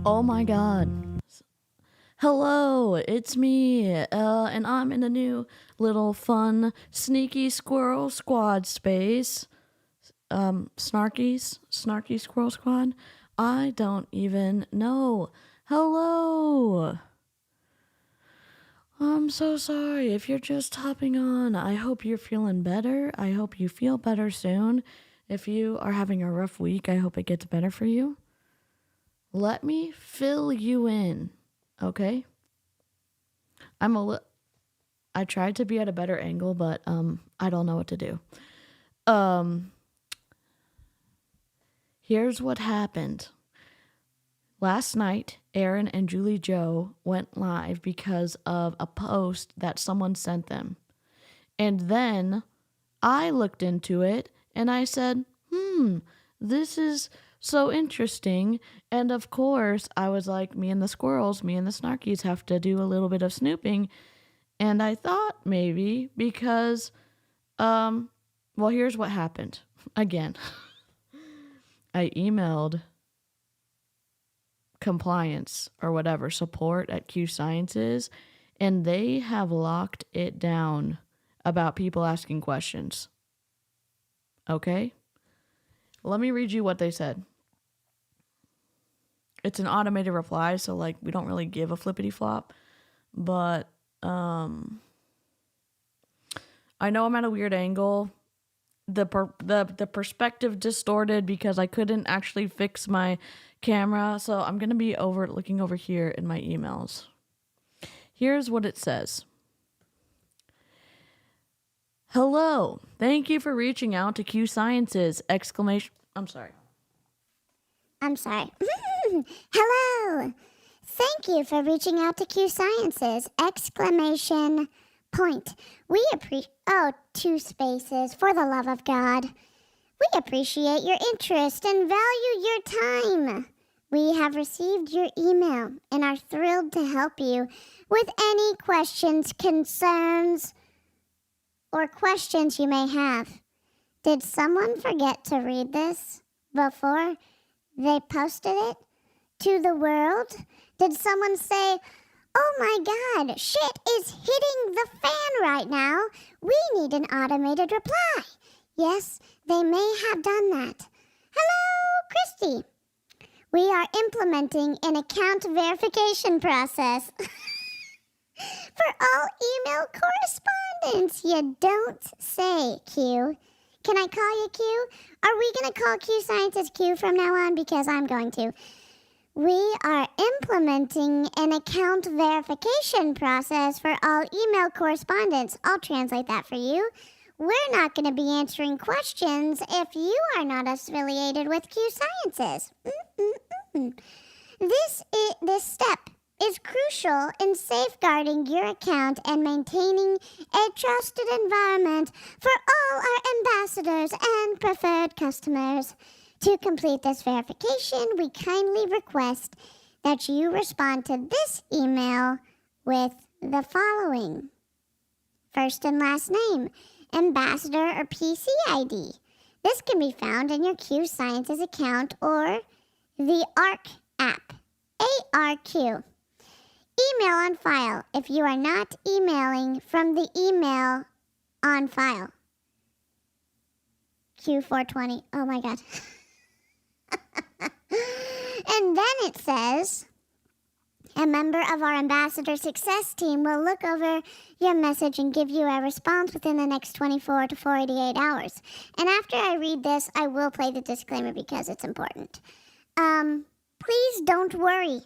Oh my god. Hello, it's me, and I'm in a new little fun, sneaky squirrel squad space. Snarky squirrel squad? I don't even know. Hello! I'm so sorry if you're just hopping on. I hope you're feeling better. I hope you feel better soon. If you are having a rough week, I hope it gets better for you. Let me fill you in, okay? I tried to be at a better angle, but I don't know what to do. Here's what happened. Last night, Aaron and Julie Joe went live because of a post that someone sent them. And then I looked into it and I said, this is so interesting. And of course, I was like, me and the snarkies have to do a little bit of snooping. And I thought maybe because, here's what happened. Again, I emailed compliance or whatever, support at 𝐔𝐒𝐄 and they have locked it down about people asking questions. Okay? Let me read you what they said. It's an automated reply, so we don't really give a flippity flop, but I know I'm at a weird angle. The perspective distorted because I couldn't actually fix my camera, so I'm gonna be looking over here in my emails. Here's what it says. Hello, thank you for reaching out to 𝐔𝐒𝐄 I'm sorry. Hello. Thank you for reaching out to 𝐔𝐒𝐄! We appreciate... Oh, 2 spaces. For the love of God. We appreciate your interest and value your time. We have received your email and are thrilled to help you with any questions, concerns, or questions you may have. Did someone forget to read this before they posted it to the world? Did someone say, oh my God, shit is hitting the fan right now. We need an automated reply. Yes, they may have done that. Hello, Christy. We are implementing an account verification process for all email correspondence. You don't say, Q. Can I call you Q? Are we going to call 𝐔𝐒𝐄 from now on? Because I'm going to. We are implementing an account verification process for all email correspondence. I'll translate that for you. We're not going to be answering questions if you are not affiliated with 𝐔𝐒𝐄. This step is crucial in safeguarding your account and maintaining a trusted environment for all our ambassadors and preferred customers. To complete this verification, we kindly request that you respond to this email with the following. First and last name, ambassador or PC ID. This can be found in your 𝐔𝐒𝐄 account or the ARC app, ARQ. Email on file if you are not emailing from the email on file. Q420. Oh my God. And then it says, a member of our ambassador success team will look over your message and give you a response within the next 24 to 48 hours. And after I read this, I will play the disclaimer because it's important. Please don't worry.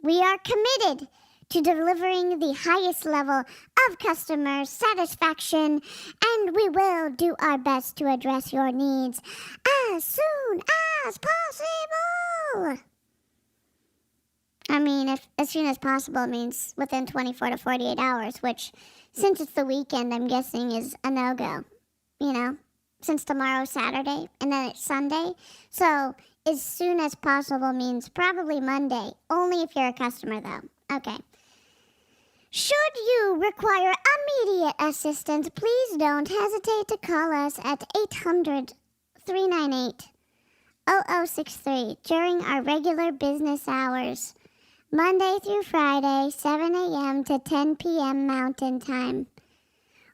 We are committed to delivering the highest level of customer satisfaction, and we will do our best to address your needs as soon as possible. I mean, if as soon as possible means within 24 to 48 hours, which, since it's the weekend, I'm guessing is a no-go. You know, since tomorrow's Saturday, and then it's Sunday. So, as soon as possible means probably Monday, only if you're a customer, though. Okay. Should you require immediate assistance, please don't hesitate to call us at 800-398 0063 during our regular business hours, Monday through Friday, 7 a.m. to 10 p.m. Mountain Time.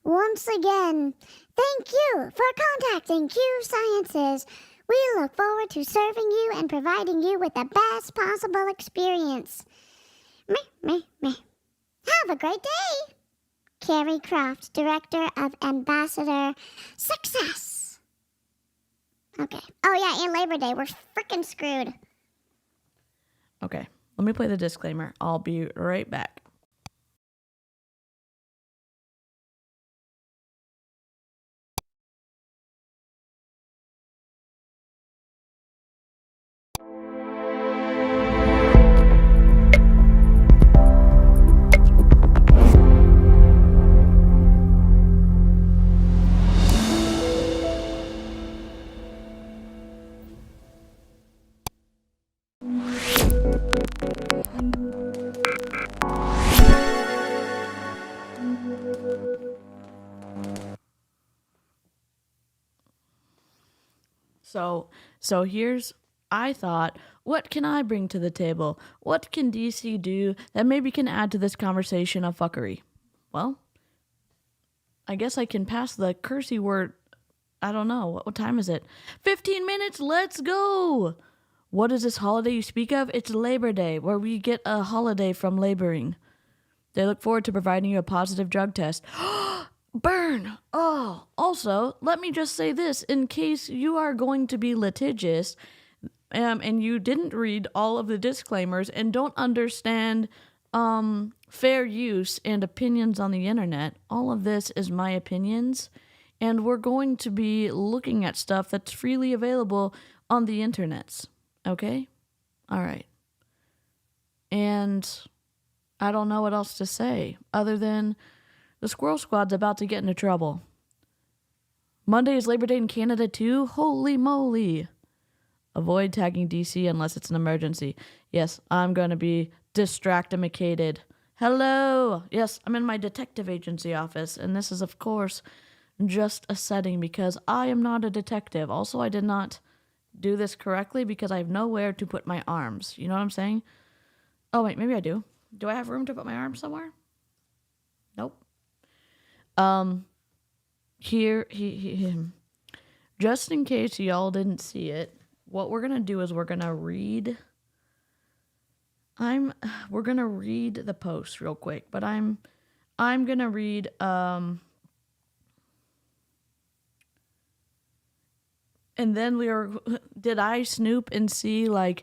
Once again, thank you for contacting Q Sciences. We look forward to serving you and providing you with the best possible experience. Meh. Have a great day. Carrie Croft, Director of Ambassador Success. Okay. Oh, yeah, and Labor Day. We're freaking screwed. Okay, let me play the disclaimer. I'll be right back. So here's, I thought, what can I bring to the table? What can DC do that maybe can add to this conversation of fuckery? Well, I guess I can pass the cursey word. I don't know. What time is it? 15 minutes. Let's go. What is this holiday you speak of? It's Labor Day, where we get a holiday from laboring. They look forward to providing you a positive drug test. Burn! Oh, also, let me just say this in case you are going to be litigious and you didn't read all of the disclaimers and don't understand fair use and opinions on the internet. All of this is my opinions, and we're going to be looking at stuff that's freely available on the internets. Okay? All right. And I don't know what else to say other than the Squirrel Squad's about to get into trouble. Monday is Labor Day in Canada too? Holy moly. Avoid tagging DC unless it's an emergency. Yes, I'm going to be distractimacated. Hello. Yes, I'm in my detective agency office, and this is, of course, just a setting because I am not a detective. Also, I did not do this correctly because I have nowhere to put my arms. You know what I'm saying? Oh, wait, maybe I do. Do I have room to put my arms somewhere? Nope. Here, just in case y'all didn't see it, what we're gonna do is we're gonna read the post real quick, but I'm gonna read and then did I snoop and see like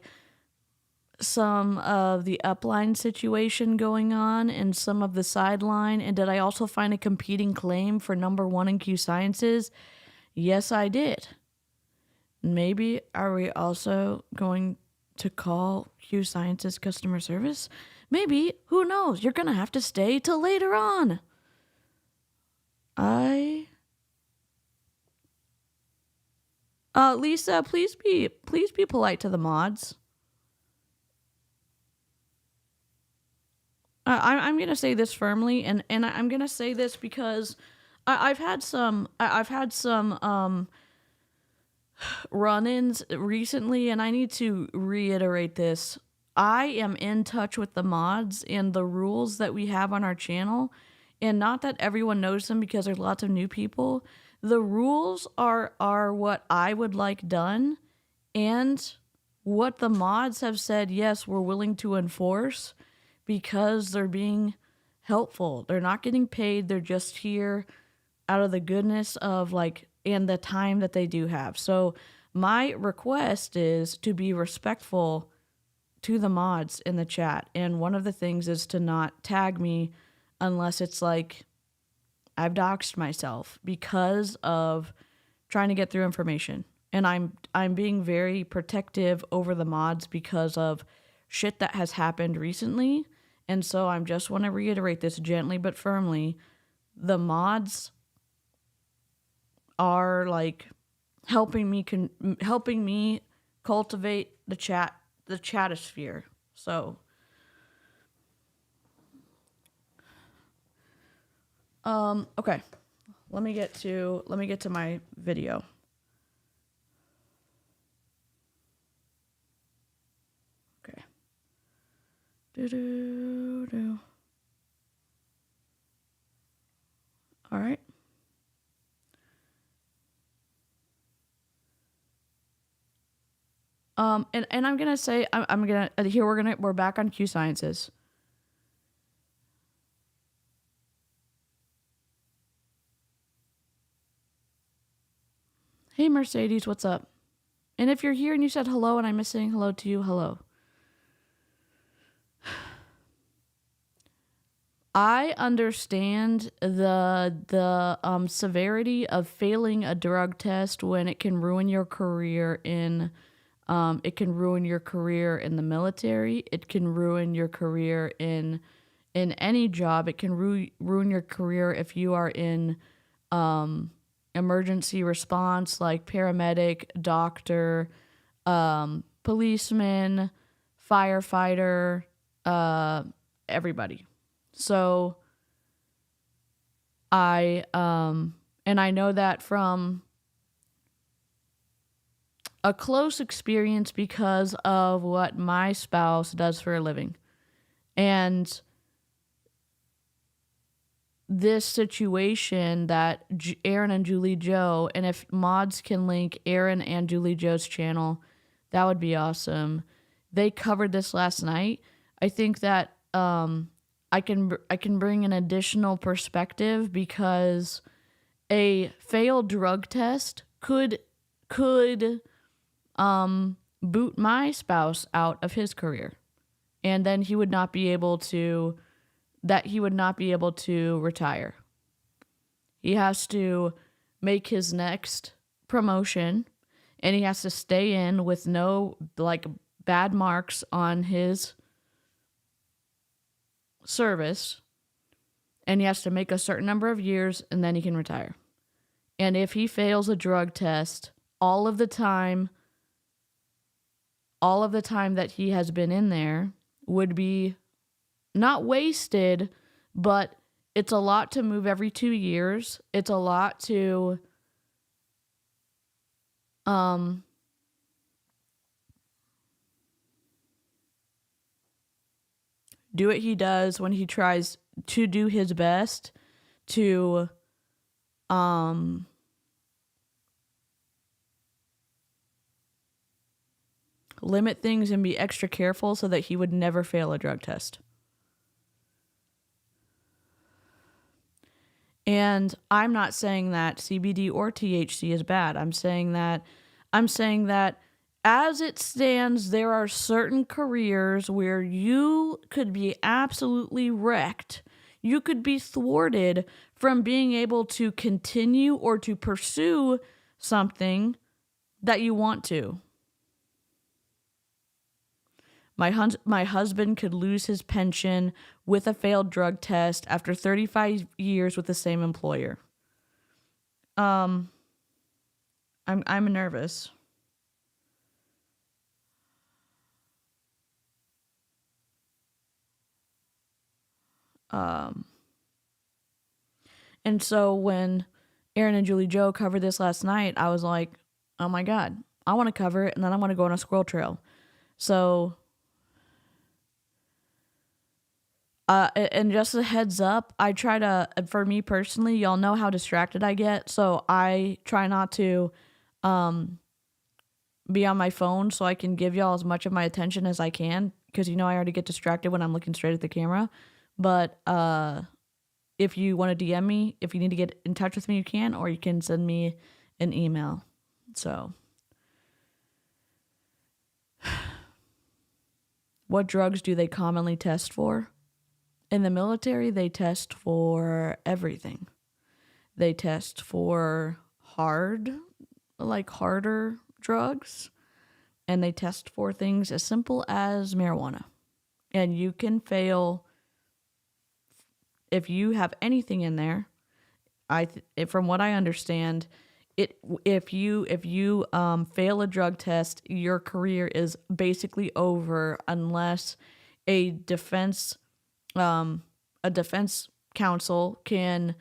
some of the upline situation going on and some of the sideline, and did I also find a competing claim for number 1 in Q Sciences? Yes, I did. Maybe are we also going to call Q Sciences customer service? Maybe. Who knows? You're gonna have to stay till later on. Lisa, please be polite to the mods. I'm gonna say this firmly, and I'm gonna say this because I've had some run-ins recently, and I need to reiterate this. I am in touch with the mods and the rules that we have on our channel, and not that everyone knows them because there's lots of new people. The rules are what I would like done, and what the mods have said, yes, we're willing to enforce because they're being helpful. They're not getting paid. They're just here out of the goodness of and the time that they do have. So my request is to be respectful to the mods in the chat. And one of the things is to not tag me unless it's like I've doxed myself because of trying to get through information. And I'm being very protective over the mods because of shit that has happened recently. And so I just want to reiterate this gently but firmly. The mods are helping me cultivate the chatosphere. So okay. Let me get to my video. All right. And I'm gonna say I'm gonna here we're back on Q Sciences. Hey Mercedes, what's up? And if you're here and you said hello and I miss saying hello to you, hello. I understand the severity of failing a drug test when it can ruin your career in it can ruin your career in the military. It can ruin your career in any job. It can ruin your career if you are in emergency response, like paramedic, doctor, policeman, firefighter, everybody. So and I know that from a close experience because of what my spouse does for a living. And this situation that Aaron and Julie Joe, and if mods can link Aaron and Julie Joe's channel, that would be awesome. They covered this last night. I think that I can bring an additional perspective because a failed drug test could boot my spouse out of his career, and then he would not be able to retire. He has to make his next promotion, and he has to stay in with no bad marks on his service, and he has to make a certain number of years, and then he can retire. And if he fails a drug test, all of the time that he has been in there would be not wasted, but it's a lot to move every 2 years. It's a lot to do what he does when he tries to do his best to limit things and be extra careful so that he would never fail a drug test. And I'm not saying that CBD or THC is bad. I'm saying that as it stands, there are certain careers where you could be absolutely wrecked. You could be thwarted from being able to continue or to pursue something that you want to. My husband could lose his pension with a failed drug test after 35 years with the same employer. I'm nervous. And so when Aaron and Julie Joe covered this last night, I was like, oh my God, I want to cover it, and then I want to go on a squirrel trail. So and just a heads up, I try to, for me personally, y'all know how distracted I get, so I try not to be on my phone so I can give y'all as much of my attention as I can, because I already get distracted when I'm looking straight at the camera. But if you want to DM me, if you need to get in touch with me, you can, or you can send me an email. So what drugs do they commonly test for? In the military, they test for everything. They test for harder drugs, and they test for things as simple as marijuana. And you can fail if you have anything in there. From what I understand, if you fail a drug test, your career is basically over unless a defense counsel can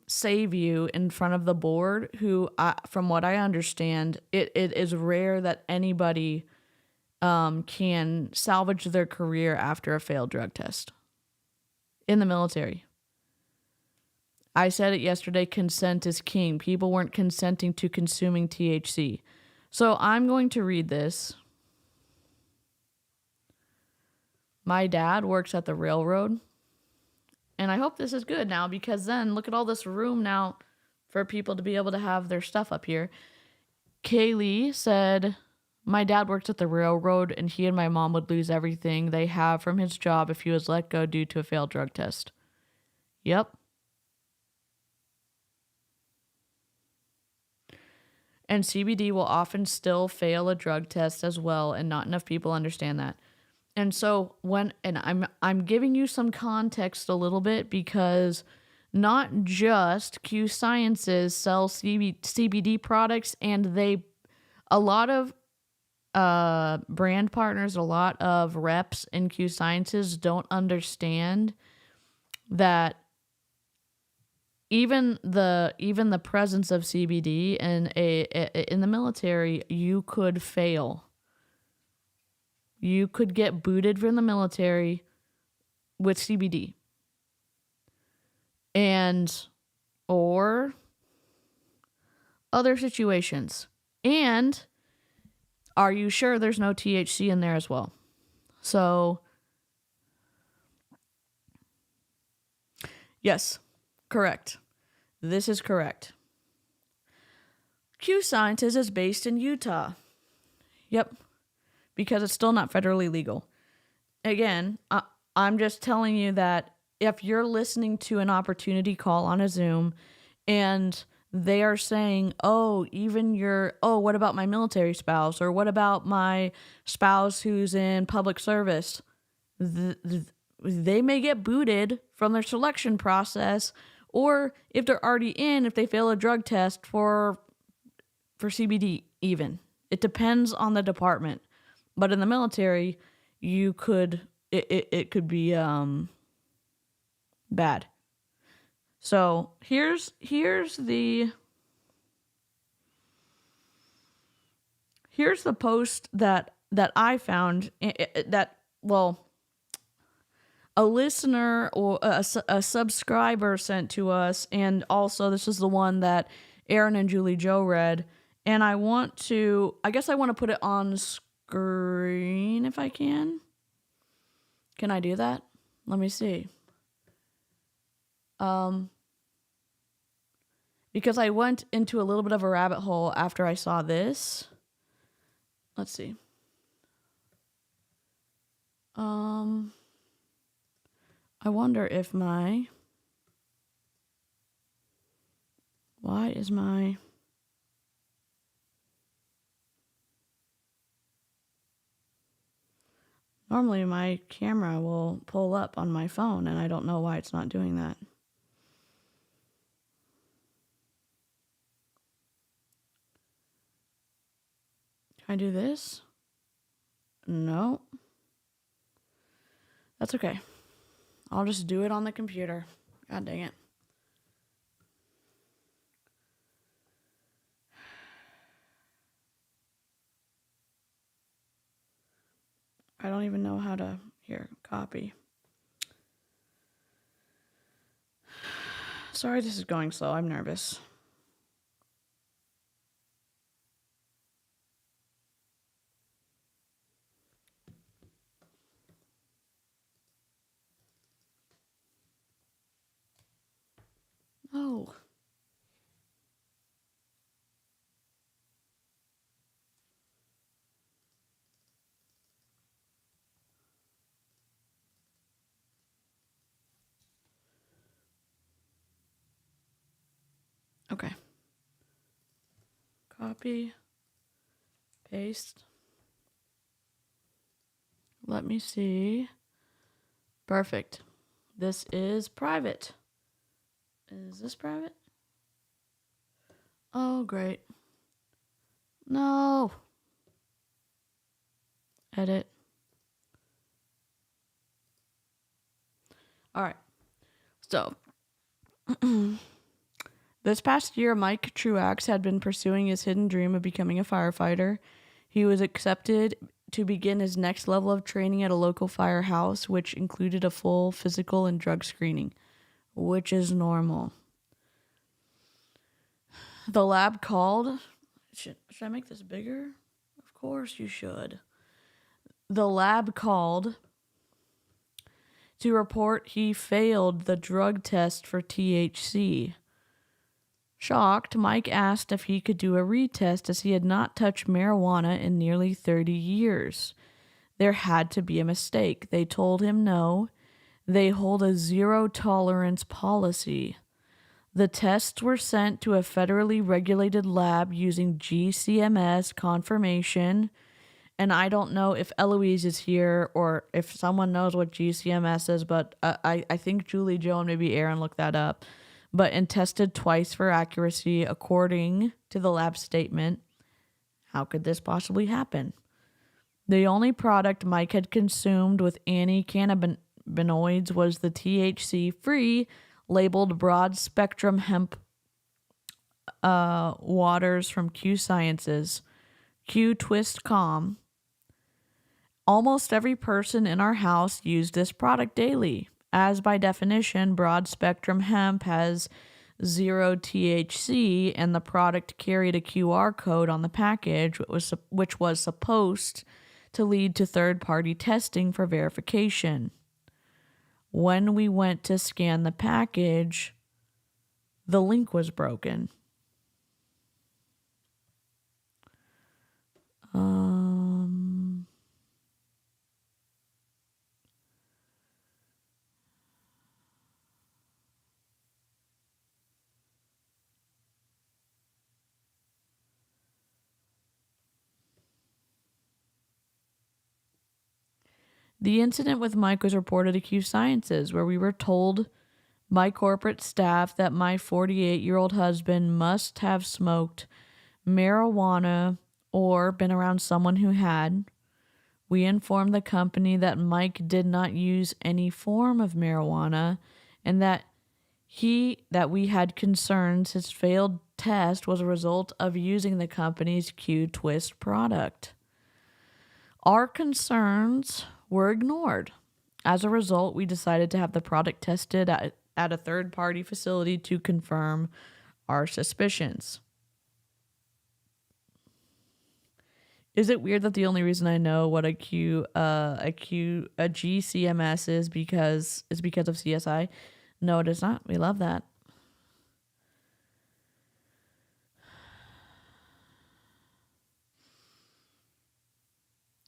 save you in front of the board, who, from what I understand, it is rare that anybody can salvage their career after a failed drug test in the military. I said it yesterday, consent is king. People weren't consenting to consuming THC. So I'm going to read this. My dad works at the railroad. And I hope this is good now, because then look at all this room now for people to be able to have their stuff up here. Kaylee said, my dad works at the railroad and he and my mom would lose everything they have from his job if he was let go due to a failed drug test. Yep. And CBD will often still fail a drug test as well, and not enough people understand that. And so I'm giving you some context a little bit, because not just Q Sciences sells CBD products, and a lot of brand partners, a lot of reps in Q Sciences don't understand that even the presence of CBD in the military, you could fail. You could get booted from the military with CBD. Or other situations. And are you sure there's no THC in there as well? So, yes, correct. This is correct. Q Sciences is based in Utah. Yep. Because it's still not federally legal. Again, I'm just telling you that if you're listening to an opportunity call on a Zoom and they are saying, what about my military spouse? Or what about my spouse who's in public service? They may get booted from their selection process, or if they're already in, if they fail a drug test for CBD even. It depends on the department. But in the military, it could be bad. So here's the post that I found a listener or a subscriber sent to us, and also this is the one that Aaron and Julie Joe read, and I want to put it on screen if I can. Can I do that? Let me see. Because I went into a little bit of a rabbit hole after I saw this. Let's see. I wonder if why is my normally my camera will pull up on my phone, and I don't know why it's not doing that. Can I do this? No. That's okay. I'll just do it on the computer. God dang it. I don't even know how to, copy. Sorry this is going slow. I'm nervous. Oh. Okay. Copy. Paste. Let me see. Perfect. This is private. Is this private? Oh, great. No. Edit. All right. So, this past year, Mike Truax had been pursuing his hidden dream of becoming a firefighter. He was accepted to begin his next level of training at a local firehouse, which included a full physical and drug screening, which is normal. The lab called. Should I make this bigger? Of course you should. The lab called to report he failed the drug test for THC. Shocked, Mike asked if he could do a retest as he had not touched marijuana in nearly 30 years. There had to be a mistake. They told him no. They hold a zero tolerance policy. The tests were sent to a federally regulated lab using GCMS confirmation. And I don't know if Eloise is here or if someone knows what GCMS is, but I think Julie, Joe, and maybe Aaron looked that up. But and tested twice for accuracy according to the lab statement. How could this possibly happen? The only product Mike had consumed with any cannabinoids was the THC-free labeled broad-spectrum hemp waters from 𝐔𝐒𝐄 𝐃_. Almost every person in our house used this product daily, as by definition, broad-spectrum hemp has 0 THC, and the product carried a QR code on the package, which was supposed to lead to third-party testing for verification. When we went to scan the package, the link was broken. The incident with Mike was reported to 𝐔_Sciences, where we were told by corporate staff that my 48-year-old husband must have smoked marijuana or been around someone who had. We informed the company that Mike did not use any form of marijuana and that we had concerns his failed test was a result of using the company's Q-Twist product. Our concerns were ignored. As a result, we decided to have the product tested at a third-party facility to confirm our suspicions. Is it weird that the only reason I know what a GCMS is because of CSI? No, it is not. We love that.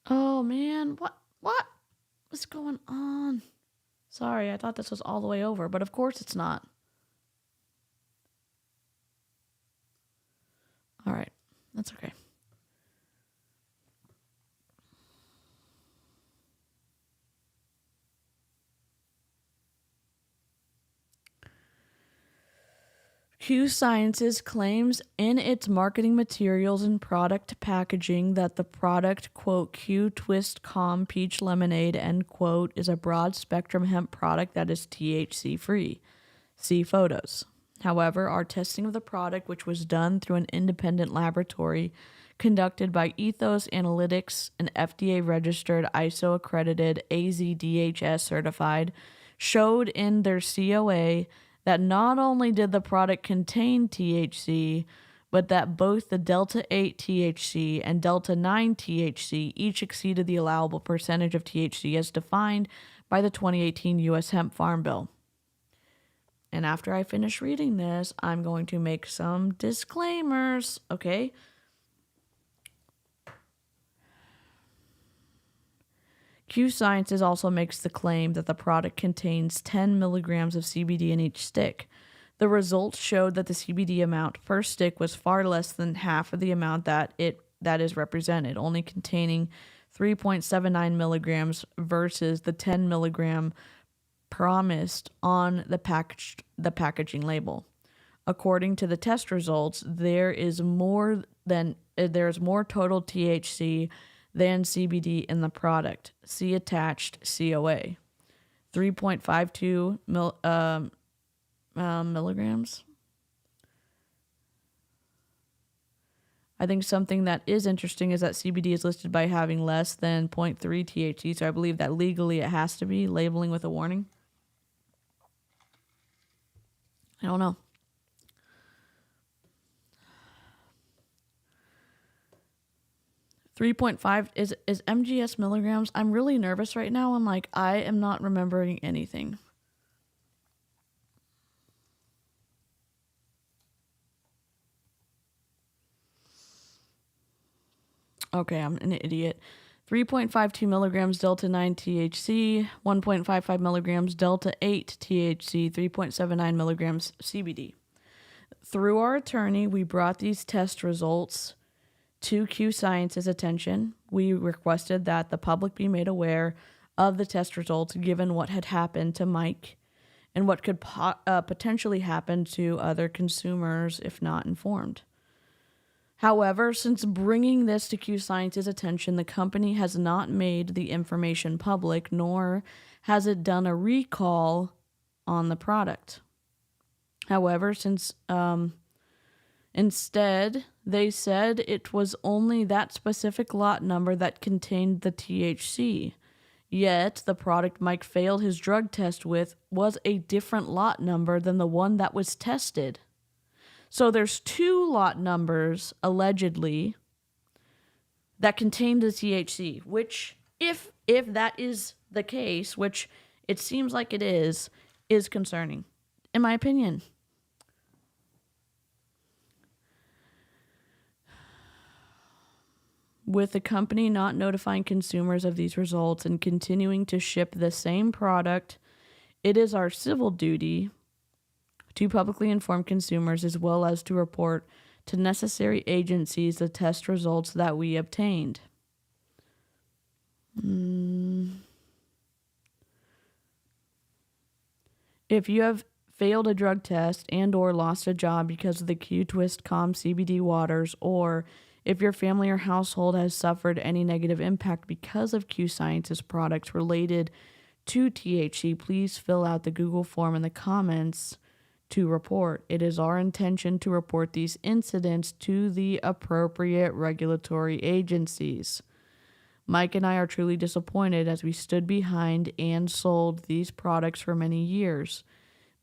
Oh man, what's going on? Sorry, I thought this was all the way over, but of course it's not. All right, that's okay. 𝐔_Sciences claims in its marketing materials and product packaging that the product, quote, Q-Twist Calm Peach Lemonade, end quote, is a broad-spectrum hemp product that is THC-free. See photos. However, our testing of the product, which was done through an independent laboratory conducted by Ethos Analytics, an FDA-registered, ISO-accredited, AZDHS certified, showed in their COA that not only did the product contain THC, but that both the Delta 8 THC and Delta 9 THC each exceeded the allowable percentage of THC as defined by the 2018 U.S. Hemp Farm Bill. And after I finish reading this, I'm going to make some disclaimers, okay? 𝐔_Sciences also makes the claim that the product contains 10 milligrams of CBD in each stick. The results showed that the CBD amount per stick was far less than half of the amount that is represented, only containing 3.79 milligrams versus the 10 milligram promised on the packaging label. According to the test results, there is more total THC than CBD in the product. See attached COA. 3.52 milligrams. I think something that is interesting is that CBD is listed by having less than 0.3 THC, so I believe that legally it has to be labeling with a warning. I don't know. $3.5 is MGS milligrams. I'm really nervous right now. I'm like, I am not remembering anything. Okay, I'm an idiot. 3.52 milligrams delta 9 THC, 1.55 milligrams delta 8 THC, 3.79 milligrams CBD. Through our attorney, we brought these test results to 𝐔𝐒𝐄 attention. We requested that the public be made aware of the test results given what had happened to Mike and what could potentially happen to other consumers if not informed. However, since bringing this to 𝐔𝐒𝐄's attention, the company has not made the information public, nor has it done a recall on the product. However, since instead they said it was only that specific lot number that contained the THC, yet the product Mike failed his drug test with was a different lot number than the one that was tested. So there's 2 lot numbers, allegedly, that contain the THC, which, if that is the case, which it seems like it is concerning, in my opinion. With the company not notifying consumers of these results and continuing to ship the same product, it is our civil duty to publicly inform consumers as well as to report to necessary agencies the test results that we obtained. If you have failed a drug test and or lost a job because of the 𝐔_twist_COM CBD waters, or if your family or household has suffered any negative impact because of 𝐔𝐒𝐄's products related to THC, please fill out the Google form in the comments to report. It is our intention to report these incidents to the appropriate regulatory agencies. Mike and I are truly disappointed as we stood behind and sold these products for many years.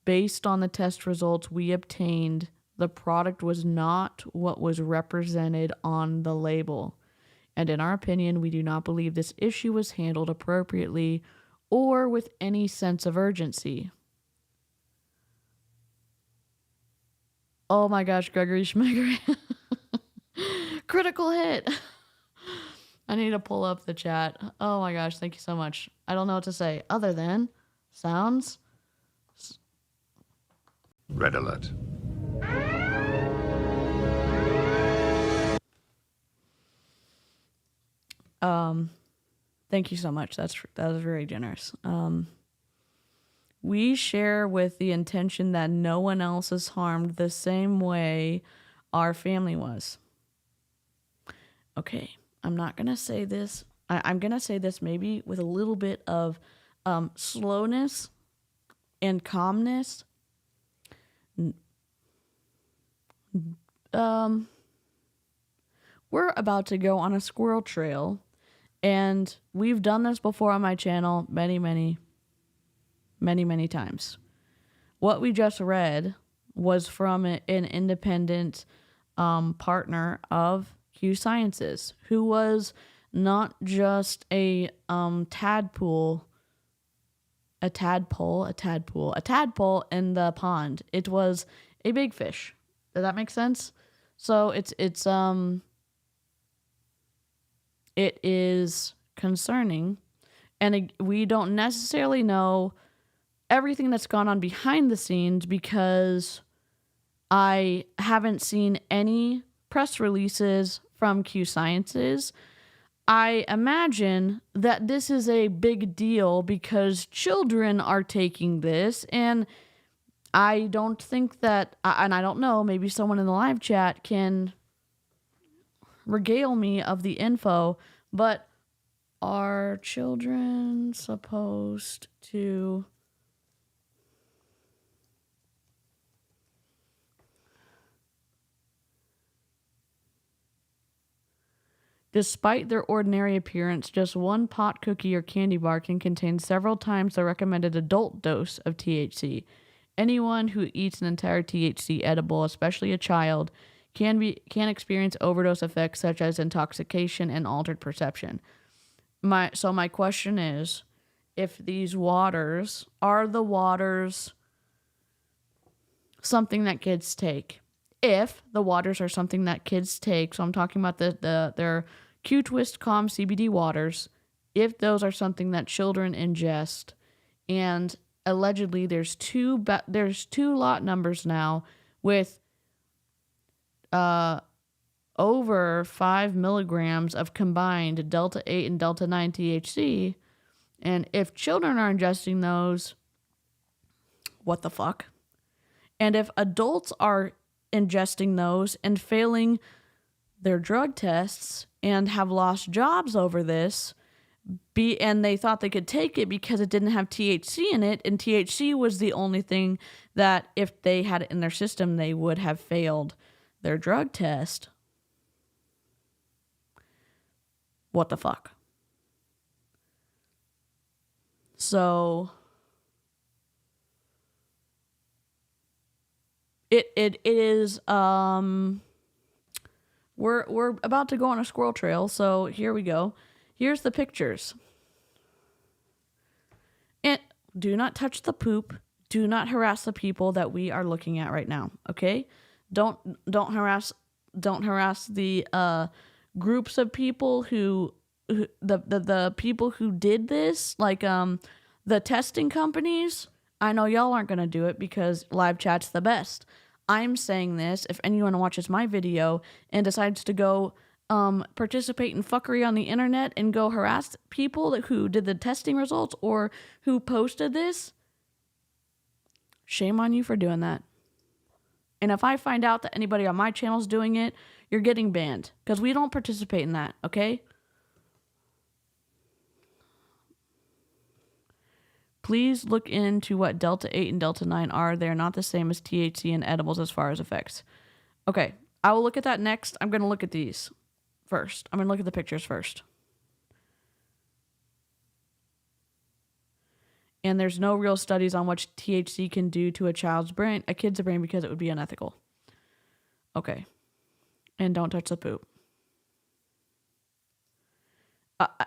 Based on the test results we obtained, the product was not what was represented on the label. And in our opinion, we do not believe this issue was handled appropriately or with any sense of urgency. Oh my gosh, Gregory Schmeggery. Critical hit. I need to pull up the chat. Oh my gosh, thank you so much. I don't know what to say other than sounds. Red alert. Thank you so much. That was very generous. We share with the intention that no one else is harmed the same way our family was. Okay, I'm not going to say this. I'm going to say this maybe with a little bit of slowness and calmness. We're about to go on a squirrel trail, and we've done this before on my channel many times. What we just read was from an independent partner of 𝐔𝐒𝐄, who was not just a tadpole in the pond. It was a big fish. Does that make sense? So it is concerning, and we don't necessarily know everything that's gone on behind the scenes because I haven't seen any press releases from 𝐔𝐒𝐄. I imagine that this is a big deal because children are taking this, and I don't think that, and I don't know, maybe someone in the live chat can regale me of the info, but are children supposed to Despite their ordinary appearance, just one pot cookie or candy bar can contain several times the recommended adult dose of THC. Anyone who eats an entire THC edible, especially a child, can experience overdose effects such as intoxication and altered perception. My question is, if these waters are the waters something that kids take? If the waters are something that kids take, so I'm talking about their 𝐔𝐒𝐄 𝐃𝐈𝐒𝐍 waters, if those are something that children ingest, and allegedly there's two lot numbers now with over 5 milligrams of combined delta 8 and delta 9 THC, and if children are ingesting those, what the fuck? And if adults are ingesting those and failing their drug tests and have lost jobs over this, and they thought they could take it because it didn't have THC in it, and THC was the only thing that if they had it in their system, they would have failed their drug test. What the fuck? So it is we're about to go on a squirrel trail, so here we go. Here's the pictures. And do not touch the poop. Do not harass the people that we are looking at right now. Okay? Don't harass the groups of people who the people who did this, like the testing companies. I know y'all aren't gonna do it because live chat's the best. I'm saying this, if anyone watches my video and decides to go participate in fuckery on the internet and go harass people who did the testing results or who posted this, shame on you for doing that. And if I find out that anybody on my channel is doing it, you're getting banned because we don't participate in that, okay? Please look into what delta 8 and delta 9 are. They're not the same as THC and edibles as far as effects. Okay, I will look at that next. I'm going to look at these first. I'm going to look at the pictures first. And there's no real studies on what THC can do to a kid's brain, because it would be unethical. Okay. And don't touch the poop.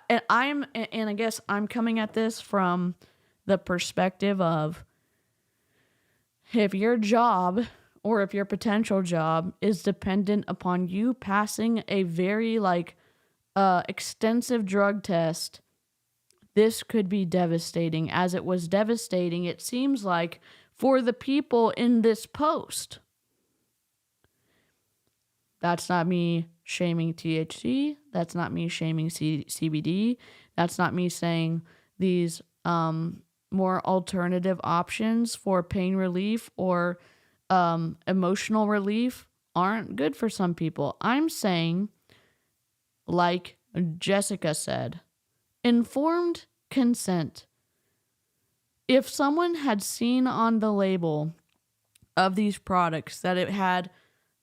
And I guess I'm coming at this from the perspective of if your job or if your potential job is dependent upon you passing a very extensive drug test, this could be devastating, as it was devastating, it seems like, for the people in this post. That's not me shaming THC. That's not me shaming CBD. That's not me saying these more alternative options for pain relief or emotional relief aren't good for some people. I'm saying, like Jessica said, informed consent. If someone had seen on the label of these products that it had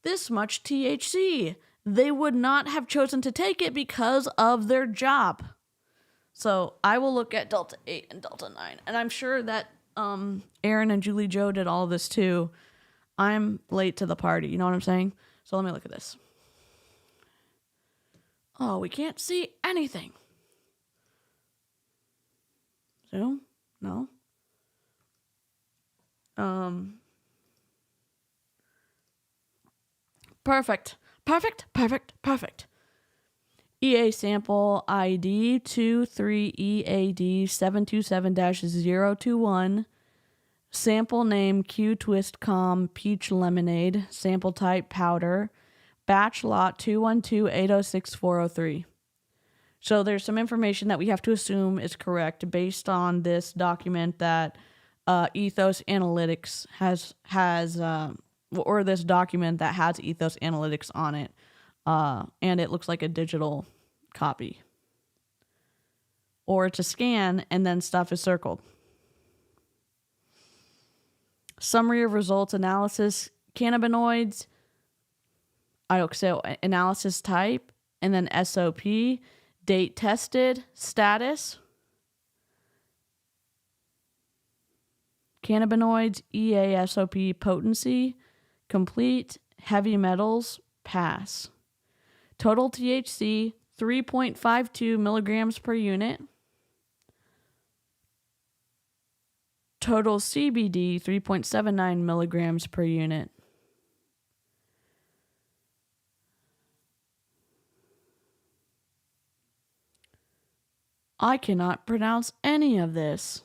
this much THC, they would not have chosen to take it because of their job. So I will look at delta 8 and delta 9. And I'm sure that Aaron and Julie Joe did all this too. I'm late to the party. You know what I'm saying? So let me look at this. Oh, we can't see anything. Zoom? No. Perfect. EA sample ID 23EAD727-021. Sample name 𝐔𝐒𝐄 peach lemonade. Sample type powder. Batch lot 212806403. So there's some information that we have to assume is correct based on this document that Ethos Analytics has or this document that has Ethos Analytics on it. And it looks like a digital copy. Or it's a scan and then stuff is circled. Summary of results analysis. Cannabinoids. So analysis type. and then SOP, date tested, status, cannabinoids, EASOP, potency, complete, heavy metals, pass. Total THC, 3.52 milligrams per unit. Total CBD, 3.79 milligrams per unit. I cannot pronounce any of this.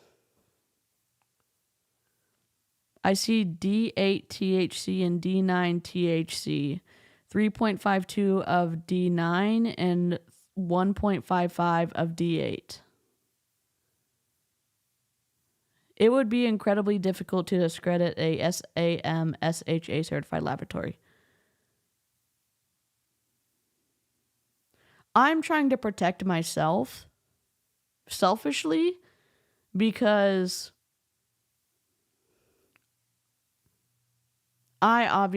I see D8 THC and D9 THC, 3.52 of D9 and 1.55 of D8. It would be incredibly difficult to discredit a SAMSHA certified laboratory. I'm trying to protect myself selfishly because I'm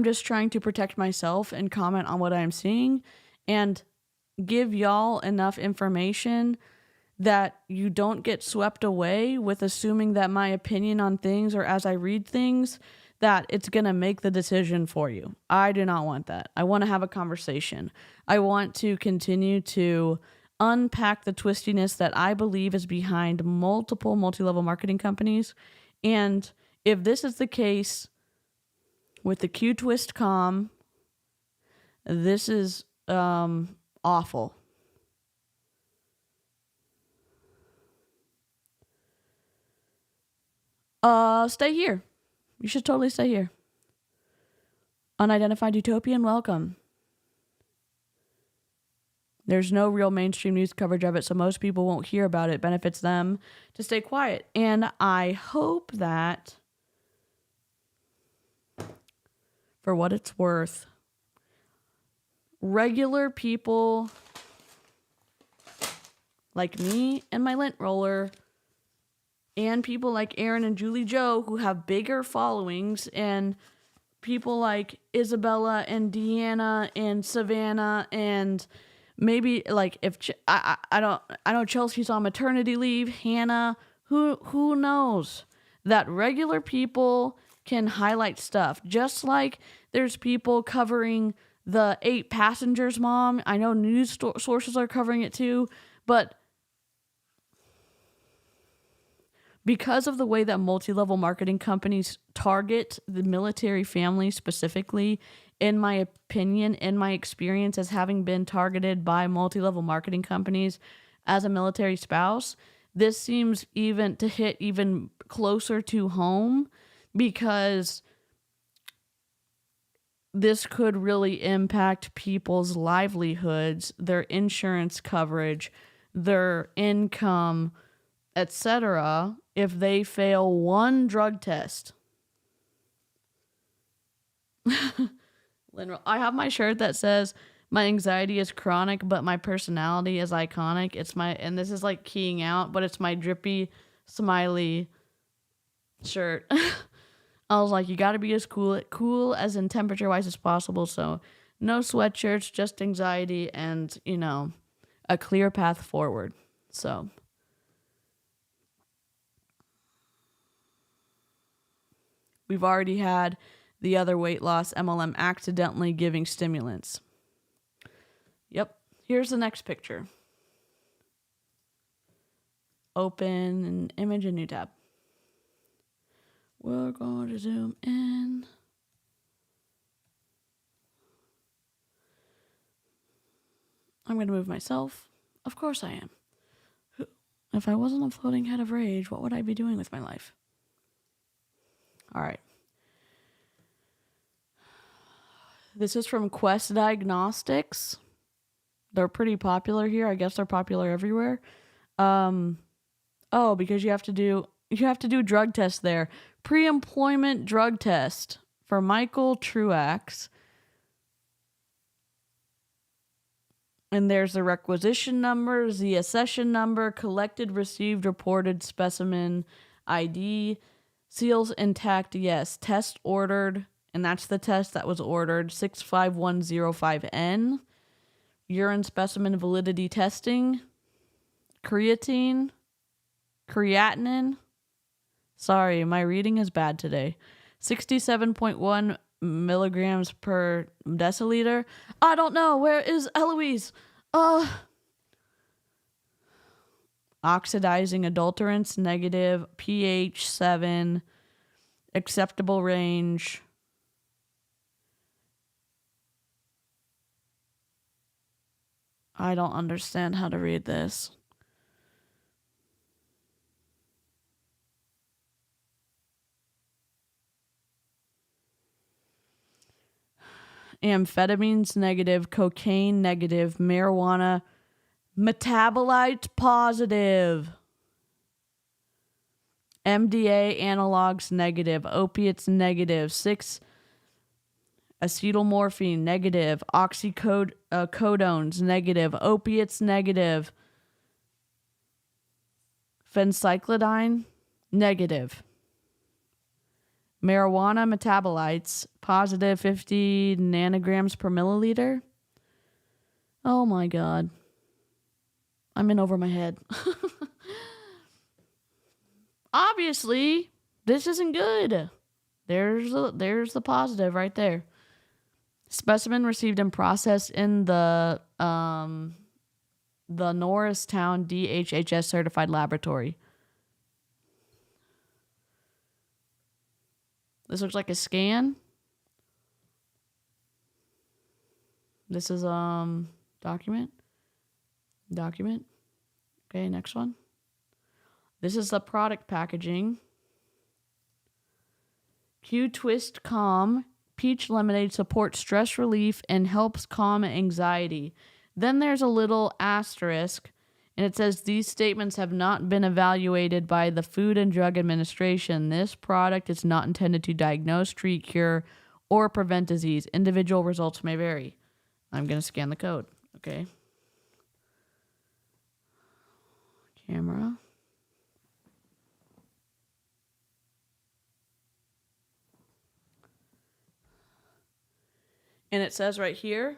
just trying to protect myself and comment on what I'm seeing and give y'all enough information that you don't get swept away with assuming that my opinion on things or as I read things, that it's going to make the decision for you. I do not want that. I want to have a conversation. I want to continue to unpack the twistiness that I believe is behind multiple multi-level marketing companies. And if this is the case with the 𝐔𝐒 this is awful. Stay here. You should totally stay here. Unidentified utopian, welcome. There's no real mainstream news coverage of it, so most people won't hear about it. It benefits them to stay quiet. And I hope that, for what it's worth, regular people like me and my lint roller and people like Aaron and Julie Joe who have bigger followings and people like Isabella and Deanna and Savannah and maybe like if I know Chelsea's on maternity leave, Hannah, who knows, that regular people can highlight stuff. Just like there's people covering the 8 passengers mom. I know news sources are covering it too, but because of the way that multi-level marketing companies target the military family specifically, in my opinion, in my experience as having been targeted by multi-level marketing companies as a military spouse, this seems even to hit even closer to home because this could really impact people's livelihoods, their insurance coverage, their income, etc., if they fail one drug test. I have my shirt that says my anxiety is chronic, but my personality is iconic. And this is like keying out, but it's my drippy, smiley shirt. I was like, you got to be as cool as in temperature wise as possible. So no sweatshirts, just anxiety and, a clear path forward. So we've already had the other weight loss MLM accidentally giving stimulants. Yep. Here's the next picture. Open an image, a new tab. We're going to zoom in. I'm going to move myself. Of course I am. If I wasn't a floating head of rage, what would I be doing with my life? All right. This is from Quest Diagnostics. They're pretty popular here. I guess they're popular everywhere. Because you have to do drug tests there. Pre-employment drug test for Michael Truax. And there's the requisition number, the accession number, collected, received, reported, specimen ID, seals intact, yes, test ordered, and that's the test that was ordered, 65105N. Urine specimen validity testing, creatinine. Sorry, my reading is bad today. 67.1 milligrams per deciliter. I don't know. Where is Eloise? Oxidizing adulterants, negative. pH 7. Acceptable range. I don't understand how to read this. Amphetamines negative, cocaine negative, marijuana metabolites positive, MDA analogs negative, opiates negative, 6-acetylmorphine negative, oxycodones negative, opiates negative, phencyclidine negative. Marijuana metabolites, positive 50 nanograms per milliliter. Oh my God. I'm in over my head. Obviously, this isn't good. There's the positive right there. Specimen received and processed in the Norristown DHHS certified laboratory. This looks like a scan. This is document. Okay, next one. This is the product packaging. Q-Twist Calm peach lemonade supports stress relief and helps calm anxiety. Then there's a little asterisk, and it says these statements have not been evaluated by the Food and Drug Administration. This product is not intended to diagnose, treat, cure, or prevent disease. Individual results may vary. I'm going to scan the code. Okay. Camera. And it says right here,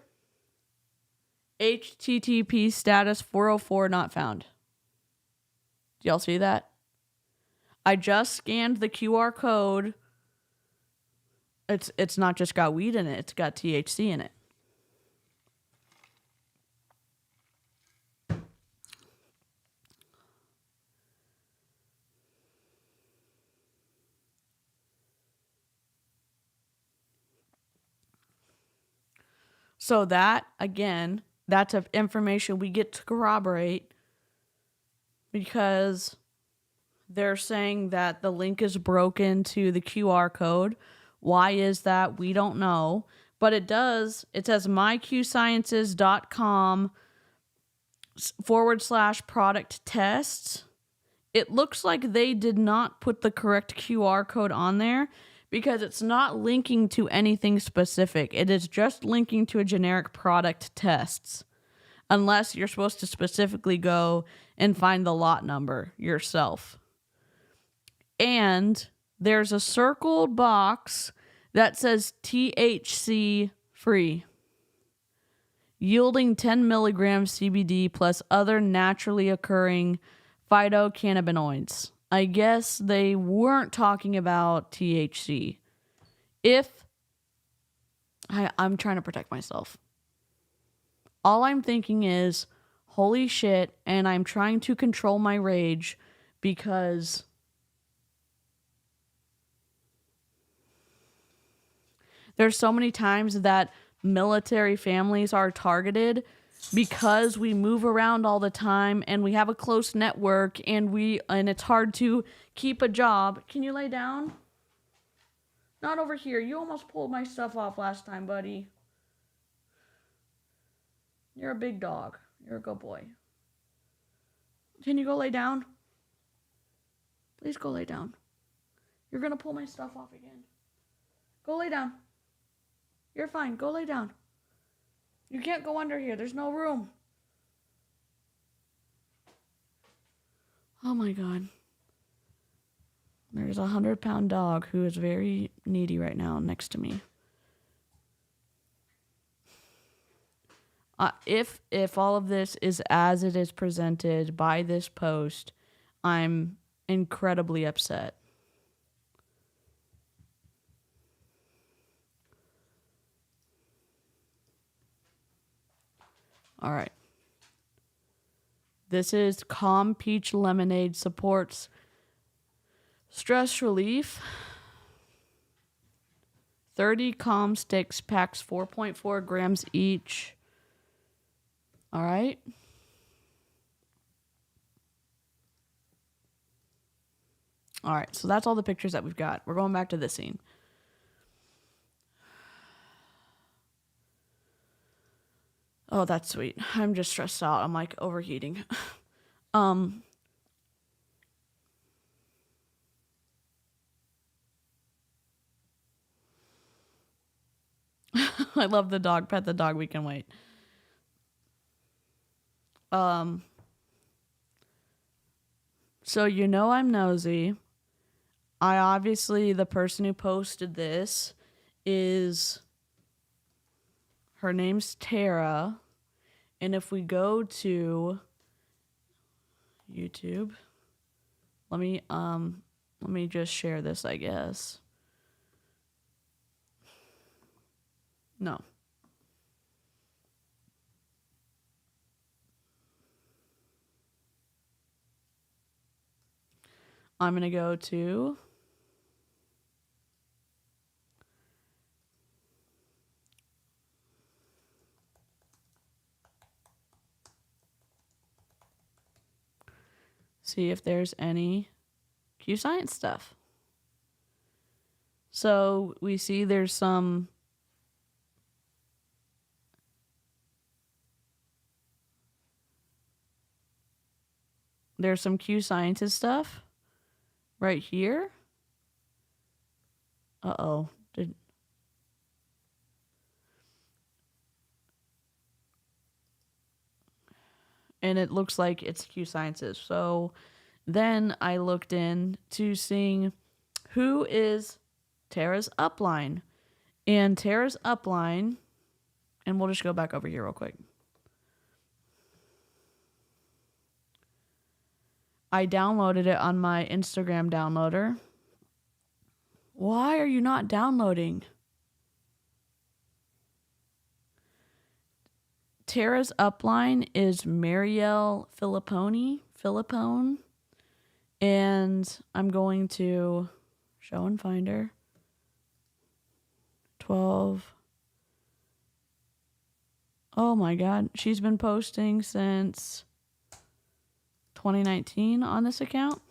HTTP status 404 not found. Do y'all see that? I just scanned the QR code. It's not just got weed in it, it's got THC in it. So that, again, that's information we get to corroborate because they're saying that the link is broken to the QR code. Why is that? We don't know. But it does. It says myqsciences.com/product tests. It looks like they did not put the correct QR code on there because it's not linking to anything specific. It is just linking to a generic product tests. Unless you're supposed to specifically go and find the lot number yourself. And there's a circled box that says THC free, yielding 10 milligrams CBD plus other naturally occurring phytocannabinoids. I guess they weren't talking about THC. I'm trying to protect myself. All I'm thinking is, holy shit, and I'm trying to control my rage because there's so many times that military families are targeted because we move around all the time and we have a close network and it's hard to keep a job. Can you lay down? Not over here. You almost pulled my stuff off last time, buddy. You're a big dog. You're a good boy. Can you go lay down? Please go lay down. You're going to pull my stuff off again. Go lay down. You're fine. Go lay down. You can't go under here. There's no room. Oh my God. There's a 100-pound dog who is very needy right now next to me. If all of this is as it is presented by this post, I'm incredibly upset. All right. This is Calm Peach Lemonade supports stress relief. 30 Calm sticks, packs 4.4 grams each. All right. All right, so that's all the pictures that we've got. We're going back to this scene. Oh, that's sweet. I'm just stressed out. I'm like overheating. I love the dog. Pet the dog. We can wait. So you know I'm nosy. The person who posted this is, her name's Tara. And if we go to YouTube, let me just share this, I guess. No. I'm going to go to see if there's any 𝐔𝐒 stuff. So we see there's some 𝐔𝐒 stuff right here. Uh-oh. And it looks like it's 𝐔𝐒. So then I looked into seeing who is Tara's upline. And Tara's upline, and we'll just go back over here real quick. I downloaded it on my Instagram downloader. Why are you not downloading? Tara's upline is Marielle Philippone. And I'm going to show and find her. 12. Oh my God. She's been posting since 2019 on this account.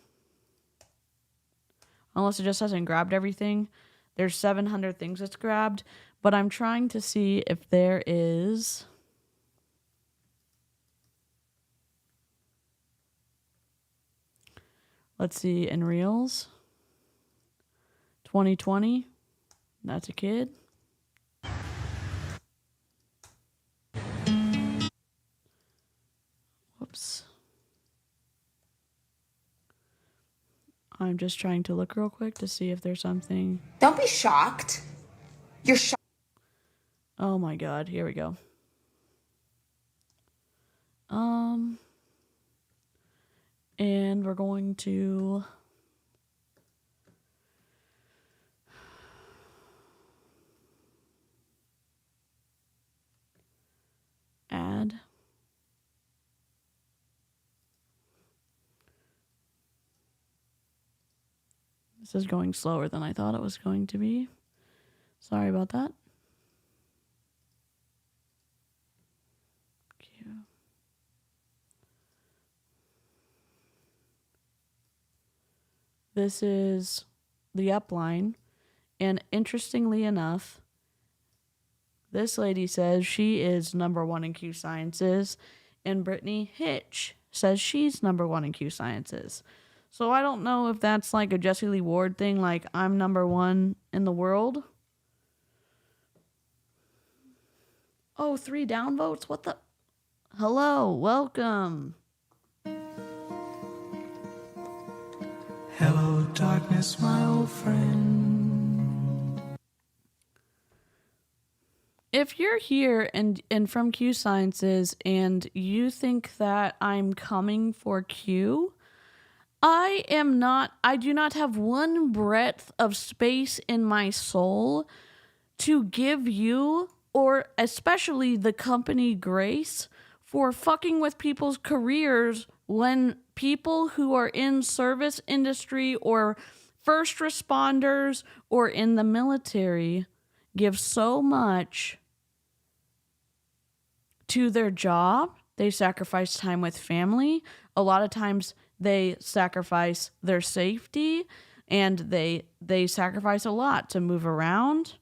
Unless it just hasn't grabbed everything. There's 700 things it's grabbed. But I'm trying to see if there is... Let's see, in Reels. 2020. That's a kid. Whoops. I'm just trying to look real quick to see if there's something. Don't be shocked. You're shocked. Oh my God, here we go. And we're going to add. This is going slower than I thought it was going to be. Sorry about that. This is the upline, and interestingly enough, this lady says she is number 1 in 𝐔𝐒, and Brittany Hitch says she's number 1 in 𝐔𝐒. So I don't know if that's like a Jessie Lee Ward thing, like I'm number 1 in the world. Oh, 3 downvotes? What the? Hello, welcome. Hello, darkness. miss my old friend. If you're here and from Q Sciences and you think that I'm coming for Q, I do not have one breath of space in my soul to give you, or especially the company, grace for fucking with people's careers when people who are in service industry or first responders or in the military give so much to their job. They sacrifice time with family. A lot of times they sacrifice their safety, and they sacrifice a lot to move around,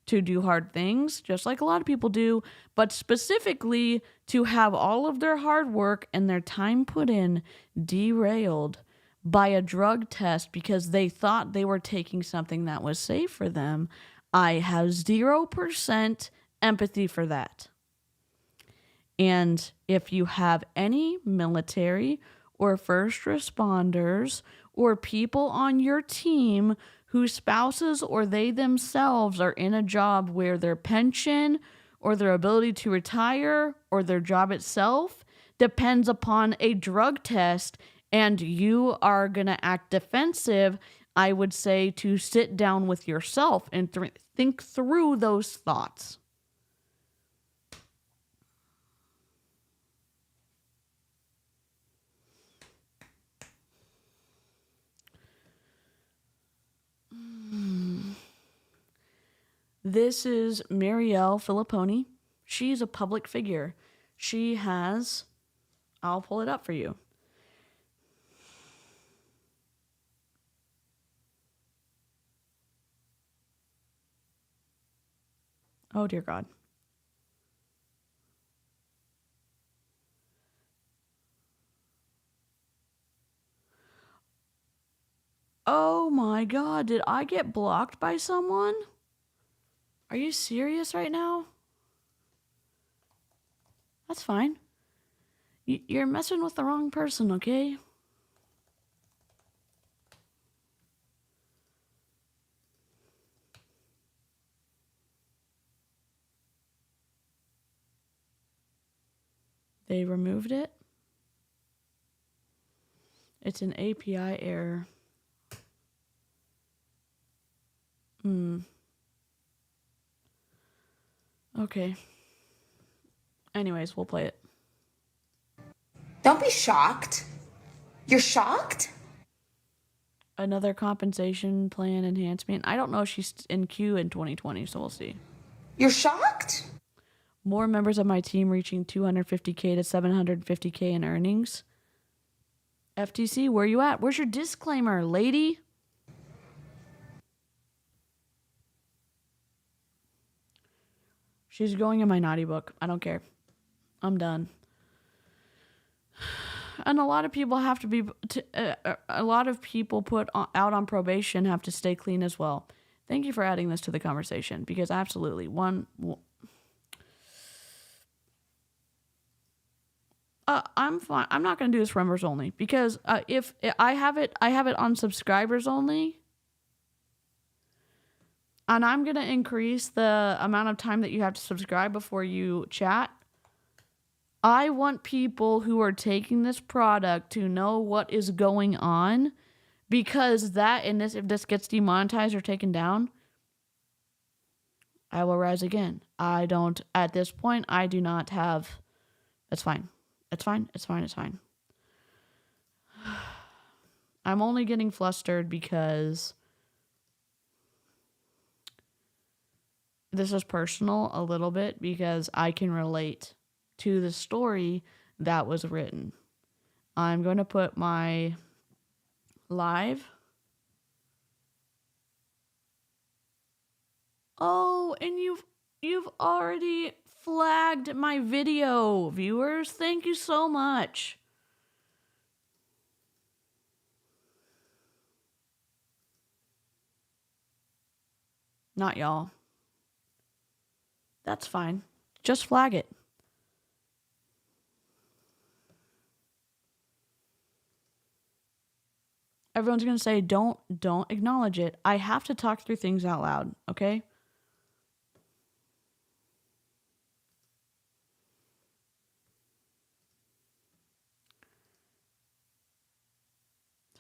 to do hard things, just like a lot of people do, but specifically to have all of their hard work and their time put in derailed by a drug test because they thought they were taking something that was safe for them. I have 0% empathy for that. And if you have any military or first responders or people on your team whose spouses or they themselves are in a job where their pension or their ability to retire or their job itself depends upon a drug test and you are going to act defensive, I would say to sit down with yourself and think through those thoughts. This is Marielle Filipponi. She's a public figure. She has, I'll pull it up for you. Oh, dear God. Oh my God, did I get blocked by someone? Are you serious right now? That's fine. You're messing with the wrong person, okay? They removed it. It's an API error. Okay. Anyways, we'll play it. Don't be shocked. You're shocked? Another compensation plan enhancement. I don't know if she's in Q in 2020, so we'll see. You're shocked? More members of my team reaching 250K to 750K in earnings. FTC, where you at? Where's your disclaimer, lady? She's going in my naughty book. I don't care. I'm done. And a lot of people have to be, a lot of people put out on probation have to stay clean as well. Thank you for adding this to the conversation because absolutely I'm fine. I'm not going to do this for members only because if I have it on subscribers only. And I'm going to increase the amount of time that you have to subscribe before you chat. I want people who are taking this product to know what is going on because if this gets demonetized or taken down, I will rise again. At this point, I do not have, it's fine. It's fine. I'm only getting flustered because this is personal a little bit because I can relate to the story that was written. I'm going to put my live. Oh, and you've already flagged my video, viewers. Thank you so much. Not y'all. That's fine. Just flag it. everyone's going to say, don't acknowledge it. I have to talk through things out loud, okay?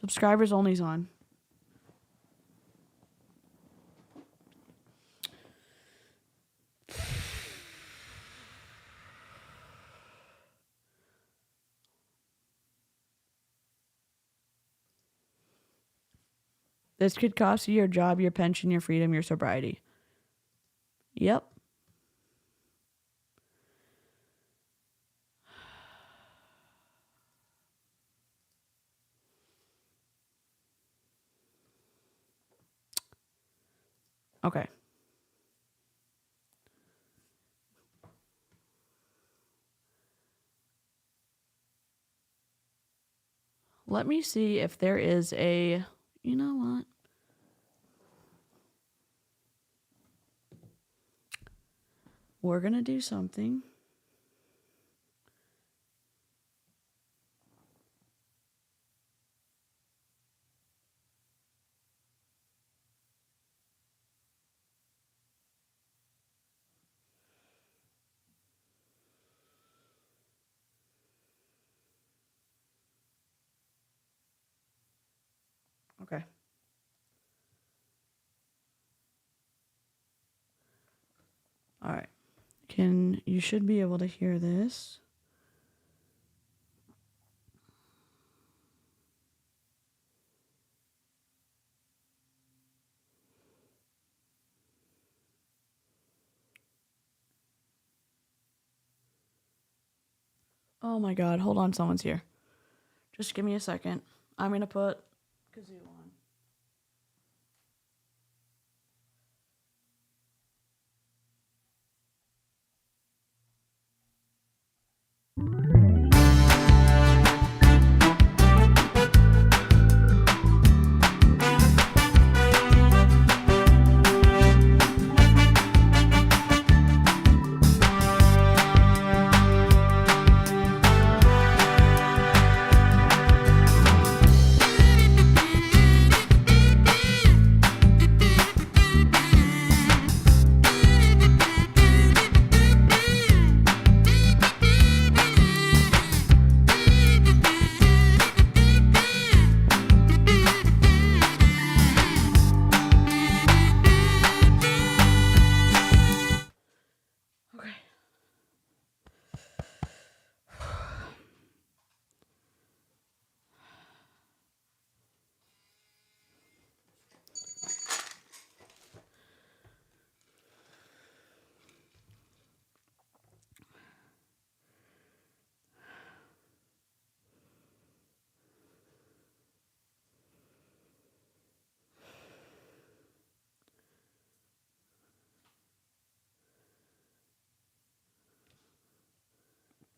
Subscribers only's on. This could cost you your job, your pension, your freedom, your sobriety. Yep. Okay. Let me see if there is a, you know what? We're going to do something. Okay. All right. You should be able to hear this. Oh my God. Hold on. Someone's here. Just give me a second. I'm going to put kazoo on.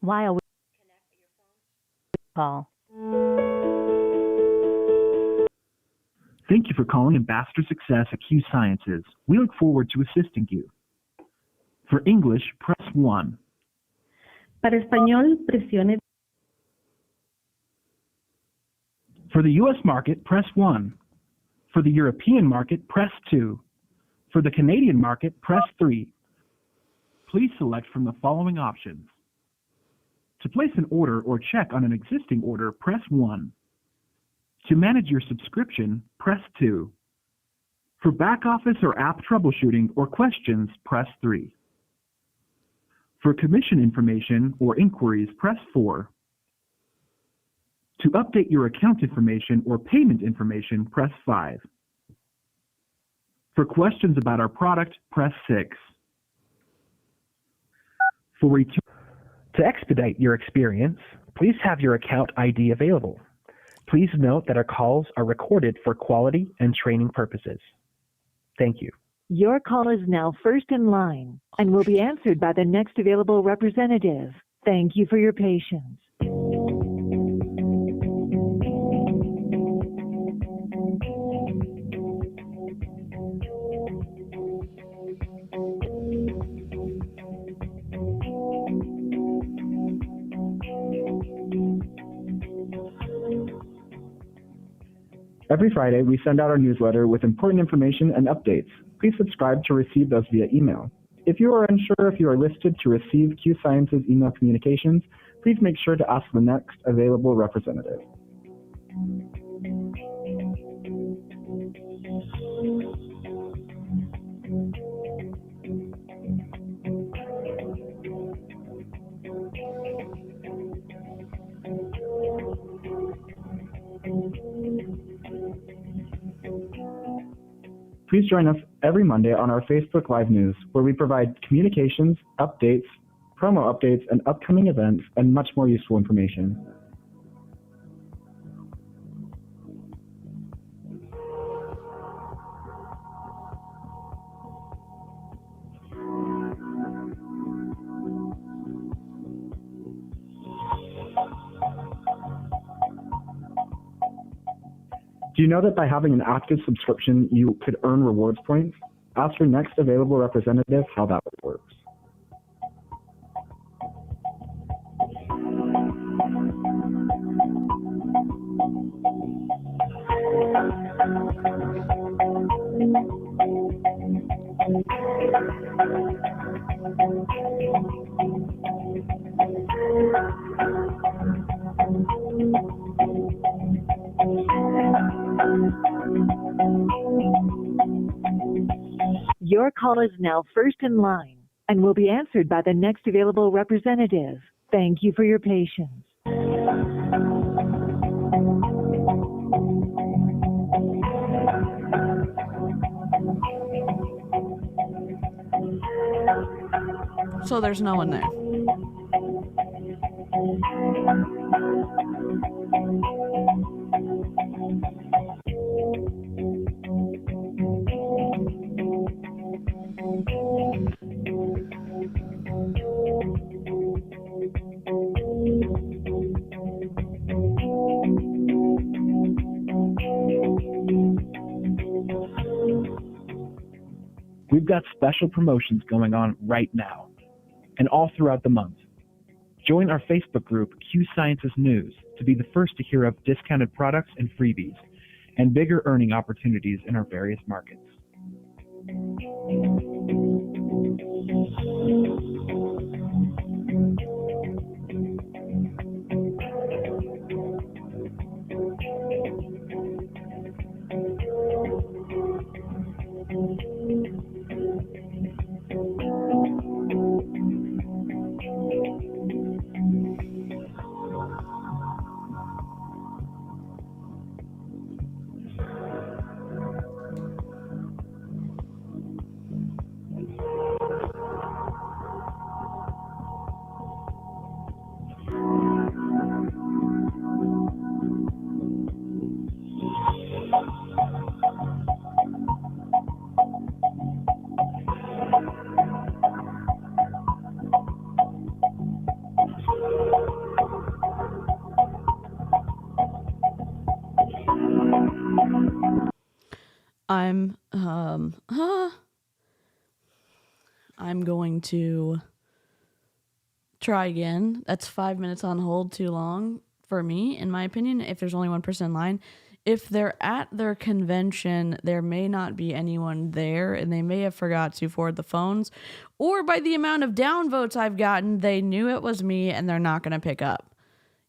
While we call. Thank you for calling Ambassador Success at Q Sciences. We look forward to assisting you. For English, press 1. Para español, presione. For the U.S. market, press 1. For the European market, press 2. For the Canadian market, press 3. Please select from the following options. To place an order or check on an existing order, press 1. To manage your subscription, press 2. For back office or app troubleshooting or questions, press 3. For commission information or inquiries, press 4. To update your account information or payment information, press 5. For questions about our product, press 6. For return. To expedite your experience, please have your account ID available. Please note that our calls are recorded for quality and training purposes. Thank you. Your call is now first in line and will be answered by the next available representative. Thank you for your patience. Every Friday, we send out our newsletter with important information and updates. Please subscribe to receive those via email. If you are unsure if you are listed to receive Q Science's email communications, please make sure to ask the next available representative. Please join us every Monday on our Facebook Live News, where we provide communications, updates, promo updates, and upcoming events, and much more useful information. Do you know that by having an active subscription, you could earn rewards points? Ask your next available representative how that works. Your call is now first in line and will be answered by the next available representative. Thank you for your patience. So there's no one there. We've got special promotions going on right now and all throughout the month. Join our Facebook group, Q Sciences News, to be the first to hear of discounted products and freebies and bigger earning opportunities in our various markets. I'm going to try again. That's 5 minutes on hold too long for me, in my opinion, if there's only one person in line. If they're at their convention, there may not be anyone there, and they may have forgot to forward the phones, or by the amount of downvotes I've gotten, they knew it was me, and they're not going to pick up.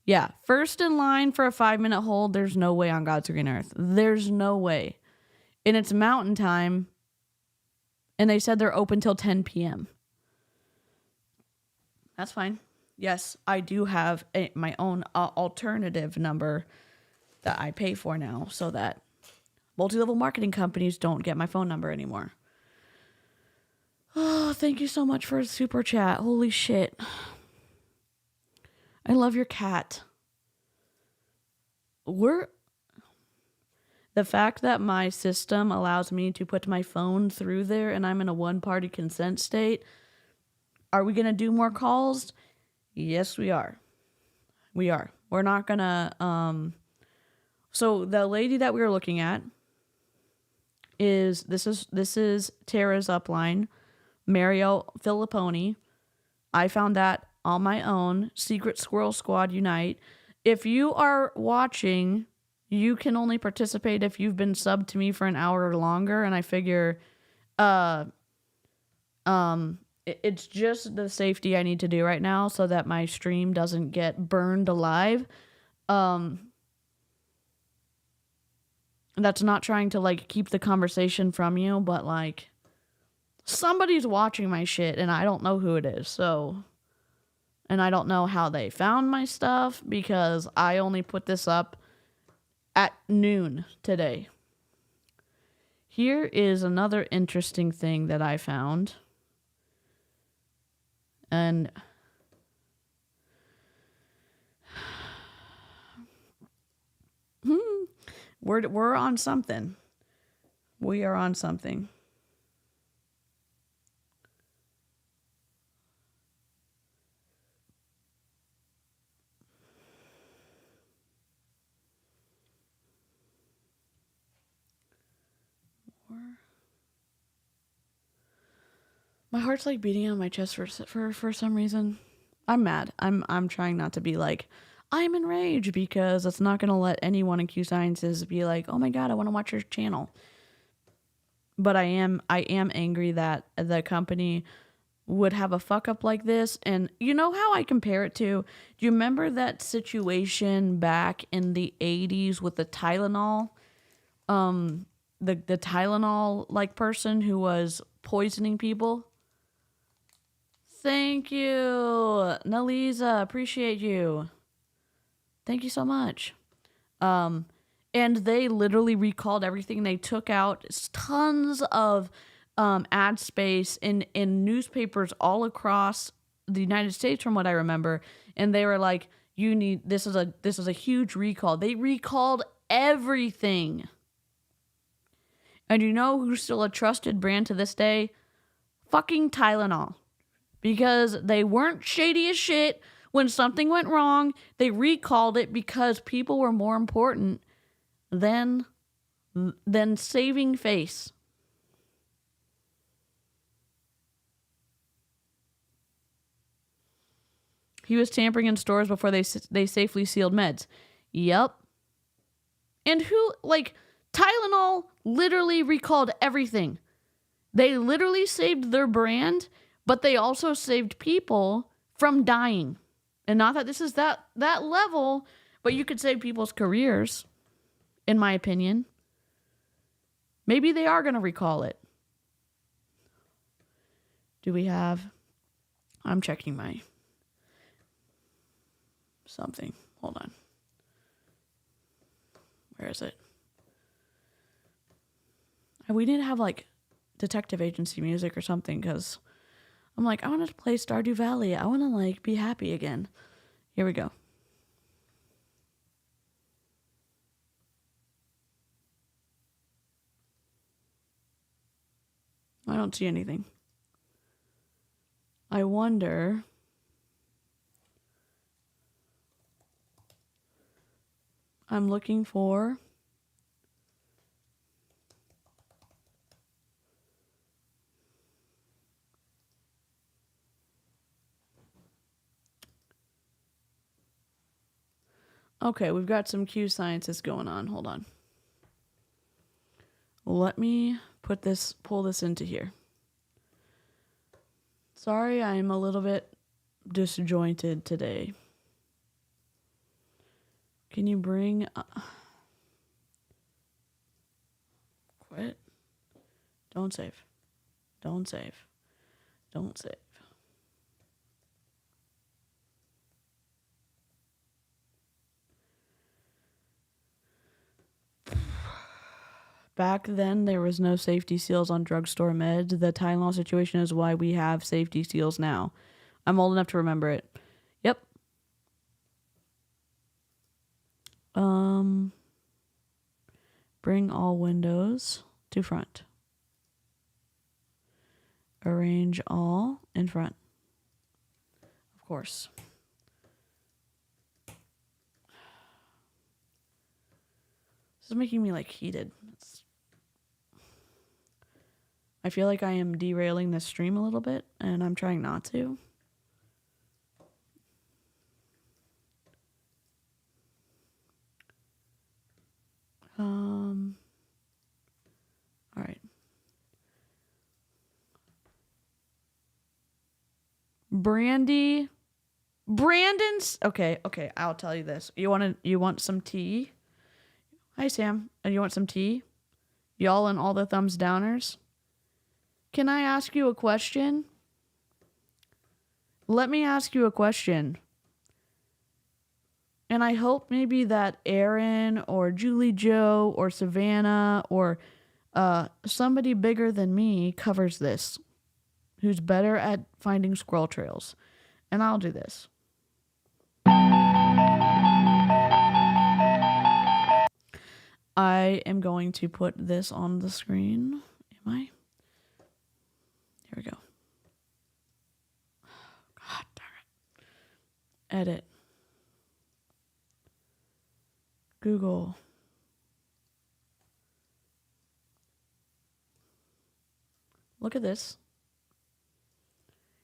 Yeah, first in line for a 5-minute hold, there's no way on God's green earth. There's no way. And it's mountain time, and they said they're open till 10 p.m. That's fine. Yes, I do have my own alternative number that I pay for now so that multi-level marketing companies don't get my phone number anymore. Oh, thank you so much for a super chat. Holy shit. I love your cat. The fact that my system allows me to put my phone through there and I'm in a one-party consent state. Are we going to do more calls? Yes, we are. We are. We're not going to... So the lady that we were looking at is Tara's upline, Mario Filipponi. I found that on my own. Secret Squirrel Squad Unite. If you are watching, you can only participate if you've been subbed to me for an hour or longer, and I figure it's just the safety I need to do right now so that my stream doesn't get burned alive. That's not trying to like keep the conversation from you, but like somebody's watching my shit and I don't know who it is. So, and I don't know how they found my stuff because I only put this up at noon today. Here is another interesting thing that I found. And we're on something. We are on something. My heart's like beating on my chest for some reason. I'm mad. I'm trying not to be like, I'm enraged, because it's not going to let anyone in Q Sciences be like, oh my God, I want to watch your channel. But I am angry that the company would have a fuck up like this. And you know how I compare it to? Do you remember that situation back in the 80s with the Tylenol? The Tylenol like person who was poisoning people? Thank you, Naliza. Appreciate you. Thank you so much. And they literally recalled everything. They took out tons of ad space in newspapers all across the United States, from what I remember. And they were like, this is a huge recall. They recalled everything. And you know who's still a trusted brand to this day? Fucking Tylenol. Because they weren't shady as shit. When something went wrong, they recalled it because people were more important than saving face. He was tampering in stores before they safely sealed meds. Yep. And who, like, Tylenol literally recalled everything. They literally saved their brand, but they also saved people from dying. And not that this is that level, but you could save people's careers, in my opinion. Maybe they are going to recall it. Do we have... I'm checking my... something. Hold on. Where is it? We need to have, like, detective agency music or something, because I'm like, I want to play Stardew Valley. I want to, like, be happy again. Here we go. I don't see anything. I wonder... I'm looking for... Okay, we've got some Q Sciences going on. Hold on. Let me pull this into here. Sorry, I'm a little bit disjointed today. Can you bring... Quit. Don't save. Don't save. Don't save. Back then, there was no safety seals on drugstore meds. The Tylenol situation is why we have safety seals now. I'm old enough to remember it. Yep. Bring all windows to front. Arrange all in front. Of course. This is making me, like, heated. I feel like I am derailing this stream a little bit, and I'm trying not to. All right. Brandon's okay, I'll tell you this. You want some tea? Hi Sam. You want some tea? Y'all and all the thumbs downers? Can I ask you a question? Let me ask you a question. And I hope maybe that Aaron or Julie Joe or Savannah or somebody bigger than me covers this, who's better at finding squirrel trails. And I'll do this. I am going to put this on the screen. Am I? Here we go. God darn it. Edit. Google. Look at this.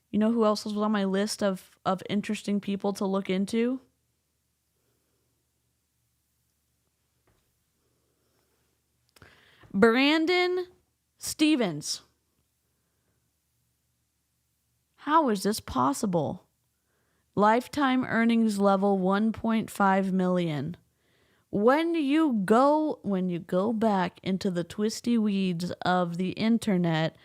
You know who else was on my list of interesting people to look into? Brandon Stevens. How is this possible? Lifetime earnings level 1.5 million. When you go back into the twisty weeds of the internet,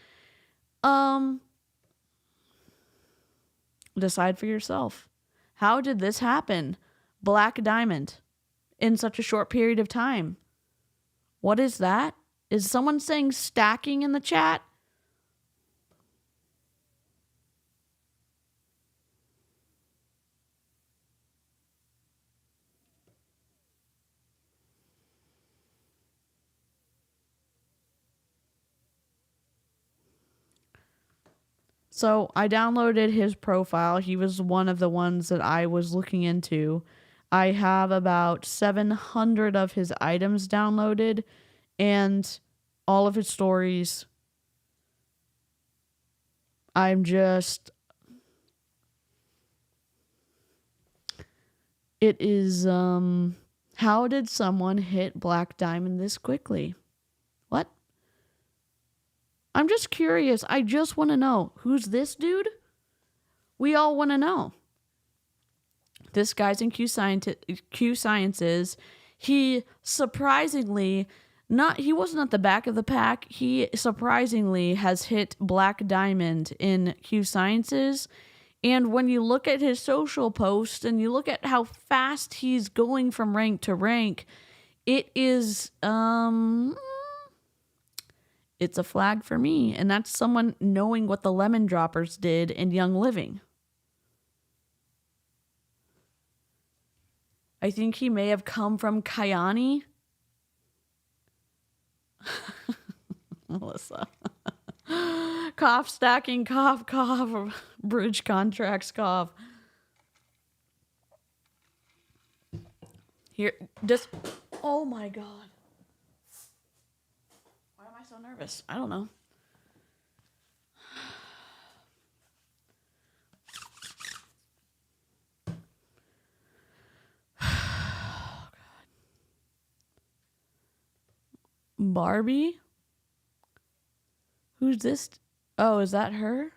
decide for yourself. How did this happen? Black Diamond in such a short period of time. What is that? Is someone saying stacking in the chat? So I downloaded his profile. He was one of the ones that I was looking into. I have about 700 of his items downloaded and all of his stories. It is, how did someone hit Black Diamond this quickly? What? I'm just curious. I just want to know. Who's this dude? We all want to know. This guy's in Q Sciences. He surprisingly, he wasn't at the back of the pack. He surprisingly has hit Black Diamond in Q Sciences. And when you look at his social posts and you look at how fast he's going from rank to rank, it is, it's a flag for me. And that's someone knowing what the Lemon Droppers did in Young Living. I think he may have come from Kayani. Melissa. Cough stacking, cough, bridge contracts, cough. Here, just, oh my God. Why am I so nervous? I don't know. Oh, God. Barbie? Who's this? Oh, is that her?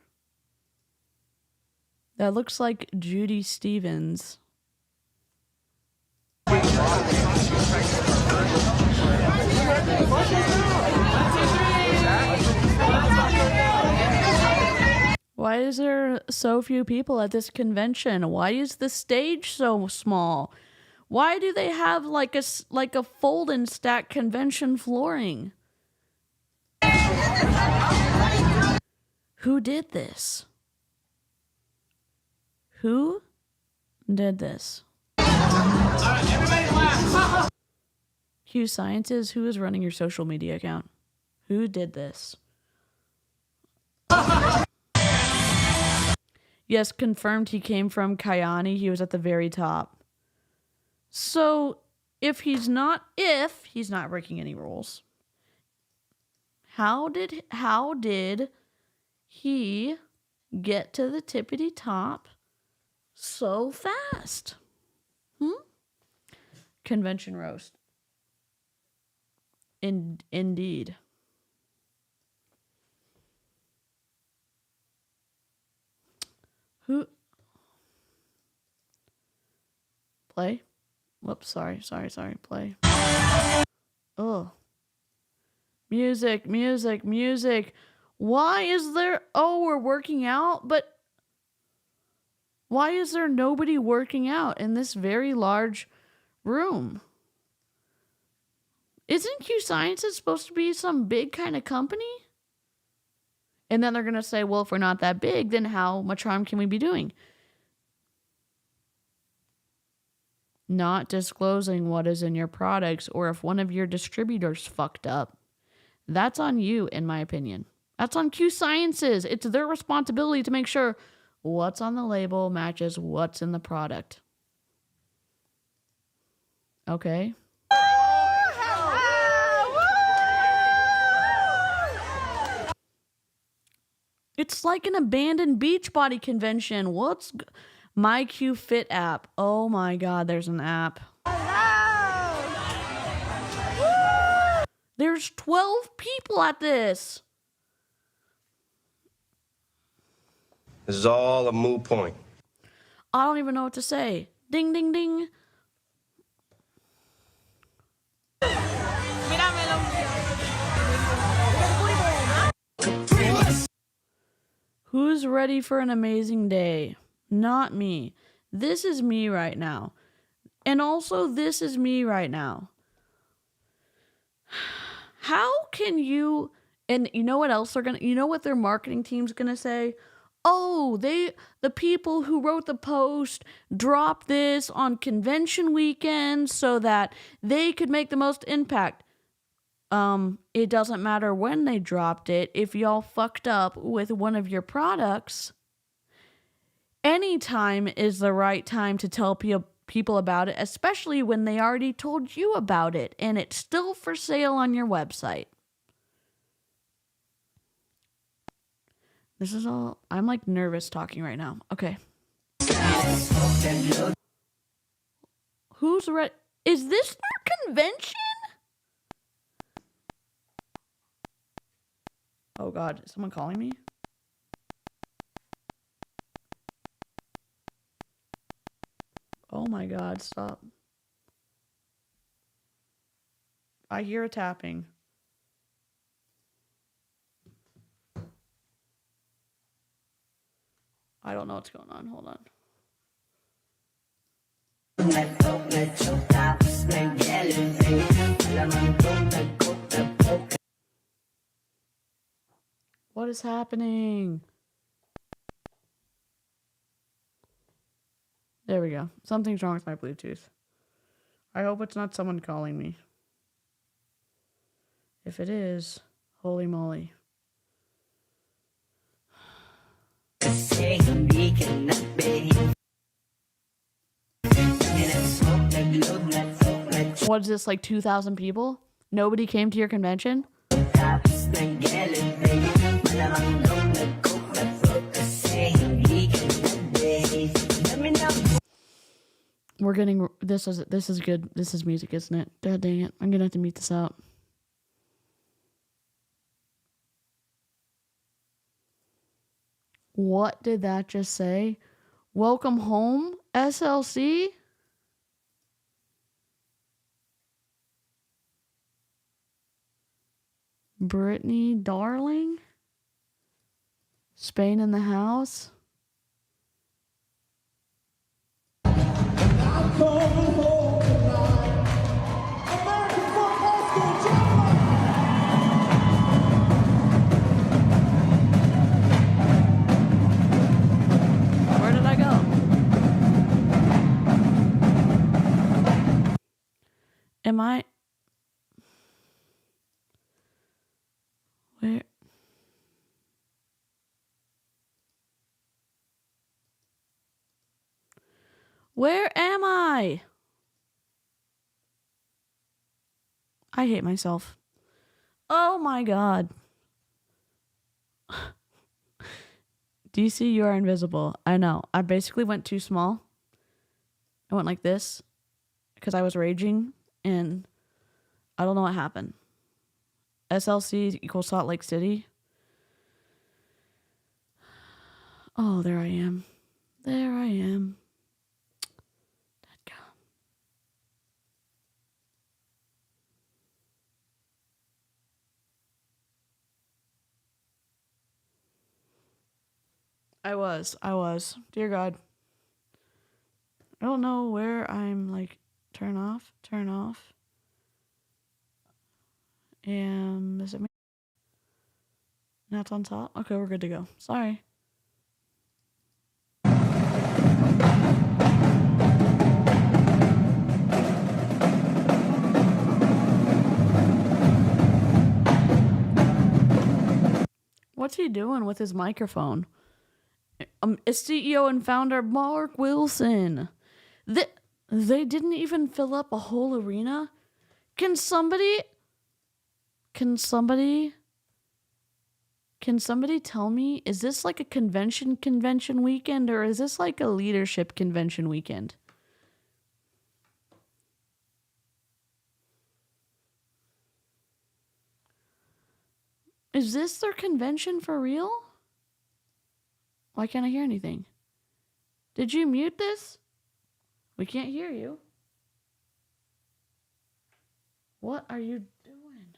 That looks like Judy Stevens. Why is there so few people at this convention? Why is the stage so small? Why do they have like a fold and stack convention flooring? Who did this? Who did this? Q Sciences, who is running your social media account? Who did this? Yes, confirmed he came from Kayani. He was at the very top. So, if he's not breaking any rules, how did he get to the tippity top so fast? Convention roast. Indeed. Who? Play? Whoops, sorry. Play. Oh. Music. Why is there... Oh, we're working out? But why is there nobody working out in this very large room? Isn't 𝐔𝐒𝐄 supposed to be some big kind of company? And then they're going to say, well, if we're not that big, then how much harm can we be doing? Not disclosing what is in your products, or if one of your distributors fucked up, that's on you, in my opinion. That's on 𝐔𝐒𝐄. It's their responsibility to make sure what's on the label matches what's in the product. Okay? It's like an abandoned Beachbody convention. What's my 𝐷Fit app? Oh my God, there's an app. There's 12 people at this. This is all a moot point. I don't even know what to say. Ding, ding, ding. Who's ready for an amazing day? Not me. This is me right now. And also, this is me right now. How can you... And you know what else they're gonna... You know what their marketing team's gonna say? Oh, the people who wrote the post dropped this on convention weekends so that they could make the most impact. It doesn't matter when they dropped it. If y'all fucked up with one of your products, any time is the right time to tell people about it, especially when they already told you about it and it's still for sale on your website. This is all... I'm like nervous talking right now. Okay. Who's ready? Is this their convention? Oh God, is someone calling me? Oh my God, stop. I hear a tapping. I don't know what's going on. Hold on. What is happening? There we go. Something's wrong with my Bluetooth. I hope it's not someone calling me. If it is, holy moly. What is this, like 2,000 people? Nobody came to your convention? We're getting... This is good. This is music, isn't it? God dang it. I'm gonna have to mute this out. What did that just say? Welcome home, SLC? Brittany Darling? Spain in the house? Where did I go? Am I... Where... Where am I? I hate myself. Oh my God. DC, you are invisible. I know. I basically went too small. I went like this because I was raging and I don't know what happened. SLC equals Salt Lake City. Oh, there I am. There I am. I was. Dear God. I don't know where I'm like, turn off. And is it me? Now it's on top? Okay, we're good to go. Sorry. What's he doing with his microphone? It's CEO and founder Mark Wilson. They didn't even fill up a whole arena? Can somebody tell me, is this like a convention weekend, or is this like a leadership convention weekend? Is this their convention for real? Why can't I hear anything? Did you mute this? We can't hear you. What are you doing?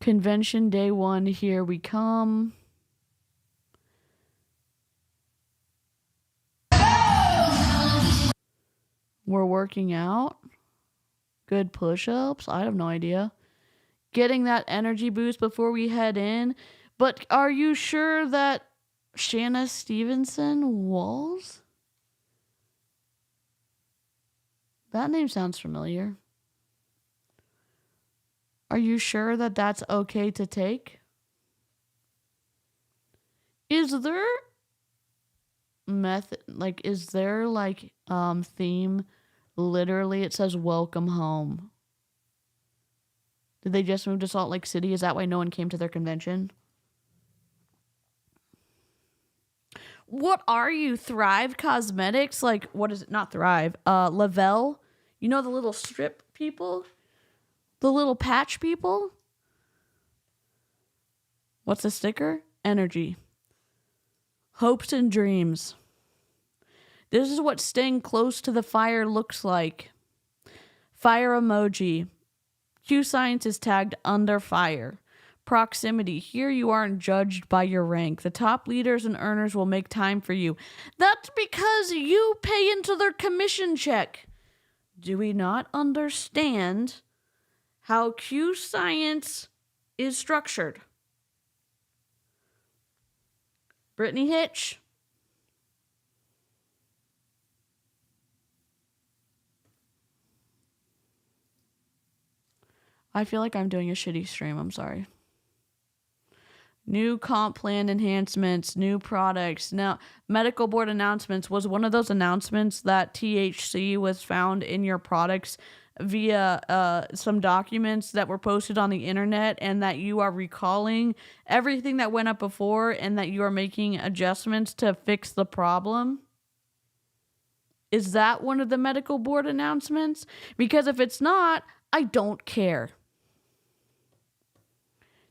Convention day 1, here we come. We're working out. Good push-ups. I have no idea. Getting that energy boost before we head in. But are you sure that Shanna Stevenson Walls? That name sounds familiar. Are you sure that that's okay to take? Is there method, like, is there like theme? Literally, it says welcome home. Did they just move to Salt Lake City? Is that why no one came to their convention? What are you, Thrive Cosmetics? Like, what is it? Not Thrive. Lavelle. You know the little strip people? The little patch people? What's the sticker? Energy. Hopes and dreams. This is what staying close to the fire looks like. Fire emoji. 𝐔𝐒𝐄 is tagged under fire. Proximity. Here you aren't judged by your rank. The top leaders and earners will make time for you. That's because you pay into their commission check. Do we not understand how 𝐔𝐒 is structured? Brittany Hitch. I feel like I'm doing a shitty stream. I'm sorry. New comp plan enhancements, new products. Now, medical board announcements. Was one of those announcements that THC was found in your products via some documents that were posted on the internet, and that you are recalling everything that went up before and that you are making adjustments to fix the problem? Is that one of the medical board announcements? Because if it's not, I don't care.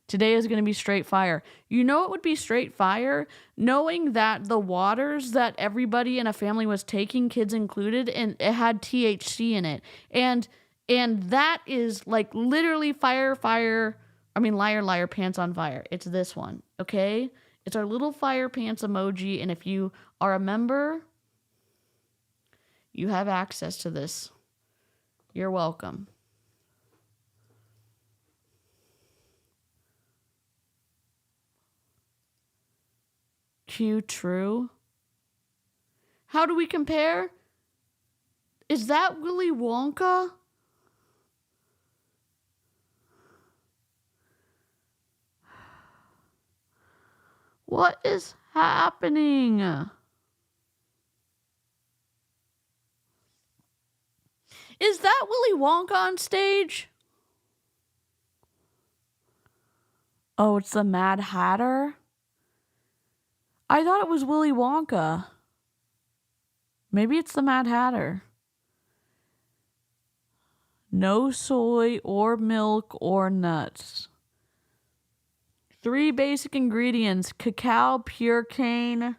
Today is going to be straight fire. You know it would be straight fire? Knowing that the waters that everybody in a family was taking, kids included, and it had THC in it. And that is like literally liar, liar, pants on fire. It's this one, okay? It's our little fire pants emoji, and if you are a member, you have access to this. You're welcome. True. How do we compare? Is that Willy Wonka? What is happening? Is that Willy Wonka on stage? Oh, it's the Mad Hatter? I thought it was Willy Wonka. Maybe it's the Mad Hatter. No soy or milk or nuts. 3 basic ingredients: cacao, pure cane,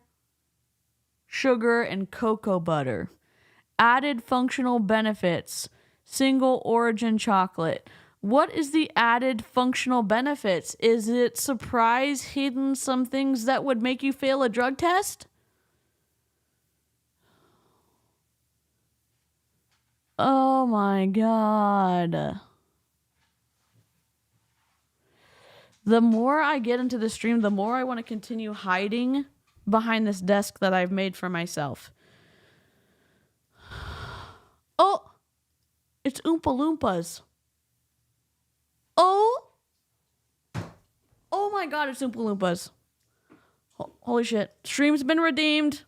sugar, and cocoa butter. Added functional benefits: single origin chocolate. What is the added functional benefits? Is it surprise hidden some things that would make you fail a drug test? Oh my God. The more I get into the stream, the more I want to continue hiding behind this desk that I've made for myself. Oh, it's Oompa Loompas. Oh my God, it's Oompa Loompas. Holy shit. Stream's been redeemed.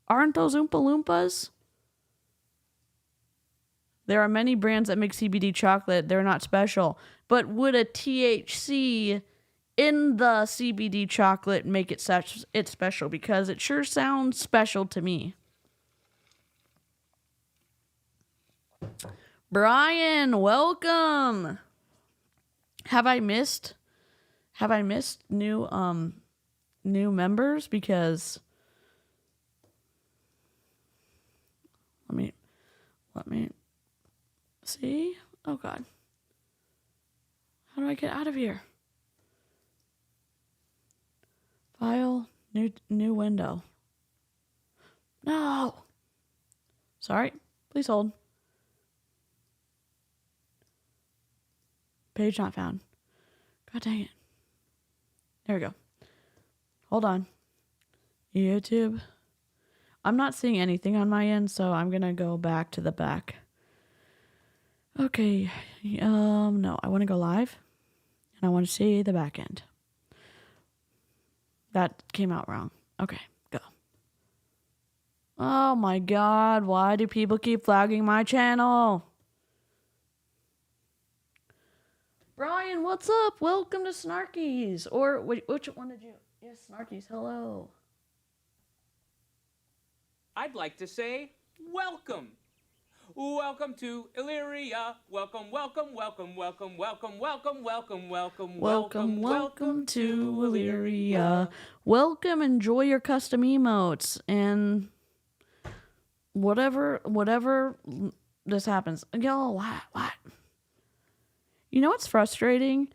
Aren't those Oompa Loompas? There are many brands that make CBD chocolate. They're not special. But would a THC in the CBD chocolate make it special? Because it sure sounds special to me. Brian, welcome. Have I missed new members? Because let me see. Oh God. How do I get out of here? File, new window. No. Sorry. Please hold. Page not found. God dang it. There we go. Hold on. YouTube. I'm not seeing anything on my end, so I'm gonna go back to the back. Okay. No, I want to go live, and I want to see the back end. That came out wrong. Okay, go. Oh my God, why do people keep flagging my channel? Brian, what's up? Welcome to Snarkies. Or which one did you? Yes, Snarkies, hello. I'd like to say welcome. Welcome to Illyria. Welcome, welcome, welcome, welcome, welcome, welcome, welcome, welcome, welcome to Illyria. Welcome, enjoy your custom emotes and whatever this happens. Yo, what? You know what's frustrating?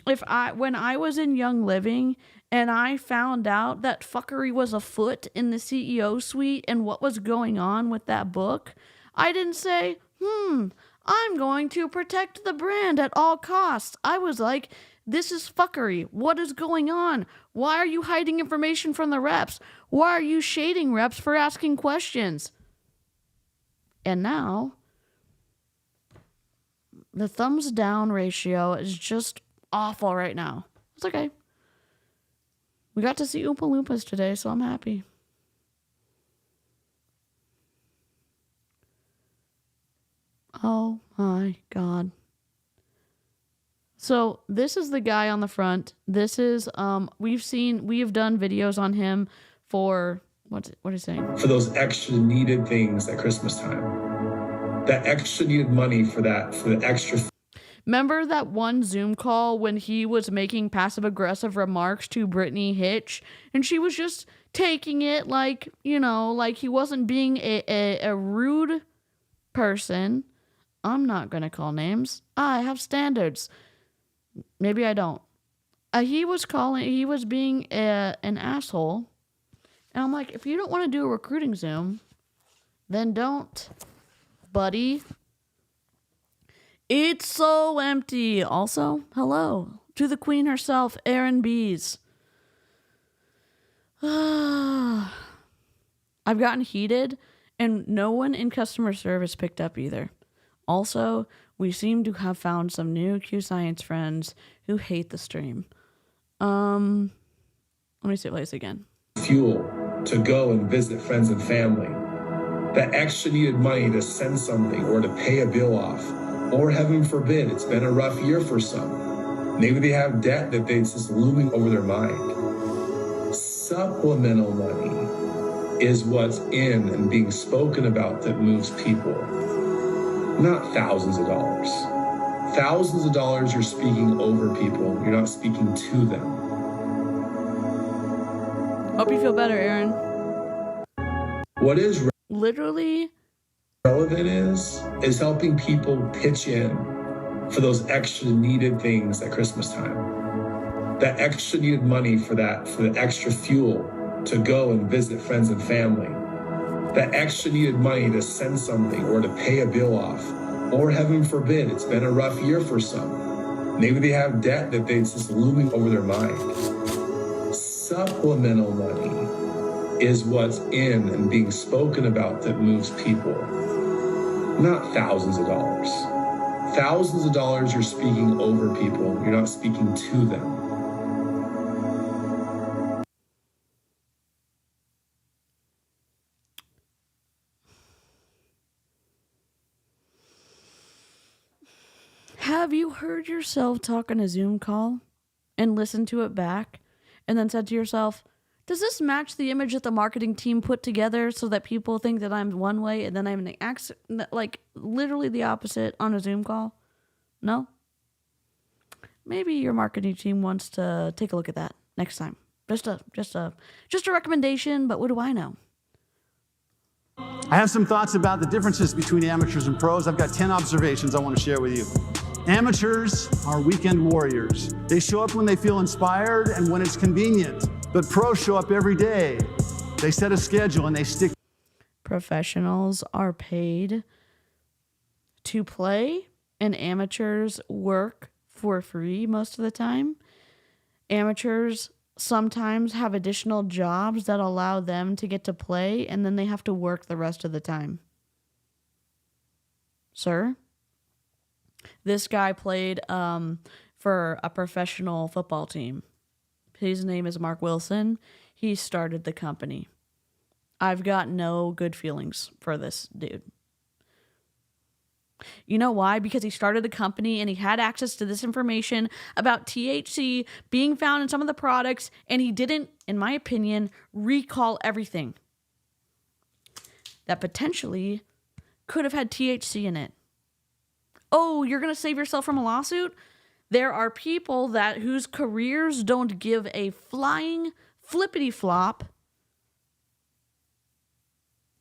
When I was in Young Living and I found out that fuckery was afoot in the CEO suite and what was going on with that book, I didn't say, I'm going to protect the brand at all costs. I was like, this is fuckery. What is going on? Why are you hiding information from the reps? Why are you shading reps for asking questions? And now, the thumbs down ratio is just awful right now. It's okay. We got to see Oompa Loompas today, so I'm happy. Oh my God. So this is the guy on the front. This is, we have done videos on him for, what is he saying? For those extra needed things at Christmas time. That extra needed money for the extra. Remember that one Zoom call when he was making passive-aggressive remarks to Brittany Hitch? And she was just taking it like, like he wasn't being a rude person. I'm not going to call names. I have standards. Maybe I don't. He was being an asshole. And I'm like, if you don't want to do a recruiting Zoom, then don't, buddy. It's so empty. Also, hello to the queen herself, Erin Bees. I've gotten heated, and no one in customer service picked up either. Also, we seem to have found some new Q Science friends who hate the stream. Let me say this again. Fuel to go and visit friends and family. That extra needed money to send something or to pay a bill off. Or heaven forbid, it's been a rough year for some. Maybe they have debt that they just looming over their mind. Supplemental money is what's in and being spoken about that moves people, not thousands of dollars. Thousands of dollars, you're speaking over people. You're not speaking to them. Hope you feel better, Aaron. What is literally relevant is helping people pitch in for those extra needed things at Christmas time. That extra needed money for the extra fuel to go and visit friends and family. That extra needed money to send something or to pay a bill off. Or heaven forbid, it's been a rough year for some. Maybe they have debt that they just looming over their mind. Supplemental money is what's in and being spoken about that moves people, not thousands of dollars. Thousands of dollars, you're speaking over people. You're not speaking to them. Have you heard yourself talk on a Zoom call and listened to it back and then said to yourself, does this match the image that the marketing team put together so that people think that I'm one way and then I'm like literally the opposite on a Zoom call? No? Maybe your marketing team wants to take a look at that next time. Just a recommendation, but what do I know? I have some thoughts about the differences between amateurs and pros. I've got 10 observations I want to share with you. Amateurs are weekend warriors. They show up when they feel inspired and when it's convenient. But pros show up every day. They set a schedule and they stick. Professionals are paid to play, and amateurs work for free most of the time. Amateurs sometimes have additional jobs that allow them to get to play, and then they have to work the rest of the time. Sir? This guy played for a professional football team. His name is Mark Wilson. He started the company. I've got no good feelings for this dude. You know why? Because he started the company and he had access to this information about THC being found in some of the products, and he didn't, in my opinion, recall everything that potentially could have had THC in it. Oh, you're going to save yourself from a lawsuit? There are people whose careers don't give a flying flippity flop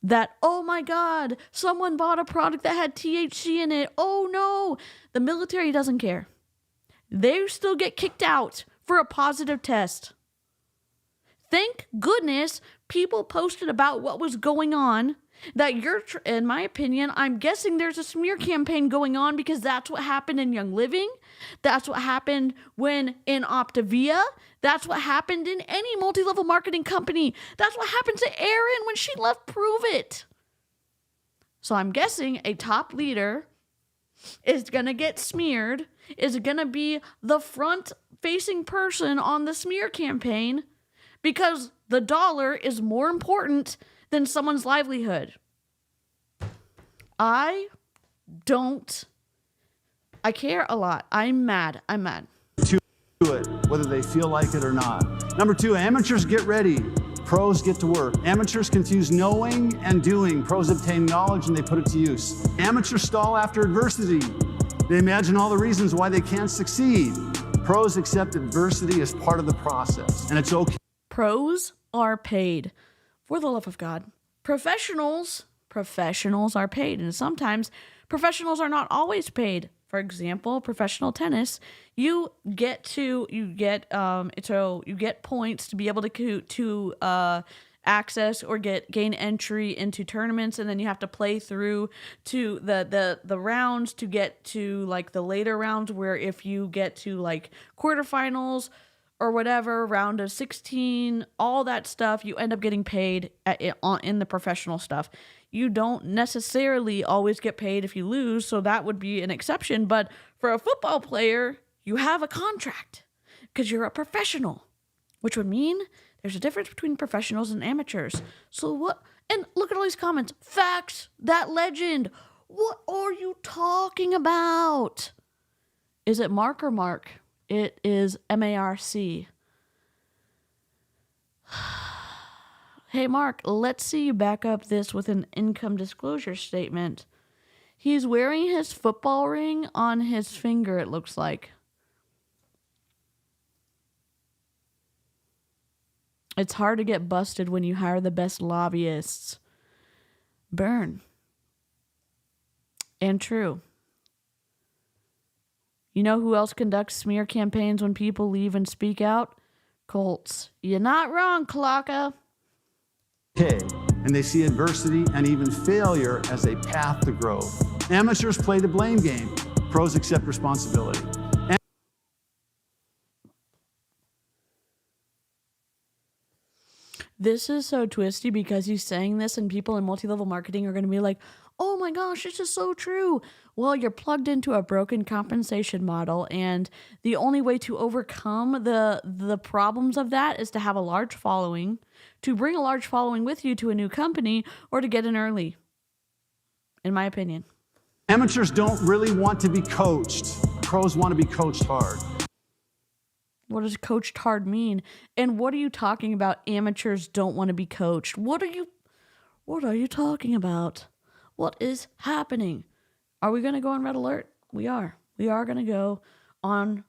that, oh my God, someone bought a product that had THC in it. Oh no, the military doesn't care. They still get kicked out for a positive test. Thank goodness people posted about what was going on. That in my opinion, I'm guessing there's a smear campaign going on because that's what happened in Young Living. That's what happened in Optavia. That's what happened in any multi-level marketing company. That's what happened to Erin when she left Prove It. So I'm guessing a top leader is going to get smeared, is going to be the front-facing person on the smear campaign because the dollar is more important than someone's livelihood. I care a lot. I'm mad. To it, whether they feel like it or not. Number two, amateurs get ready. Pros get to work. Amateurs confuse knowing and doing. Pros obtain knowledge and they put it to use. Amateurs stall after adversity. They imagine all the reasons why they can't succeed. Pros accept adversity as part of the process, and it's okay. Pros are paid. For the love of God. Professionals are paid, and sometimes professionals are not always paid. For example, professional tennis, you get points to be able to access or gain entry into tournaments, and then you have to play through to the rounds to get to like the later rounds, where if you get to like quarterfinals or whatever, round of 16, all that stuff, you end up getting paid in the professional stuff. You don't necessarily always get paid if you lose, so that would be an exception. But for a football player, you have a contract because you're a professional, which would mean there's a difference between professionals and amateurs. So what? And look at all these comments. Facts, that legend. What are you talking about? Is it Mark or Mark? It is MARC. Hey, Mark, let's see you back up this with an income disclosure statement. He's wearing his football ring on his finger, it looks like. It's hard to get busted when you hire the best lobbyists. Burn. And true. You know who else conducts smear campaigns when people leave and speak out? Cults. You're not wrong, 𝐔𝐒𝐄. Okay, and they see adversity and even failure as a path to growth. Amateurs play the blame game. Pros accept responsibility. This is so twisty because he's saying this and people in multi-level marketing are going to be like, oh my gosh, this is so true. Well, you're plugged into a broken compensation model, and the only way to overcome the problems of that is to have a large following, to bring a large following with you to a new company, or to get in early, in my opinion. Amateurs don't really want to be coached. Pros want to be coached hard. What does coached hard mean? And what are you talking about? Amateurs don't want to be coached. What are you talking about? What is happening? Are we going to go on red alert? We are. We are going to go on.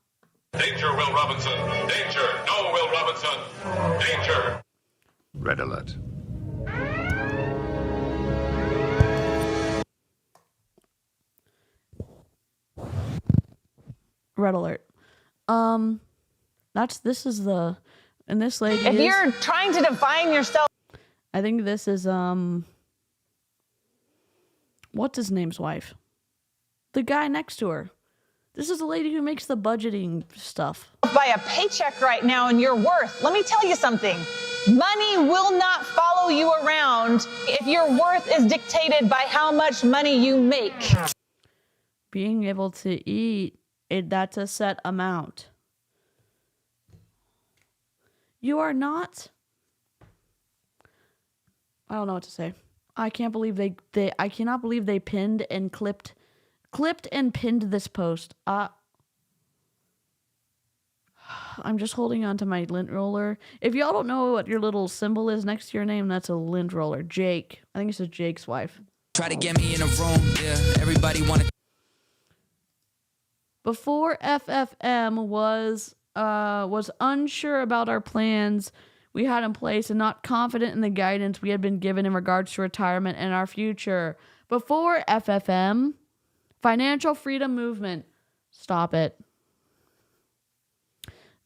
Danger, Will Robinson. Danger. No, Will Robinson. Danger. Red alert. Red alert. This is the, and this lady If you're trying to define yourself. I think this is, what's his name's wife? The guy next to her. This is the lady who makes the budgeting stuff. By a paycheck right now and your worth. Let me tell you something. Money will not follow you around if your worth is dictated by how much money you make. Being able to eat, that's a set amount. You are not. I don't know what to say. I can't believe I cannot believe they pinned and clipped and pinned this post. I'm just holding on to my lint roller. If y'all don't know what your little symbol is next to your name, that's a lint roller. Jake. I think it's just Jake's wife. Try to get me in a room, yeah. Everybody wanna. Before FFM was unsure about our plans we had in place and not confident in the guidance we had been given in regards to retirement and our future. Before FFM, Financial Freedom Movement. Stop it.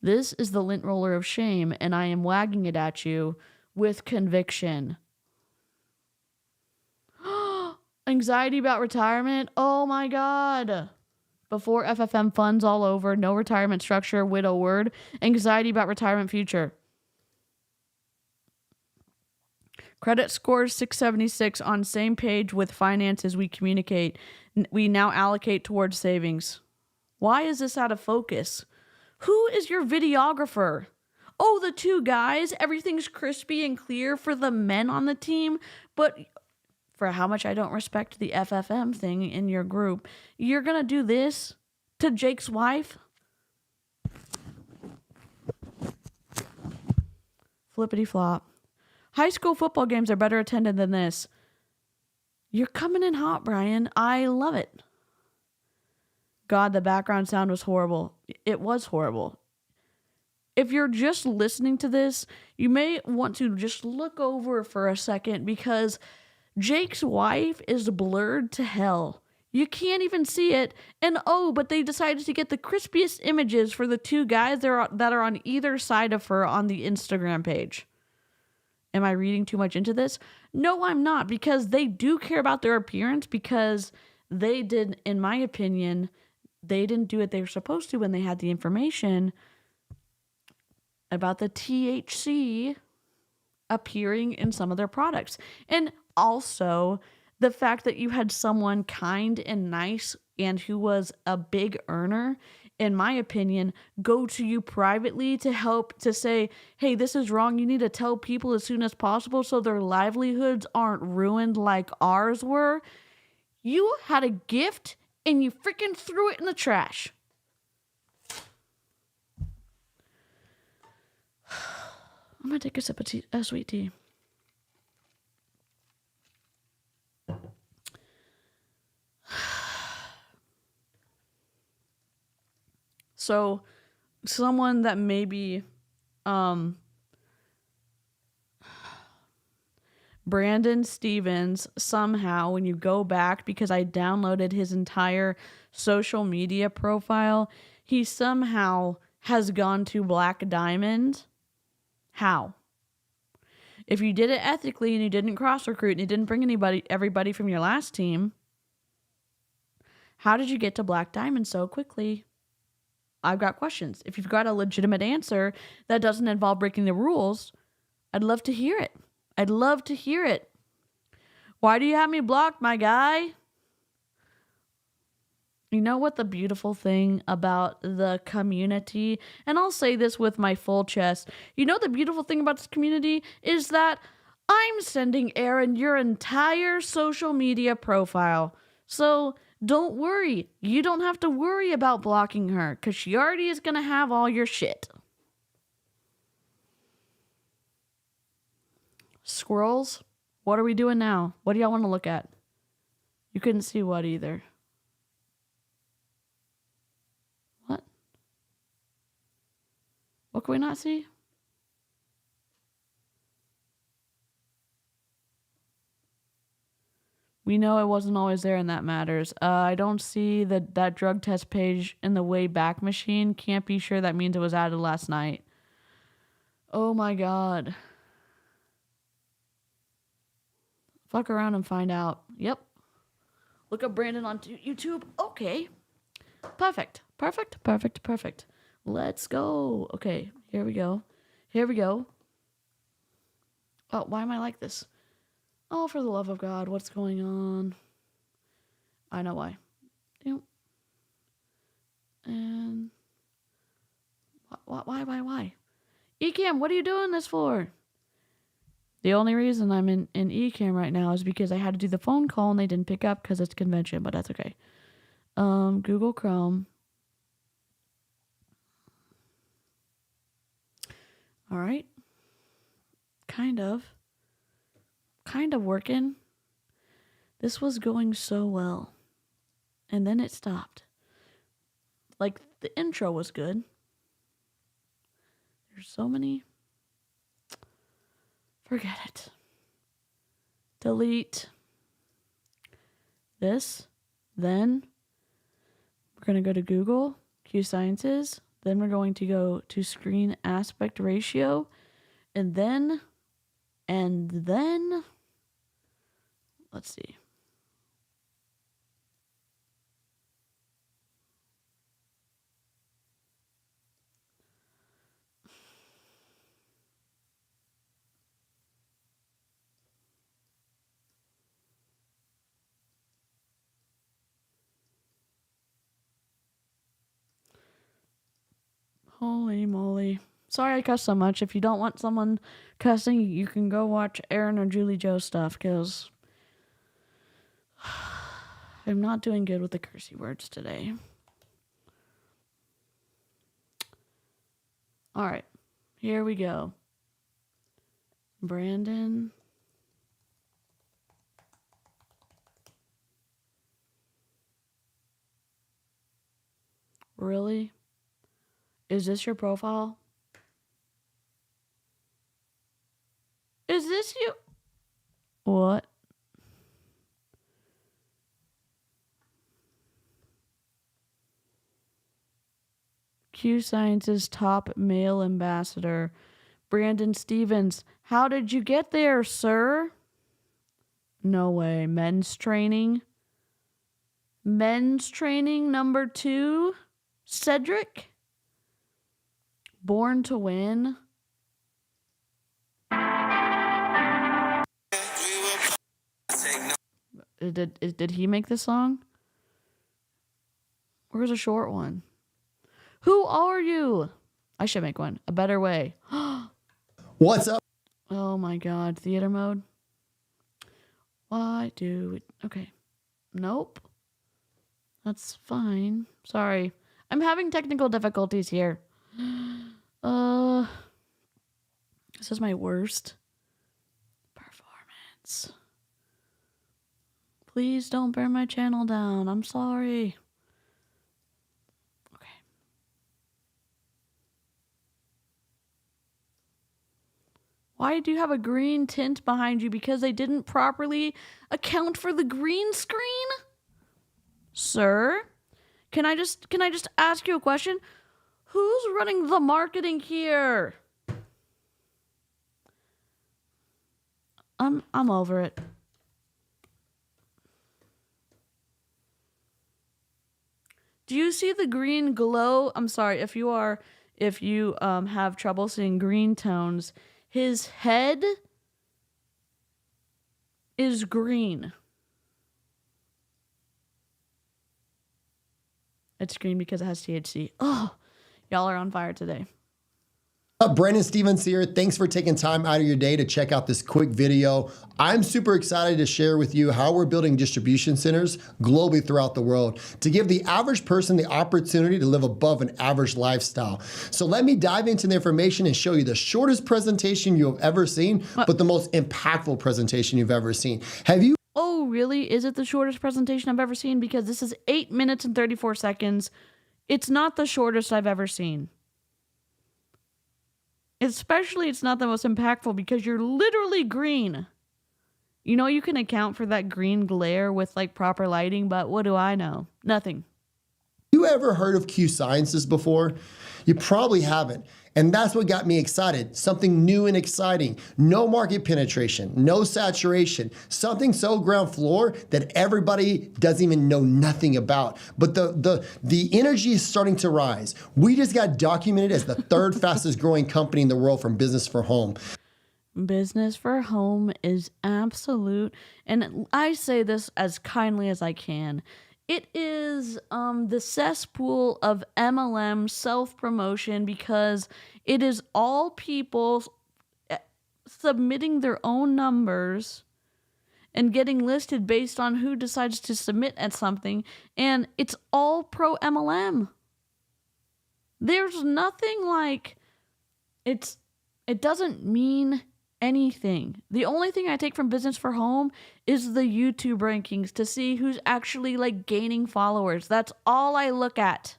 This is the lint roller of shame, and I am wagging it at you with conviction. Anxiety about retirement? Oh my God. Before FFM funds all over, no retirement structure, widow word, anxiety about retirement future. Credit scores 676 on same page with finances we communicate. We now allocate towards savings. Why is this out of focus? Who is your videographer? Oh, the two guys. Everything's crispy and clear for the men on the team, but for how much I don't respect the FFM thing in your group, you're going to do this to Jake's wife? Flippity flop. High school football games are better attended than this. You're coming in hot, Brian. I love it. God, the background sound was horrible. It was horrible. If you're just listening to this, you may want to just look over for a second because Jake's wife is blurred to hell. You can't even see it. And but they decided to get the crispiest images for the two guys that are on either side of her on the Instagram page. Am I reading too much into this? No, I'm not, because they do care about their appearance, because they did, in my opinion, they didn't do what they were supposed to when they had the information about the THC appearing in some of their products. And also the fact that you had someone kind and nice and who was a big earner, in my opinion, go to you privately to help to say, hey, this is wrong. You need to tell people as soon as possible so their livelihoods aren't ruined like ours were. You had a gift and you freaking threw it in the trash. I'm going to take a sip of sweet tea. So, someone that maybe Brandon Stevens, somehow, when you go back, because I downloaded his entire social media profile, he somehow has gone to Black Diamond. How? If you did it ethically and you didn't cross-recruit and you didn't bring everybody from your last team, how did you get to Black Diamond so quickly? I've got questions. If you've got a legitimate answer that doesn't involve breaking the rules, I'd love to hear it. I'd love to hear it. Why do you have me blocked, my guy? You know what the beautiful thing about the community, and I'll say this with my full chest, you know the beautiful thing about this community is that I'm sending Aaron your entire social media profile. So don't worry. You don't have to worry about blocking her because she already is going to have all your shit. Squirrels, what are we doing now? What do y'all want to look at? You couldn't see what either. What? What can we not see? We know it wasn't always there and that matters. I don't see that drug test page in the Wayback machine. Can't be sure that means it was added last night. Oh my god. Fuck around and find out. Yep. Look up Brandon on YouTube. Okay. Perfect. Perfect. Perfect. Perfect. Let's go. Okay. Here we go. Here we go. Oh, why am I like this? Oh, for the love of God, what's going on? I know why. Yep. And why? Ecamm, what are you doing this for? The only reason I'm in Ecamm right now is because I had to do the phone call and they didn't pick up because it's convention, but that's okay. Google Chrome. All right. Kind of working. This was going so well. And then it stopped. Like, the intro was good. There's so many. Forget it. Delete this. Then we're going to go to Google, Q Sciences. Then we're going to go to screen aspect ratio. And then let's see. Holy moly. Sorry I cuss so much. If you don't want someone cussing, you can go watch Aaron or Julie Joe stuff, because I'm not doing good with the cursey words today. All right. Here we go. Brandon. Really? Is this your profile? Is this you? What? Q Science's top male ambassador, Brandon Stevens. How did you get there, sir? No way. Men's training. Men's training number 2. Cedric. Born to Win. Did he make this song? Where's a short one? Who are you? I should make one. A better way. What's up? Oh my god. Theater mode. Why do it? Okay. Nope. That's fine. Sorry. I'm having technical difficulties here. This is my worst performance. Please don't burn my channel down. I'm sorry. Okay. Why do you have a green tint behind you? Because they didn't properly account for the green screen? Sir, can I just ask you a question? Who's running the marketing here? I'm over it. Do you see the green glow? I'm sorry, if you have trouble seeing green tones, his head is green. It's green because it has THC. Oh, y'all are on fire today. Brandon Stevens here. Thanks for taking time out of your day to check out this quick video. I'm super excited to share with you how we're building distribution centers globally throughout the world to give the average person the opportunity to live above an average lifestyle. So let me dive into the information and show you the shortest presentation you have ever seen, but the most impactful presentation you've ever seen. Have you? Oh, really? Is it the shortest presentation I've ever seen? Because this is 8 minutes and 34 seconds. It's not the shortest I've ever seen. Especially, it's not the most impactful because you're literally green. You know, you can account for that green glare with like proper lighting, but what do I know? Nothing. You ever heard of Q Sciences before? You probably haven't. And that's what got me excited. Something new and exciting. No market penetration, no saturation, something so ground floor that everybody doesn't even know nothing about. But the energy is starting to rise. We just got documented as the third fastest growing company in the world from business for home. Business for home is absolute. And I say this as kindly as I can. It is the cesspool of MLM self-promotion because it is all people submitting their own numbers and getting listed based on who decides to submit at something, and it's all pro MLM. There's nothing like it doesn't mean anything. The only thing I take from Business for Home is the YouTube rankings to see who's actually like gaining followers. That's all I look at.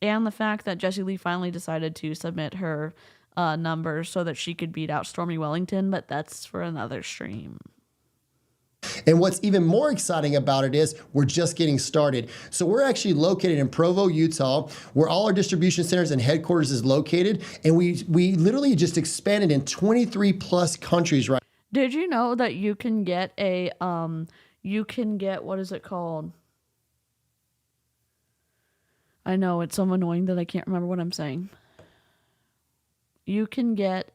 And the fact that Jessie Lee finally decided to submit her numbers so that she could beat out Stormy Wellington, but that's for another stream. And what's even more exciting about it is we're just getting started. So we're actually located in Provo, Utah, where all our distribution centers and headquarters is located. And we literally just expanded in 23 plus countries right. Did you know that you can get a, what is it called? I know it's so annoying that I can't remember what I'm saying. You can get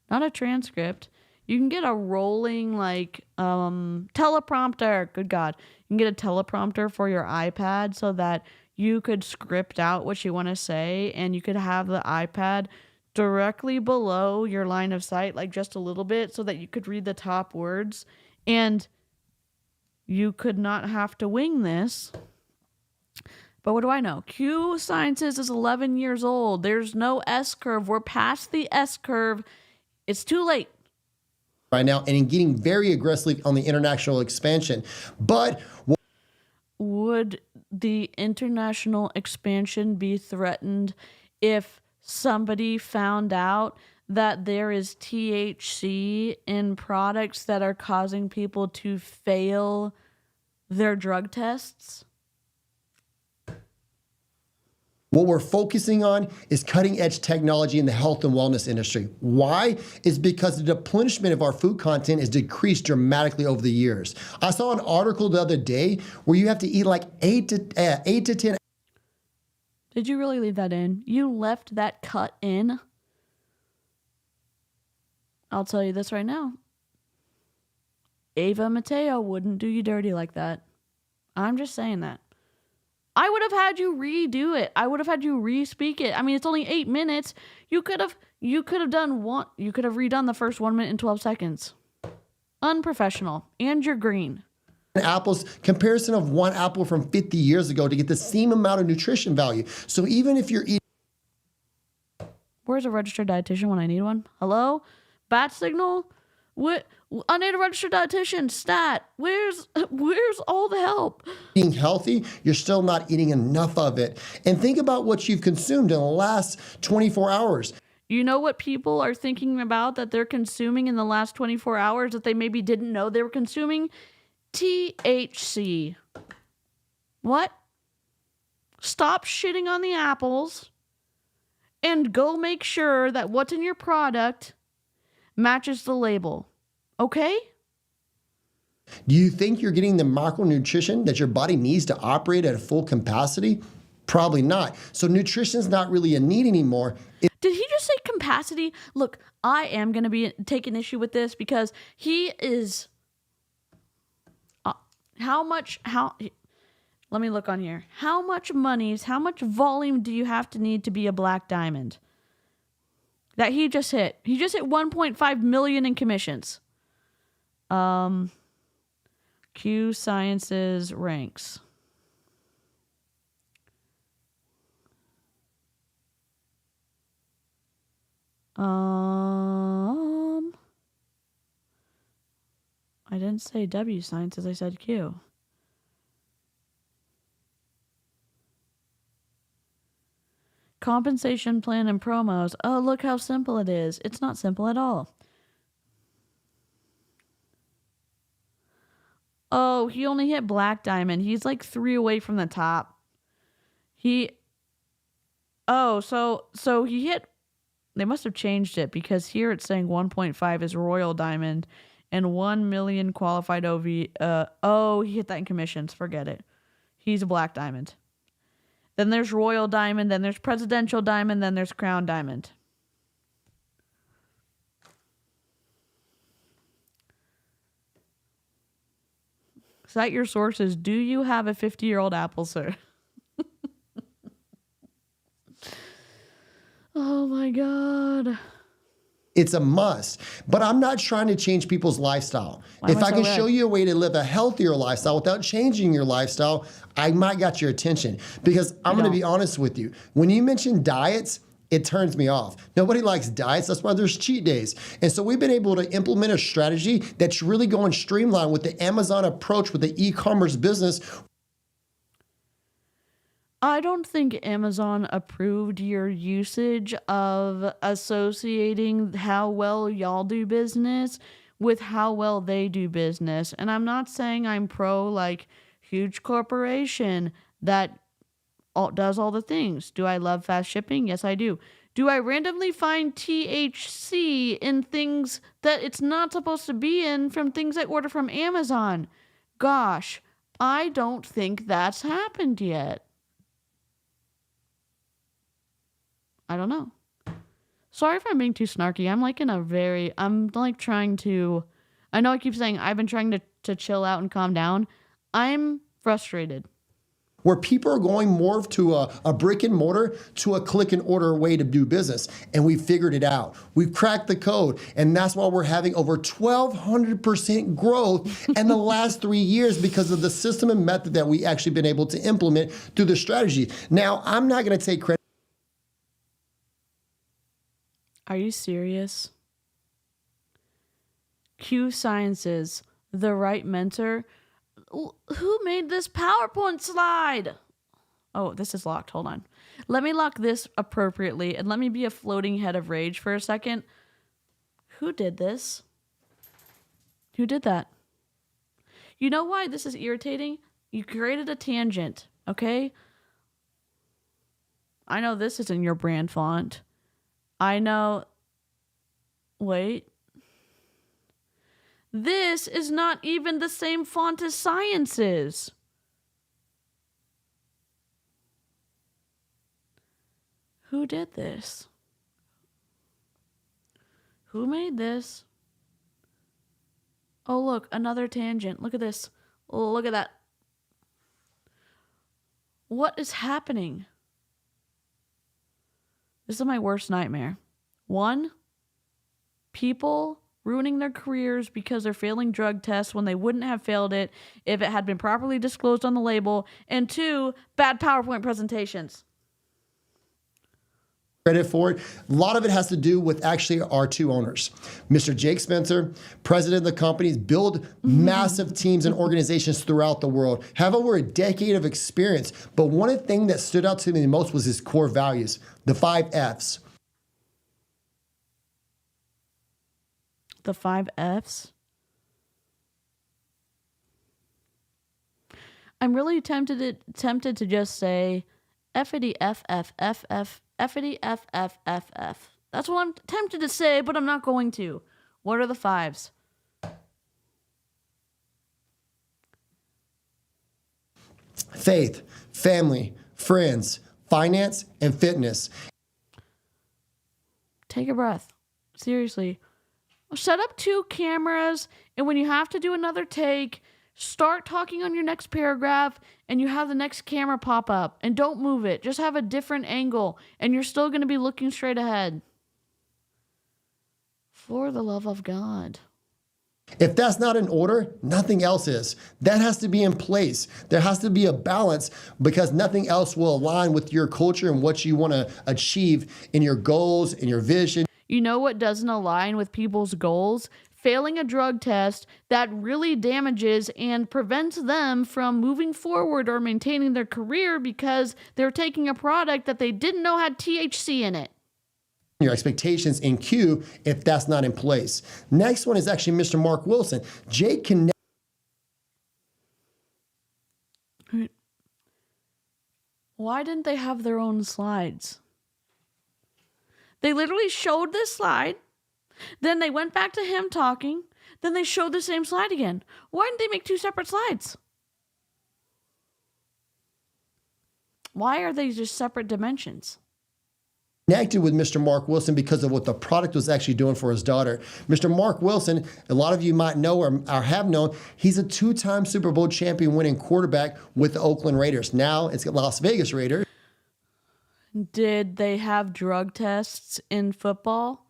not a transcript. You can get a rolling, like, teleprompter. Good God. You can get a teleprompter for your iPad so that you could script out what you want to say, and you could have the iPad directly below your line of sight, like just a little bit, so that you could read the top words, and you could not have to wing this. But what do I know? Q Sciences is 11 years old. There's no S-curve. We're past the S-curve. It's too late right now, and in getting very aggressive on the international expansion. But would the international expansion be threatened if somebody found out that there is THC in products that are causing people to fail their drug tests? what we're focusing on is cutting edge technology in the health and wellness industry. Why? Is because the replenishment of our food content has decreased dramatically over the years. I saw an article the other day where you have to eat like 8 to 10. Did you really leave that in? You left that cut in? I'll tell you this right now. Ava Mateo wouldn't do you dirty like that. I'm just saying that. I would have had you redo it. I would have had you re-speak it. I mean, it's only 8 minutes. You could have redone the first 1 minute and 12 seconds. Unprofessional. And you're green. Apples, comparison of one apple from 50 years ago to get the same amount of nutrition value. So even if you're eating. Where's a registered dietitian when I need one? Hello? Bat signal? What? I need a registered dietitian. Stat. Where's all the help? Being healthy, you're still not eating enough of it. And think about what you've consumed in the last 24 hours. You know what people are thinking about that they're consuming in the last 24 hours that they maybe didn't know they were consuming? THC. What? Stop shitting on the apples and go make sure that what's in your product matches the label. Okay? Do you think you're getting the macronutrition that your body needs to operate at a full capacity? Probably not. So nutrition's not really a need anymore. Did he just say capacity? Look, I am going to be taking issue with this because he is... let me look on here. How much volume do you have to need to be a black diamond? That he just hit. He just hit 1.5 million in commissions. Q Sciences ranks. I didn't say W Sciences, I said Q. Compensation plan and promos. Oh, look how simple it is. It's not simple at all. Oh, he only hit Black Diamond. He's like 3 away from the top. So he hit... They must have changed it because here it's saying 1.5 is Royal Diamond and 1 million qualified OV. He hit that in commissions. Forget it. He's a Black Diamond. Then there's Royal Diamond, then there's Presidential Diamond, then there's Crown Diamond. Cite your sources. Do you have a 50-year-old apple, sir? Oh my God. It's a must. But I'm not trying to change people's lifestyle. If I can show you a way to live a healthier lifestyle without changing your lifestyle, I might got your attention. Because I'm going to be honest with you. When you mention diets, it turns me off. Nobody likes diets. That's why there's cheat days. And so we've been able to implement a strategy that's really going streamlined with the Amazon approach with the e-commerce business. I don't think Amazon approved your usage of associating how well y'all do business with how well they do business. And I'm not saying I'm pro like huge corporation that does all the things. Do I love fast shipping? Yes, I do. Do I randomly find THC in things that it's not supposed to be in from things I order from Amazon? Gosh, I don't think that's happened yet. I don't know. Sorry if I'm being too snarky. I'm like trying to, I know I keep saying I've been trying to chill out and calm down. I'm frustrated. Where people are going more to a brick and mortar to a click and order way to do business. And we figured it out. We've cracked the code. And that's why we're having over 1,200% growth in the last 3 years because of the system and method that we actually been able to implement through the strategy. Now, I'm not going to take credit. Are you serious? Q Sciences, the right mentor. Who made this PowerPoint slide? Oh, this is locked. Hold on. Let me lock this appropriately and let me be a floating head of rage for a second. Who did this? Who did that? You know why this is irritating? You created a tangent, okay? I know this isn't your brand font. I know. Wait. This is not even the same font as Sciences. Who did this? Who made this? Oh, look, another tangent. Look at this. Look at that. What is happening? This is my worst nightmare. 1, people ruining their careers because they're failing drug tests when they wouldn't have failed it if it had been properly disclosed on the label. And 2, bad PowerPoint presentations. credit for it. A lot of it has to do with actually our two owners. Mr. Jake Spencer, president of the companies, build massive teams and organizations throughout the world, have over a decade of experience. But one of the things that stood out to me the most was his core values, the 5 F's. The 5 F's? I'm really tempted to just say F-itty F-F-F-F F-itty F-F-F-F. That's what I'm tempted to say, but I'm not going to. What are the 5s? Faith, family, friends, finance, and fitness. Take a breath. Seriously. Set up 2 cameras, and when you have to do another take, start talking on your next paragraph, and you have the next camera pop up. And don't move it. Just have a different angle, and you're still going to be looking straight ahead. For the love of God. If that's not in order, nothing else is. That has to be in place. There has to be a balance because nothing else will align with your culture and what you want to achieve in your goals, in your vision. You know what doesn't align with people's goals? Failing a drug test that really damages and prevents them from moving forward or maintaining their career because they're taking a product that they didn't know had THC in it. Your expectations in Q if that's not in place. Next one is actually Mr. Mark Wilson. Jake can. Why didn't they have their own slides? They literally showed this slide. Then they went back to him talking. Then they showed the same slide again. Why didn't they make 2 separate slides? Why are they just separate dimensions? Connected with Mr. Mark Wilson because of what the product was actually doing for his daughter. Mr. Mark Wilson, a lot of you might know or have known, he's a 2-time Super Bowl champion winning quarterback with the Oakland Raiders. Now it's Las Vegas Raiders. Did they have drug tests in football?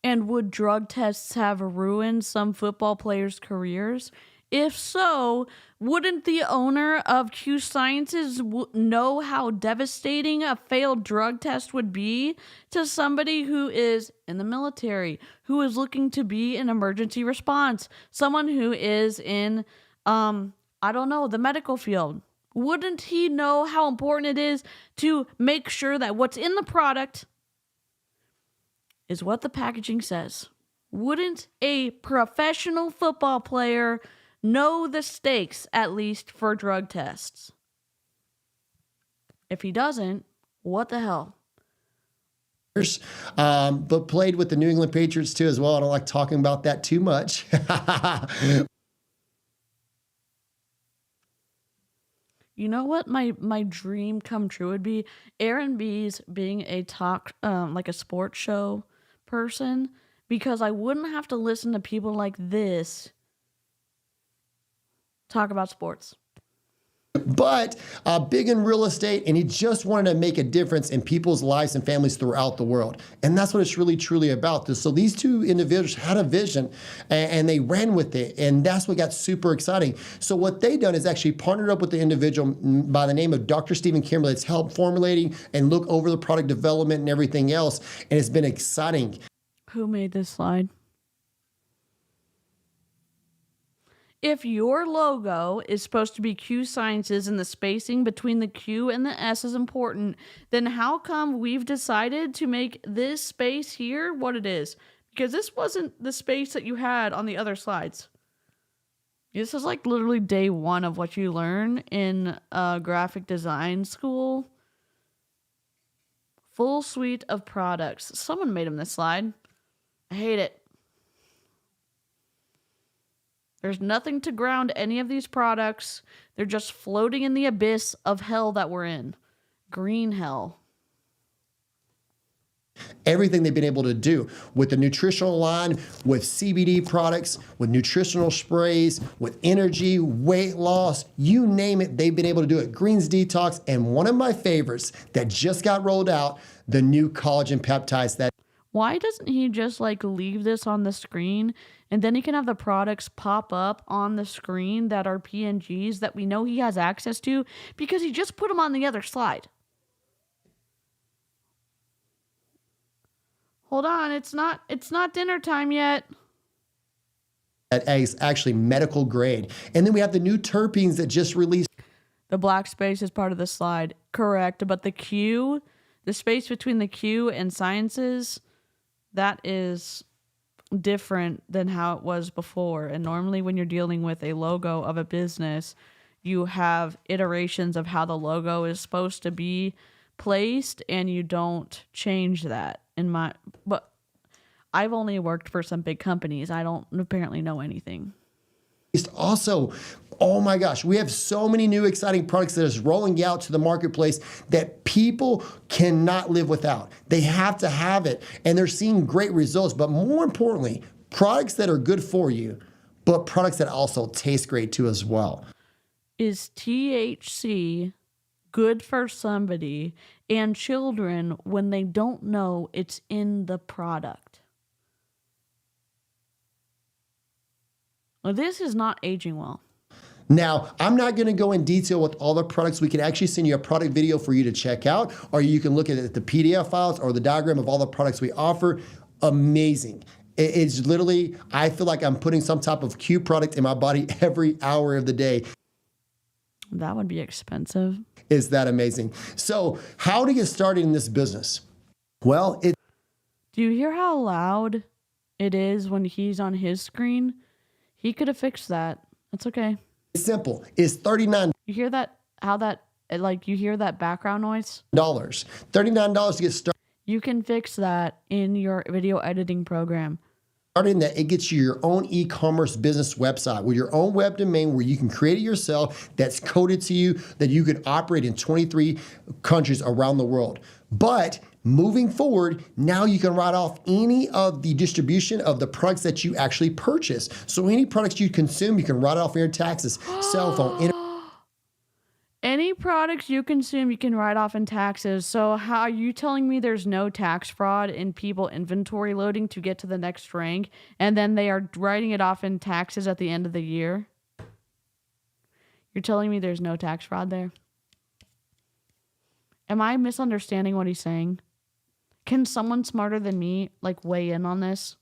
And would drug tests have ruined some football players' careers? If so, wouldn't the owner of 𝐔𝐒𝐄 know how devastating a failed drug test would be to somebody who is in the military, who is looking to be in emergency response, someone who is in, the medical field? Wouldn't he know how important it is to make sure that what's in the product is what the packaging says? Wouldn't a professional football player know the stakes, at least for drug tests? If he doesn't, what the hell? But played with the New England Patriots too as well. I don't like talking about that too much. You know what my dream come true would be? Aaron B's being a like a sports show person, because I wouldn't have to listen to people like this talk about sports. But big in real estate, and he just wanted to make a difference in people's lives and families throughout the world. And that's what it's really, truly about. So these 2 individuals had a vision, and they ran with it, and that's what got super exciting. So what they done is actually partnered up with the individual by the name of Dr. Stephen Kimberly that's helped formulating and look over the product development and everything else, and it's been exciting. Who made this slide? If your logo is supposed to be 𝐔𝐒𝐄 and the spacing between the Q and the S is important, then how come we've decided to make this space here what it is? Because this wasn't the space that you had on the other slides. This is like literally day 1 of what you learn in graphic design school. Full suite of products. Someone made them this slide. I hate it. There's nothing to ground any of these products. They're just floating in the abyss of hell that we're in. Green hell. Everything they've been able to do with the nutritional line, with CBD products, with nutritional sprays, with energy, weight loss, you name it, they've been able to do it. Greens Detox, and one of my favorites that just got rolled out, the new collagen peptides. Why doesn't he just leave this on the screen, and then he can have the products pop up on the screen that are PNGs that we know he has access to, because he just put them on the other slide? Hold on, it's not dinner time yet. That is actually medical grade. And then we have the new terpenes that just released. The black space is part of the slide. Correct. But the Q, the space between the Q and sciences, that is different than how it was before. And normally when you're dealing with a logo of a business, you have iterations of how the logo is supposed to be placed, and you don't change that. But I've only worked for some big companies. I don't apparently know anything. Also, oh my gosh, we have so many new exciting products that is rolling out to the marketplace that people cannot live without. They have to have it, and they're seeing great results. But more importantly, products that are good for you, but products that also taste great too as well. Is THC good for somebody and children when they don't know it's in the product? Well, this is not aging well. Now, I'm not going to go in detail with all the products. We can actually send you a product video for you to check out, or you can look at the PDF files or the diagram of all the products we offer. Amazing. It's literally, I feel like I'm putting some type of Q product in my body every hour of the day. That would be expensive. Is that amazing? So how to get started in this business? Well, do you hear how loud it is when he's on his screen? He could have fixed that. It's okay. It's simple. It's $39. You hear that? You hear that background noise? $39 to get started. You can fix that in your video editing program. Starting that, it gets you your own e-commerce business website with your own web domain where you can create it yourself, that's coded to you, that you can operate in 23 countries around the world. But moving forward, now you can write off any of the distribution of the products that you actually purchase. So any products you consume, you can write off your taxes, cell phone, Any products you consume, you can write off in taxes. So how are you telling me there's no tax fraud in people inventory loading to get to the next rank, and then they are writing it off in taxes at the end of the year? You're telling me there's no tax fraud there? Am I misunderstanding what he's saying? Can someone smarter than me weigh in on this?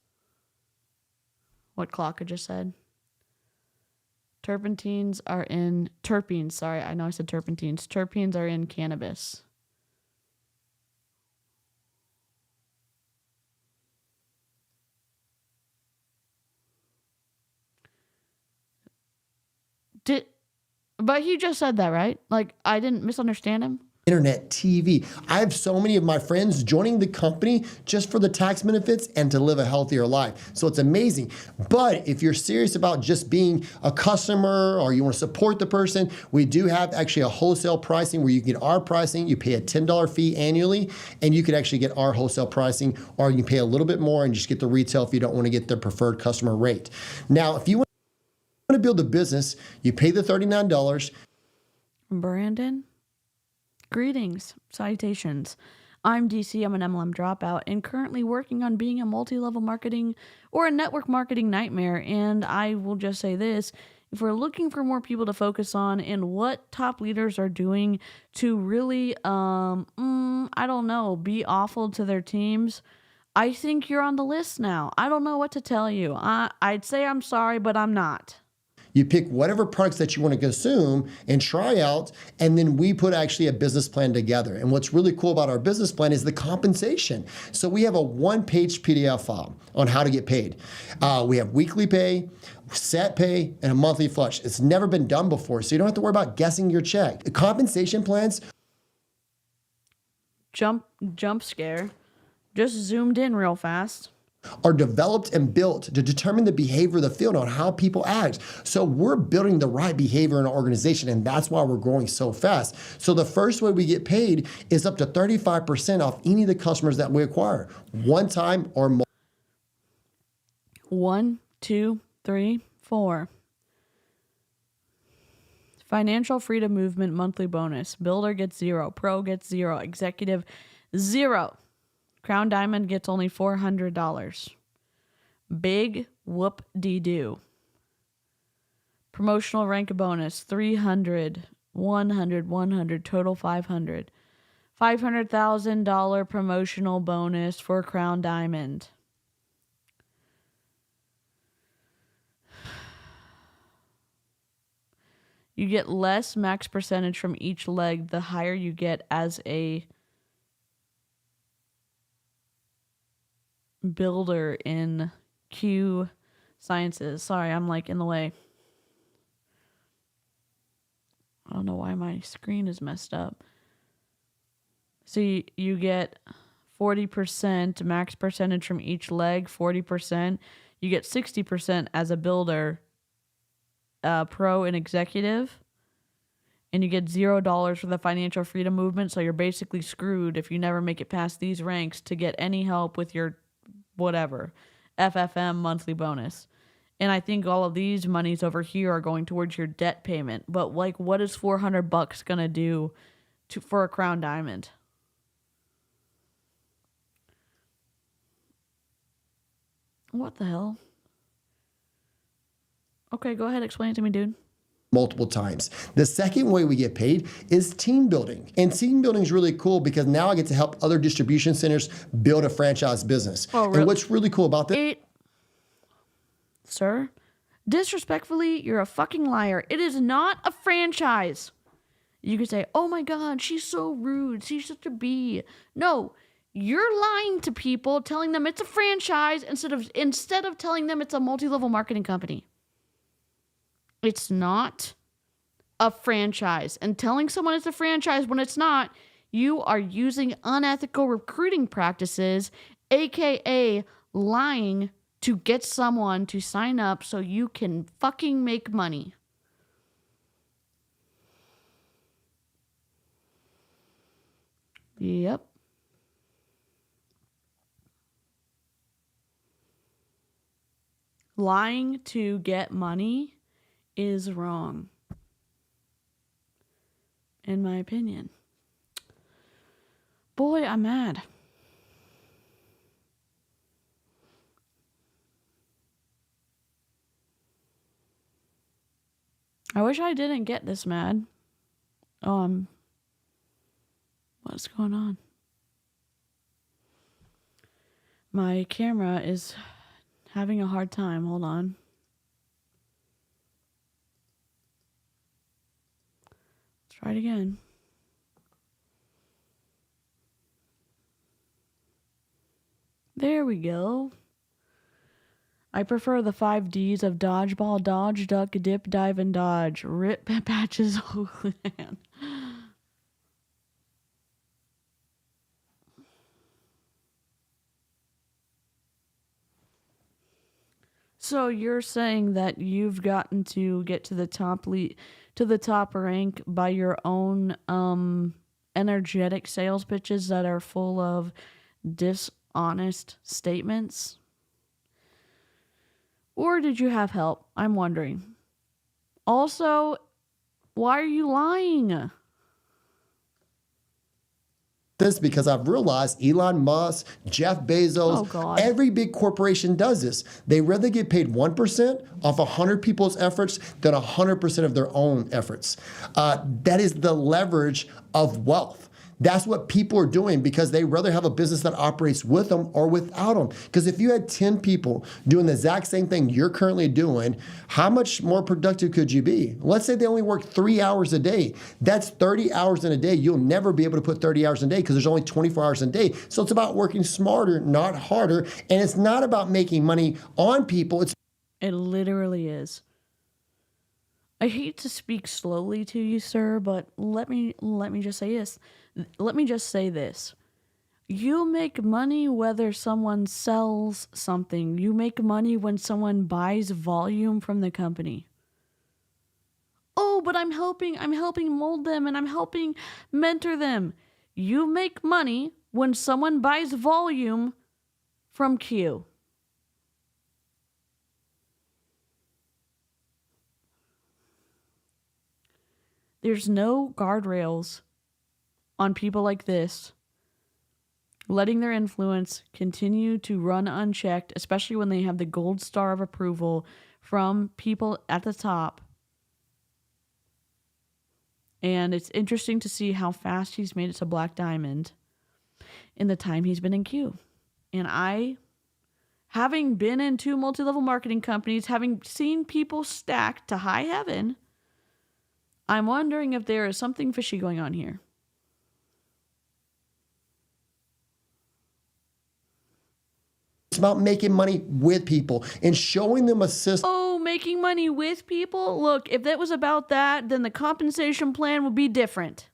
What 𝐔𝐒𝐄 just said. Terpenes, sorry, I know I said terpenes. Terpenes are in cannabis. But he just said that, right? I didn't misunderstand him? internet, TV. I have so many of my friends joining the company just for the tax benefits and to live a healthier life. So it's amazing. But if you're serious about just being a customer or you want to support the person, we do have actually a wholesale pricing where you can get our pricing. You pay a $10 fee annually and you could actually get our wholesale pricing, or you can pay a little bit more and just get the retail if you don't want to get the preferred customer rate. Now, if you want to build a business, you pay the $39. Brandon, greetings, salutations. I'm DC, I'm an MLM dropout and currently working on being a multi-level marketing or a network marketing nightmare. And I will just say this, if we're looking for more people to focus on and what top leaders are doing to really, I don't know, be awful to their teams, I think you're on the list now. I don't know what to tell you. I'd say I'm sorry, but I'm not. You pick whatever products that you want to consume and try out, and then we put actually a business plan together. And what's really cool about our business plan is the compensation. So we have a one-page PDF file on how to get paid. We have weekly pay, set pay, and a monthly flush. It's never been done before, so you don't have to worry about guessing your check. The compensation plans. Jump scare. Just zoomed in real fast. Are developed and built to determine the behavior of the field on how people act. So we're building the right behavior in our organization, and that's why we're growing so fast. So the first way we get paid is up to 35% off any of the customers that we acquire, one time or more. 1, 2, 3, 4. Financial Freedom Movement monthly bonus. Builder gets 0. Pro gets 0. Executive 0. Crown Diamond gets only $400. Big whoop-de-doo. Promotional rank bonus, 300, 100, 100, total 500. $500,000 promotional bonus for Crown Diamond. You get less max percentage from each leg the higher you get as a builder in Q Sciences. Sorry, I'm like in the way. I don't know why my screen is messed up. So you get 40% max percentage from each leg, 40%. You get 60% as a builder, pro and executive. And you get $0 for the financial freedom movement. So you're basically screwed if you never make it past these ranks to get any help with your whatever, FFM monthly bonus. And I think all of these monies over here are going towards your debt payment. But like, what is $400 gonna do for a Crown Diamond? What the hell? Okay, go ahead, explain it to me, dude. Multiple times. The second way we get paid is team building. And team building is really cool because now I get to help other distribution centers build a franchise business. Oh, really? And what's really cool about this... Sir, disrespectfully, you're a fucking liar. It is not a franchise. You could say, oh my God, she's so rude. She's such a bee. No, you're lying to people, telling them it's a franchise instead of telling them it's a multi-level marketing company. It's not a franchise. And telling someone it's a franchise when it's not, you are using unethical recruiting practices, aka lying to get someone to sign up so you can fucking make money. Yep. Lying to get money is wrong, in my opinion. Boy, I'm mad. I wish I didn't get this mad. What's going on? My camera is having a hard time. Hold on. Let's try it again. There we go. I prefer the 5 Ds of dodgeball, dodge, duck, dip, dive, and dodge. Rip patches. Man. So you're saying that you've gotten to get to the top rank by your own energetic sales pitches that are full of dishonest statements? Or did you have help? I'm wondering. Also, why are you lying? This because I've realized Elon Musk, Jeff Bezos, every big corporation does this. They rather get paid 1% off 100 people's efforts than 100% of their own efforts. That is the leverage of wealth. That's what people are doing because they rather have a business that operates with them or without them. Because if you had 10 people doing the exact same thing you're currently doing, how much more productive could you be? Let's say they only work 3 hours a day. That's 30 hours in a day. You'll never be able to put 30 hours in a day because there's only 24 hours in a day. So it's about working smarter, not harder. And it's not about making money on people. It literally is. I hate to speak slowly to you, sir, but let me just say this. Let me just say this. You make money whether someone sells something. You make money when someone buys volume from the company. Oh, but I'm helping mold them and I'm helping mentor them. You make money when someone buys volume from Q. There's no guardrails on people like this, letting their influence continue to run unchecked, especially when they have the gold star of approval from people at the top. And it's interesting to see how fast he's made it to Black Diamond in the time he's been in Q. And I, having been in 2 multi-level marketing companies, having seen people stack to high heaven, I'm wondering if there is something fishy going on here. It's about making money with people and showing them a system. Oh, making money with people? Look, if that was about that, then the compensation plan would be different.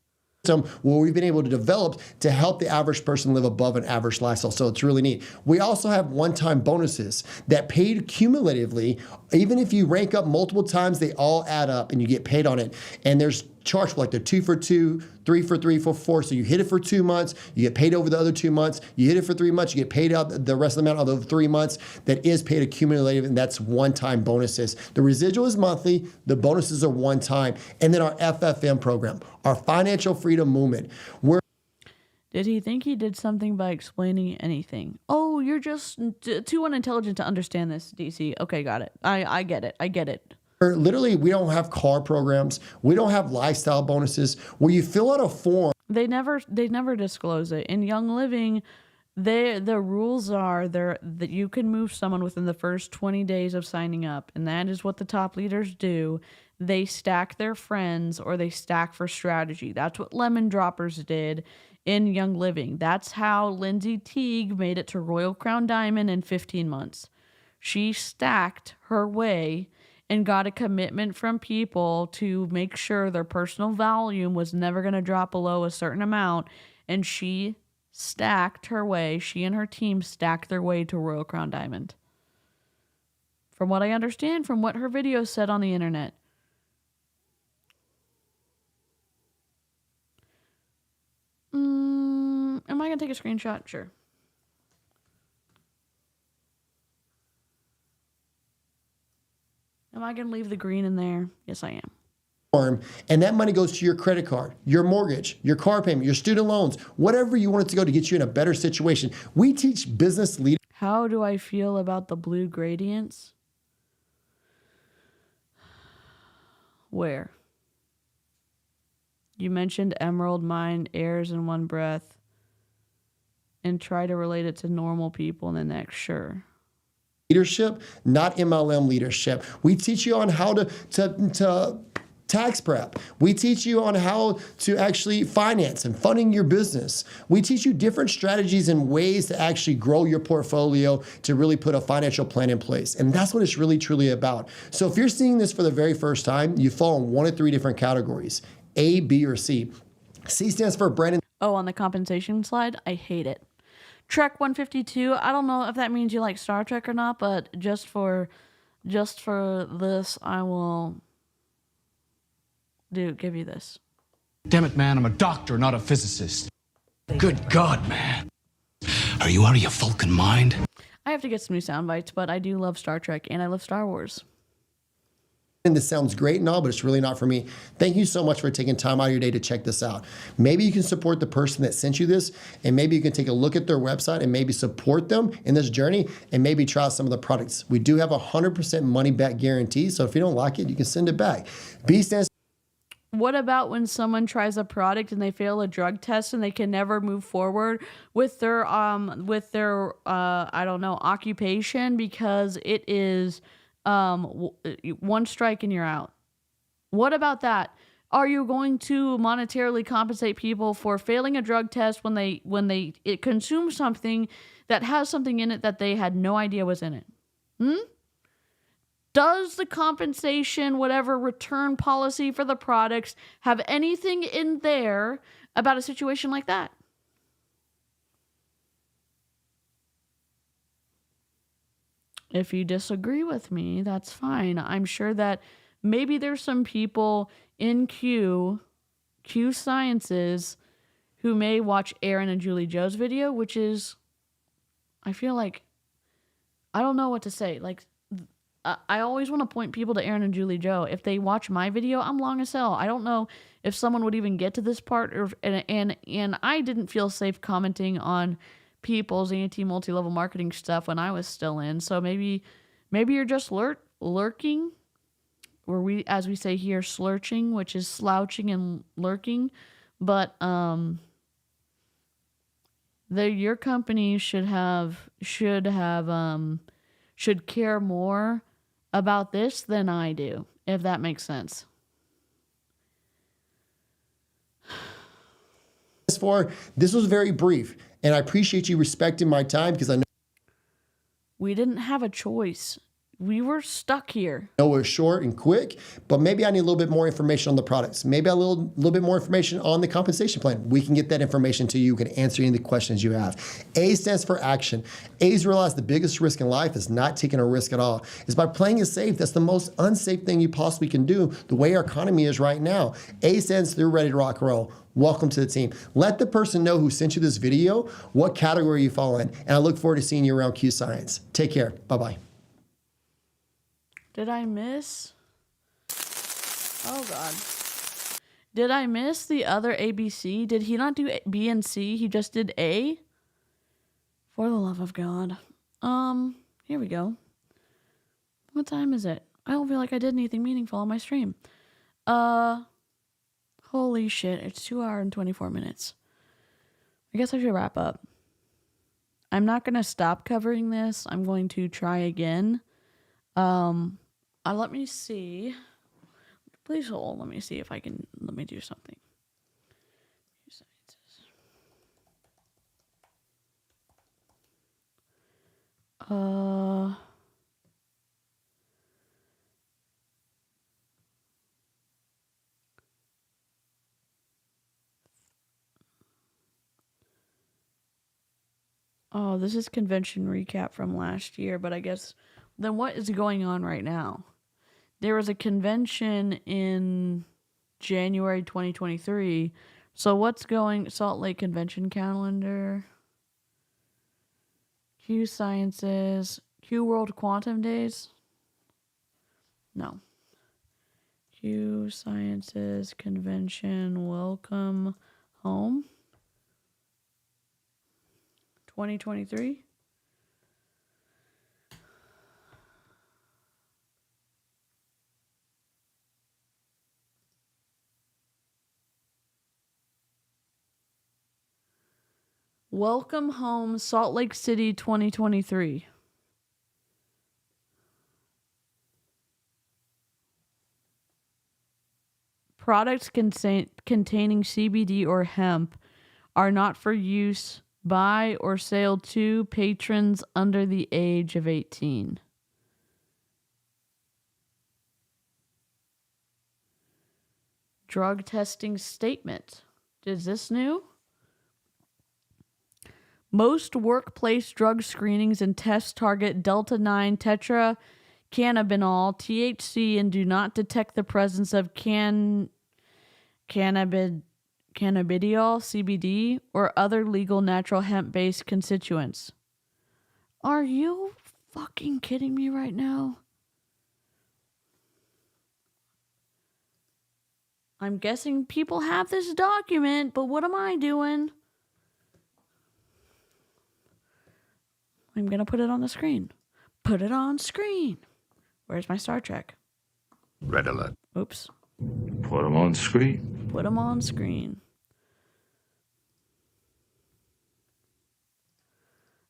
Where we've been able to develop to help the average person live above an average lifestyle. So it's really neat. We also have one-time bonuses that paid cumulatively. Even if you rank up multiple times, they all add up and you get paid on it. And there's charged like the 2 for 2, 3 for 3, 4 for 4. So you hit it for 2 months, you get paid over the other 2 months. You hit it for 3 months, you get paid out the rest of the amount of the 3 months. That is paid accumulative, and that's one-time bonuses. The residual is monthly, the bonuses are one time. And then our FFM program, our financial freedom movement. Did he think he did something by explaining anything? Oh, you're just too unintelligent to understand this, DC. Okay, got it. I get it. I get it. Literally, we don't have car programs. We don't have lifestyle bonuses where you fill out a form. They never disclose it. In Young Living, the rules are that you can move someone within the first 20 days of signing up, and that is what the top leaders do. They stack their friends or they stack for strategy. That's what Lemon Droppers did in Young Living. That's how Lindsay Teague made it to Royal Crown Diamond in 15 months. She stacked her way and got a commitment from people to make sure their personal volume was never going to drop below a certain amount. And she stacked her way. She and her team stacked their way to Royal Crown Diamond. From what I understand, from what her videos said on the internet. Am I going to take a screenshot? Sure. Am I going to leave the green in there? Yes, I am. And that money goes to your credit card, your mortgage, your car payment, your student loans, whatever you want it to go to get you in a better situation. We teach business leaders. How do I feel about the blue gradients? Where? You mentioned emerald mine heirs in one breath and try to relate it to normal people in the next. Sure. Leadership, not MLM leadership. We teach you on how to tax prep. We teach you on how to actually finance and funding your business. We teach you different strategies and ways to actually grow your portfolio to really put a financial plan in place. And that's what it's really, truly about. So if you're seeing this for the very first time, you fall in one of 3 different categories, A, B, or C. C stands for Brandon. Oh, on the compensation slide, I hate it. Trek 152, I don't know if that means you like Star Trek or not, but just for this, I will give you this. Damn it, man, I'm a doctor, not a physicist. Good God, man. Are you out of your fucking mind? I have to get some new sound bites, but I do love Star Trek and I love Star Wars. And this sounds great and all, but it's really not for me. Thank you so much for taking time out of your day to check this out. Maybe you can support the person that sent you this, and maybe you can take a look at their website and maybe support them in this journey and maybe try out some of the products. We do have a 100% money back guarantee, so if you don't like it, you can send it back. B stands. What about when someone tries a product and they fail a drug test and they can never move forward with their I don't know, occupation because it is one strike and you're out? What about that? Are you going to monetarily compensate people for failing a drug test when they consume something that has something in it that they had no idea was in it? Does the compensation, whatever return policy for the products, have anything in there about a situation like that? If you disagree with me, that's fine. I'm sure that maybe there's some people in Q Sciences who may watch Aaron and Julie Joe's video, which is, I feel like, I don't know what to say. Like, I always want to point people to Aaron and Julie Joe. If they watch my video, I'm long as hell. I don't know if someone would even get to this part, and I didn't feel safe commenting on people's multi-level marketing stuff when I was still in. So maybe you're just lurking, where we, as we say here, slurching, which is slouching and lurking. But your company should care more about this than I do, if that makes sense. This was very brief, and I appreciate you respecting my time because I know we didn't have a choice. We were stuck here. I know we're short and quick, but maybe I need a little bit more information on the products. Maybe a little bit more information on the compensation plan. We can get that information to you. We can answer any of the questions you have. A stands for action. A's realize the biggest risk in life is not taking a risk at all. It's by playing it safe. That's the most unsafe thing you possibly can do, the way our economy is right now. A stands for ready to rock and roll. Welcome to the team. Let the person know who sent you this video what category you fall in, and I look forward to seeing you around Q Science. Take care. Bye-bye. Did I miss? Oh, God. Did I miss the other ABC? Did he not do B and C? He just did A? For the love of God. Here we go. What time is it? I don't feel like I did anything meaningful on my stream. Holy shit. It's 2 hours and 24 minutes. I guess I should wrap up. I'm not going to stop covering this. I'm going to try again. Let me see. Please hold. Let me see if I can. Let me do something. Oh, this is convention recap from last year, but I guess then what is going on right now? There was a convention in January 2023. So what's going Salt Lake Convention calendar? Q Sciences, Q World Quantum Days? No. Q Sciences Convention Welcome Home 2023. Welcome Home, Salt Lake City 2023. Products containing CBD or hemp are not for use by or sale to patrons under the age of 18. Drug testing statement. Is this new? Most workplace drug screenings and tests target Delta-9 tetracannabinol, THC, and do not detect the presence of cannabidiol, CBD, or other legal natural hemp-based constituents. Are you fucking kidding me right now? I'm guessing people have this document, but what am I doing? I'm going to put it on the screen. Put it on screen. Where's my Star Trek? Red alert. Oops. Put them on screen. Put them on screen.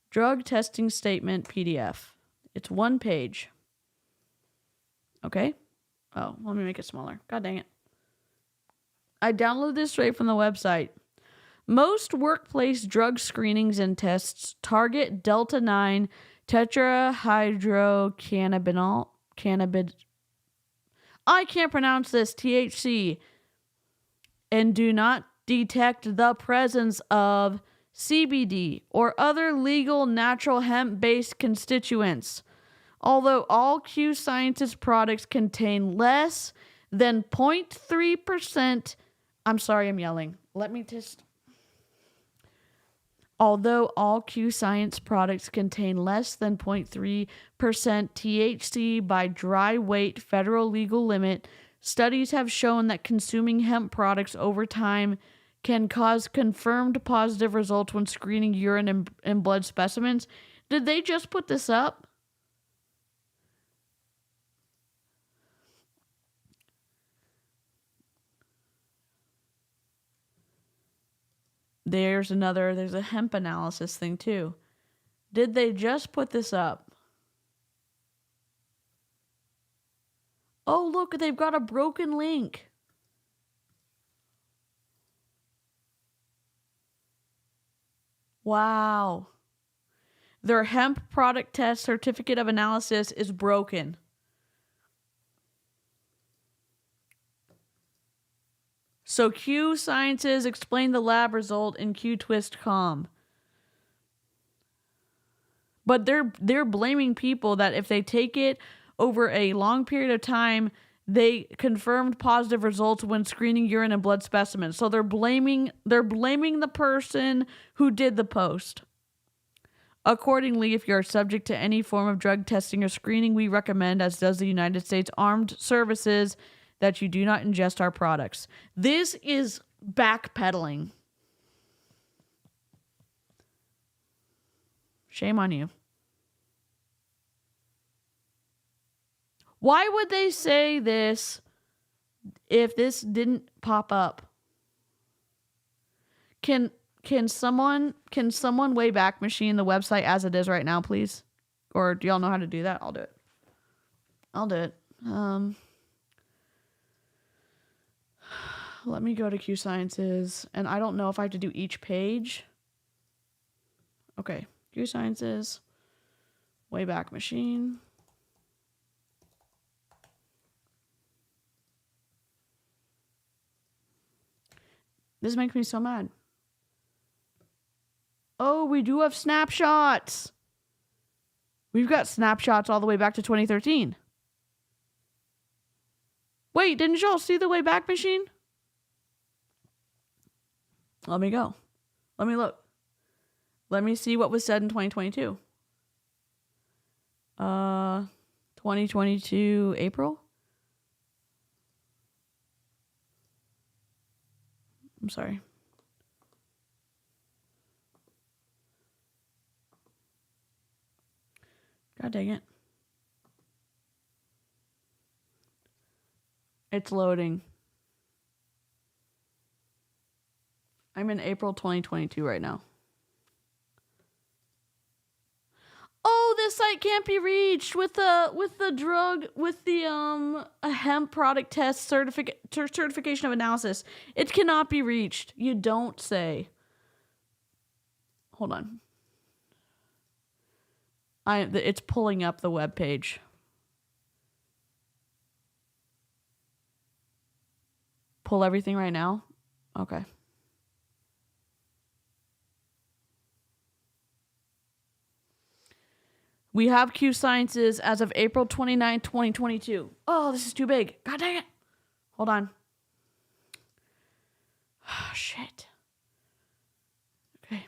Drug testing statement PDF. It's 1 page. Okay? Oh, let me make it smaller. God dang it. I downloaded this straight from the website. Most workplace drug screenings and tests target Delta-9 tetrahydrocannabinol, I can't pronounce this, THC, and do not detect the presence of CBD or other legal natural hemp-based constituents. Although all Q Sciences products contain less than 0.3%, I'm sorry, I'm yelling. Let me just... Although all Q Science products contain less than 0.3% THC by dry weight federal legal limit, studies have shown that consuming hemp products over time can cause confirmed positive results when screening urine and blood specimens. Did they just put this up? there's a hemp analysis thing too. Did they just put this up? Oh, look, they've got a broken link. Wow. Their hemp product test certificate of analysis is broken. So Q Sciences explained the lab result in 𝐔𝐒𝐄 But they're blaming people that if they take it over a long period of time, they confirmed positive results when screening urine and blood specimens. So they're blaming the person who did the post. Accordingly, if you're subject to any form of drug testing or screening, we recommend, as does the United States Armed Services, that you do not ingest our products. This is backpedaling. Shame on you. Why would they say this if this didn't pop up? Can someone Wayback Machine the website as it is right now, please? Or do y'all know how to do that? I'll do it. Let me go to Q Sciences, and I don't know if I have to do each page. Okay, Q Sciences, Wayback Machine. This makes me so mad. Oh, we do have snapshots. We've got snapshots all the way back to 2013. Wait, didn't y'all see the Wayback Machine? Let me go. Let me look. Let me see what was said in 2022. 2022 April? I'm sorry. God dang it. It's loading. I'm in April 2022 right now. Oh, this site can't be reached with the a hemp product test certification of analysis. It cannot be reached. You don't say. Hold on. It's pulling up the web page. Pull everything right now? Okay. We have Q Sciences as of April 29, 2022. Oh, this is too big. God dang it. Hold on. Oh, shit. Okay.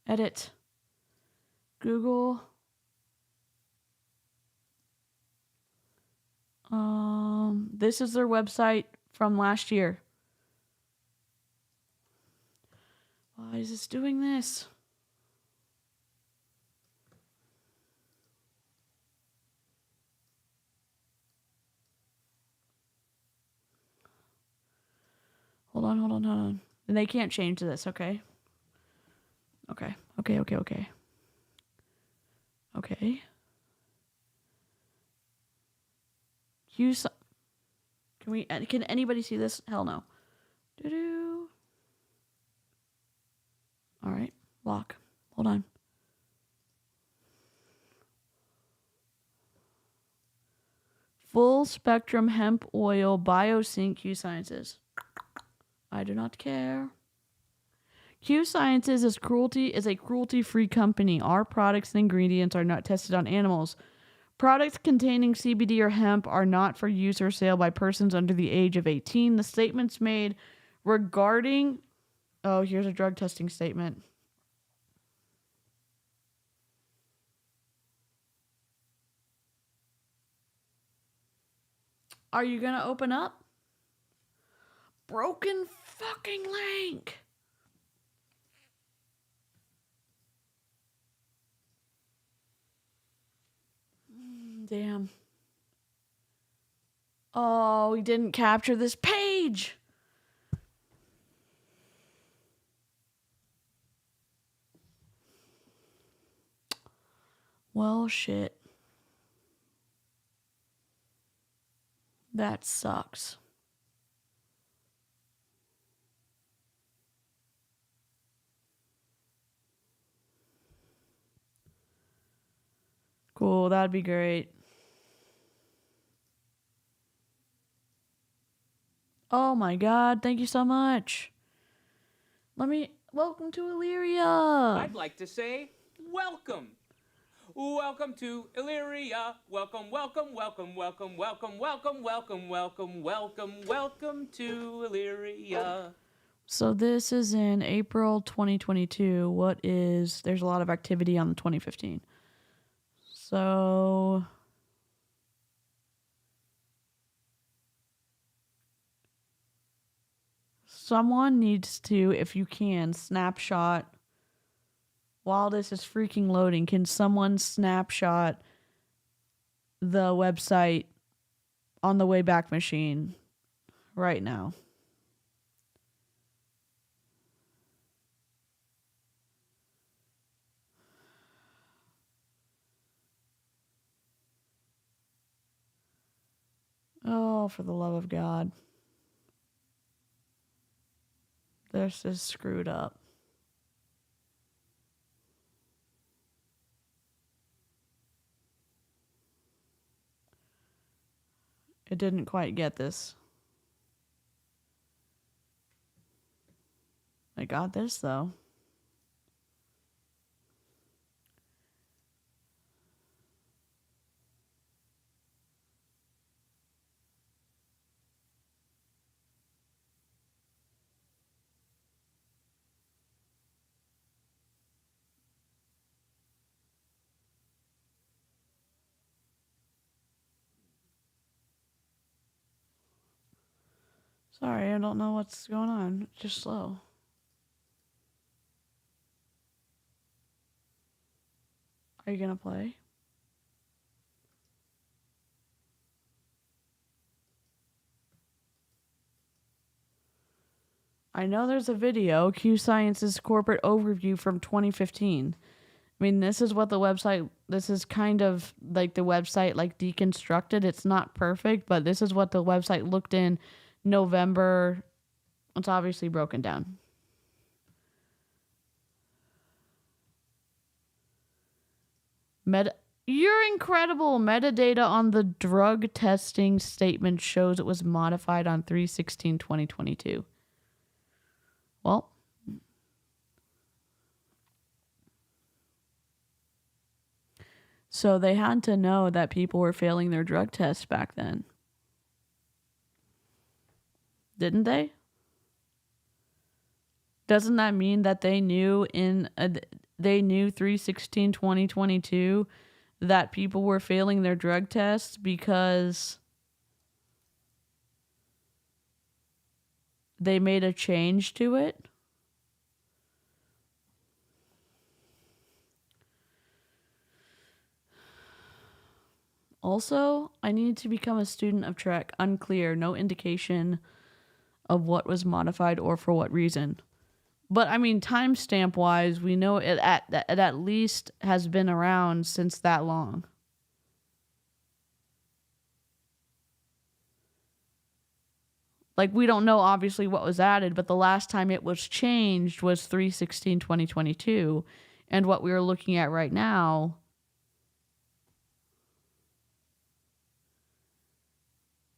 Edit. Google. This is their website from last year. Why is this doing this? Hold on. And they can't change this, okay? Okay. Can anybody see this? Hell no. All right, lock. Hold on. Full spectrum hemp oil biosync Q Sciences. I do not care. Q Sciences is a cruelty-free company. Our products and ingredients are not tested on animals. Products containing CBD or hemp are not for use or sale by persons under the age of 18. The statements made regarding... Oh, here's a drug testing statement. Are you going to open up? Broken fucking link. Damn. Oh, we didn't capture this page. Well, shit. That sucks. Cool, that'd be great. Oh my god, thank you so much. Welcome to Illyria. I'd like to say welcome. Welcome to Illyria. Welcome, welcome, welcome, welcome, welcome, welcome, welcome, welcome, welcome, welcome to Illyria. So this is in April 2022. There's a lot of activity on the 2015. So someone needs to, if you can, snapshot while this is freaking loading. Can someone snapshot the website on the Wayback Machine right now? Oh, for the love of God. This is screwed up. It didn't quite get this. I got this, though. Sorry, I don't know what's going on. It's just slow. Are you gonna play? I know there's a video, 𝐔𝐒𝐄 corporate overview from 2015. I mean, this is what the website, this is kind of like the website like deconstructed. It's not perfect, but this is what the website looked in November. It's obviously broken down. You're incredible. Metadata on the drug testing statement shows it was modified on 3/16/2022. Well, so they had to know that people were failing their drug tests back then. Didn't they? Doesn't that mean that they knew 3/16/2022 that people were failing their drug tests because they made a change to it? Also, I need to become a student of Trek. Unclear. No indication of what was modified or for what reason. But I mean, timestamp wise, we know it at least has been around since that long. Like, we don't know obviously what was added, but the last time it was changed was 3/16/2022, and what we are looking at right now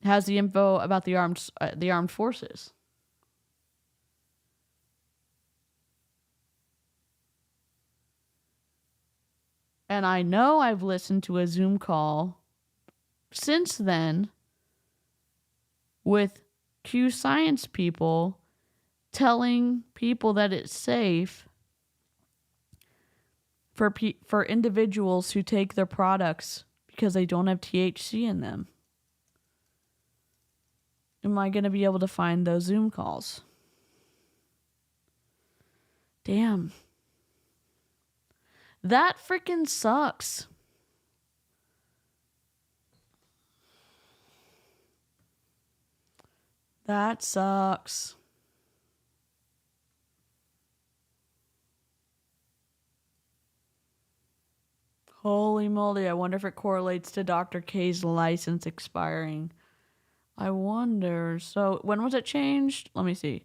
has the info about the armed forces. And I know I've listened to a Zoom call since then with 𝐔𝐒 people telling people that it's safe for individuals who take their products because they don't have THC in them. Am I going to be able to find those Zoom calls? Damn. That freaking sucks. That sucks. Holy moly, I wonder if it correlates to Dr. K's license expiring. I wonder. So, when was it changed? Let me see.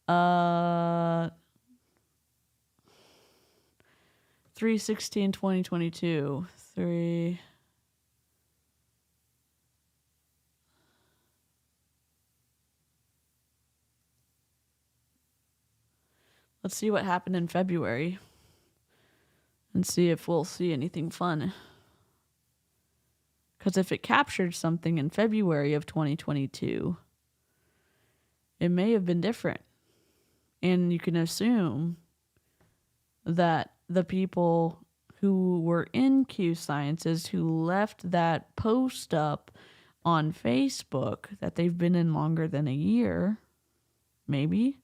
3/16/2022. 3. Let's see what happened in February. And see if we'll see anything fun. Because if it captured something in February of 2022, it may have been different. And you can assume that the people who were in Q Sciences who left that post up on Facebook that they've been in longer than a year, maybe.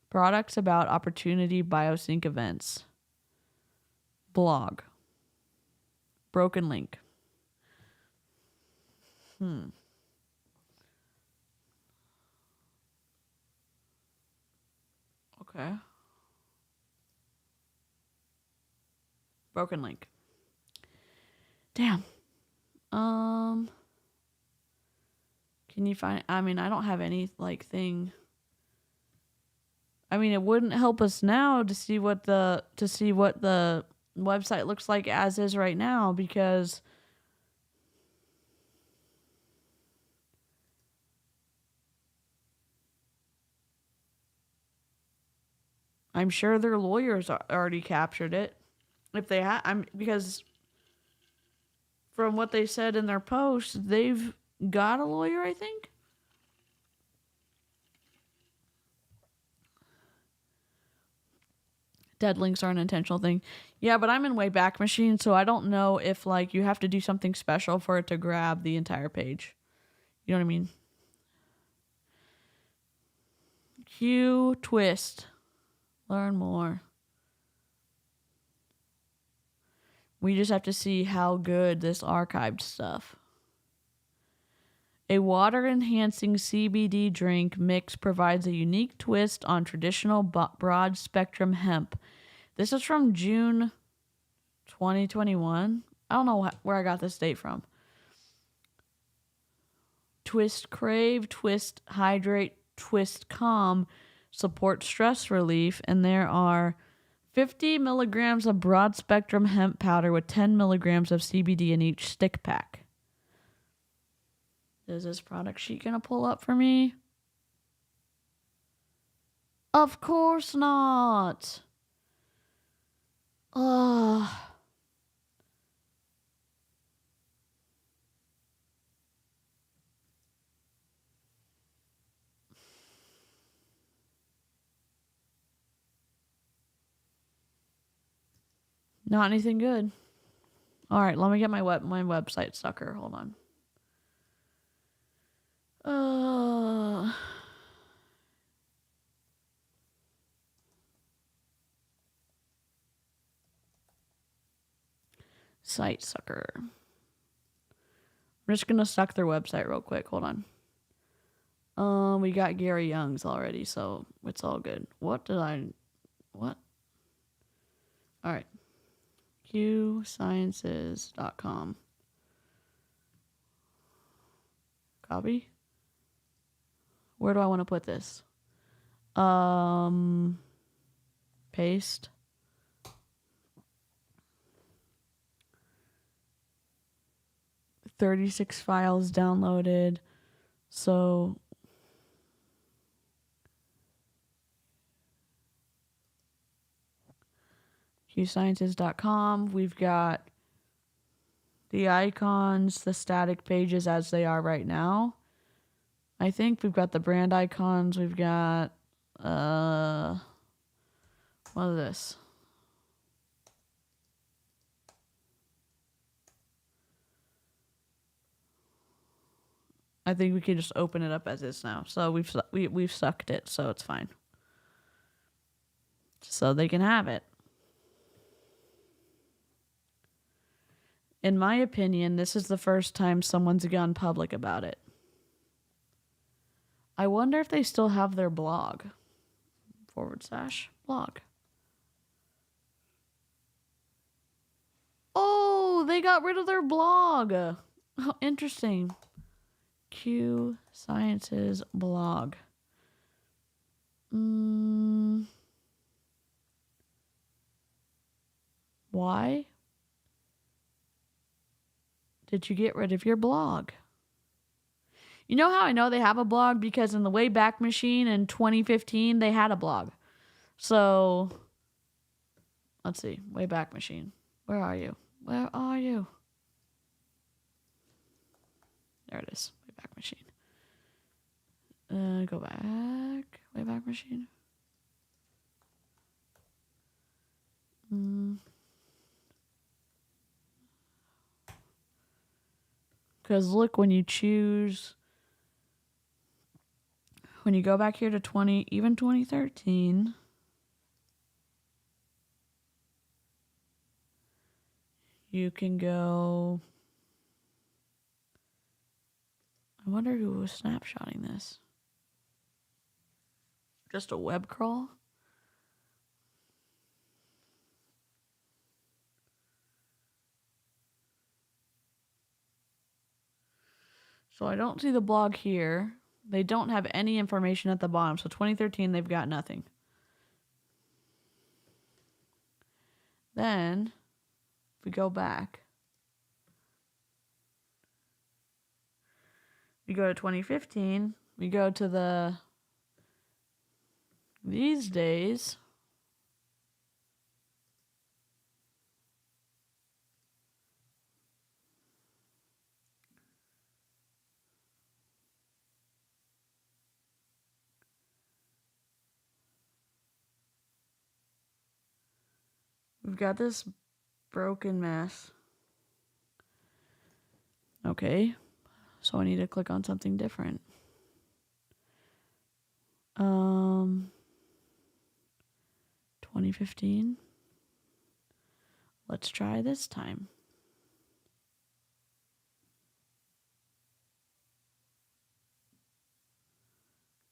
Products about Opportunity BioSync events. Blog. Broken link. Okay. Broken link. Damn. Can you find, I mean, I don't have any like thing. I mean, it wouldn't help us now to see what the website looks like as is right now, because I'm sure their lawyers already captured it. If they because from what they said in their post, they've got a lawyer, I think. Dead links are an intentional thing. Yeah, but I'm in Wayback Machine, so I don't know if like you have to do something special for it to grab the entire page. You know what I mean? Q twist. Learn more. We just have to see how good this archived stuff. A water-enhancing CBD drink mix provides a unique twist on traditional broad-spectrum hemp. This is from June 2021. I don't know where I got this date from. Twist Crave, Twist Hydrate, Twist Calm support stress relief, and there are 50 milligrams of broad-spectrum hemp powder with 10 milligrams of CBD in each stick pack. Is this product sheet going to pull up for me? Of course not. Ugh. Not anything good. All right, let me get my website sucker. Hold on. Site sucker. I'm just gonna suck their website real quick. Hold on. We got Gary Young's already, so it's all good. What? All right. 𝐔𝐒𝐄sciences.com. Copy. Where do I want to put this? Paste. $36 files downloaded. So 𝐔𝐒𝐄sciences.com. We've got the icons, the static pages as they are right now. I think we've got the brand icons. We've got what is this? I think we can just open it up as is now. So we've sucked it, so it's fine. So they can have it. In my opinion, this is the first time someone's gone public about it. I wonder if they still have their blog. /blog. Oh, they got rid of their blog. Oh, interesting. Q Science's blog. Why did you get rid of your blog? You know how I know they have a blog? Because in the Wayback Machine in 2015, they had a blog. So, let's see. Wayback Machine. Where are you? Where are you? There it is. Wayback Machine. Go back. Wayback Machine. Because look, when you choose, when you go back here to 2013, you can go, I wonder who was snapshotting this. Just a web crawl? So I don't see the blog here. They don't have any information at the bottom. So 2013, they've got nothing. Then, if we go back, we go to 2015, we go to these days. We've got this broken mess. Okay, so I need to click on something different. 2015. Let's try this time.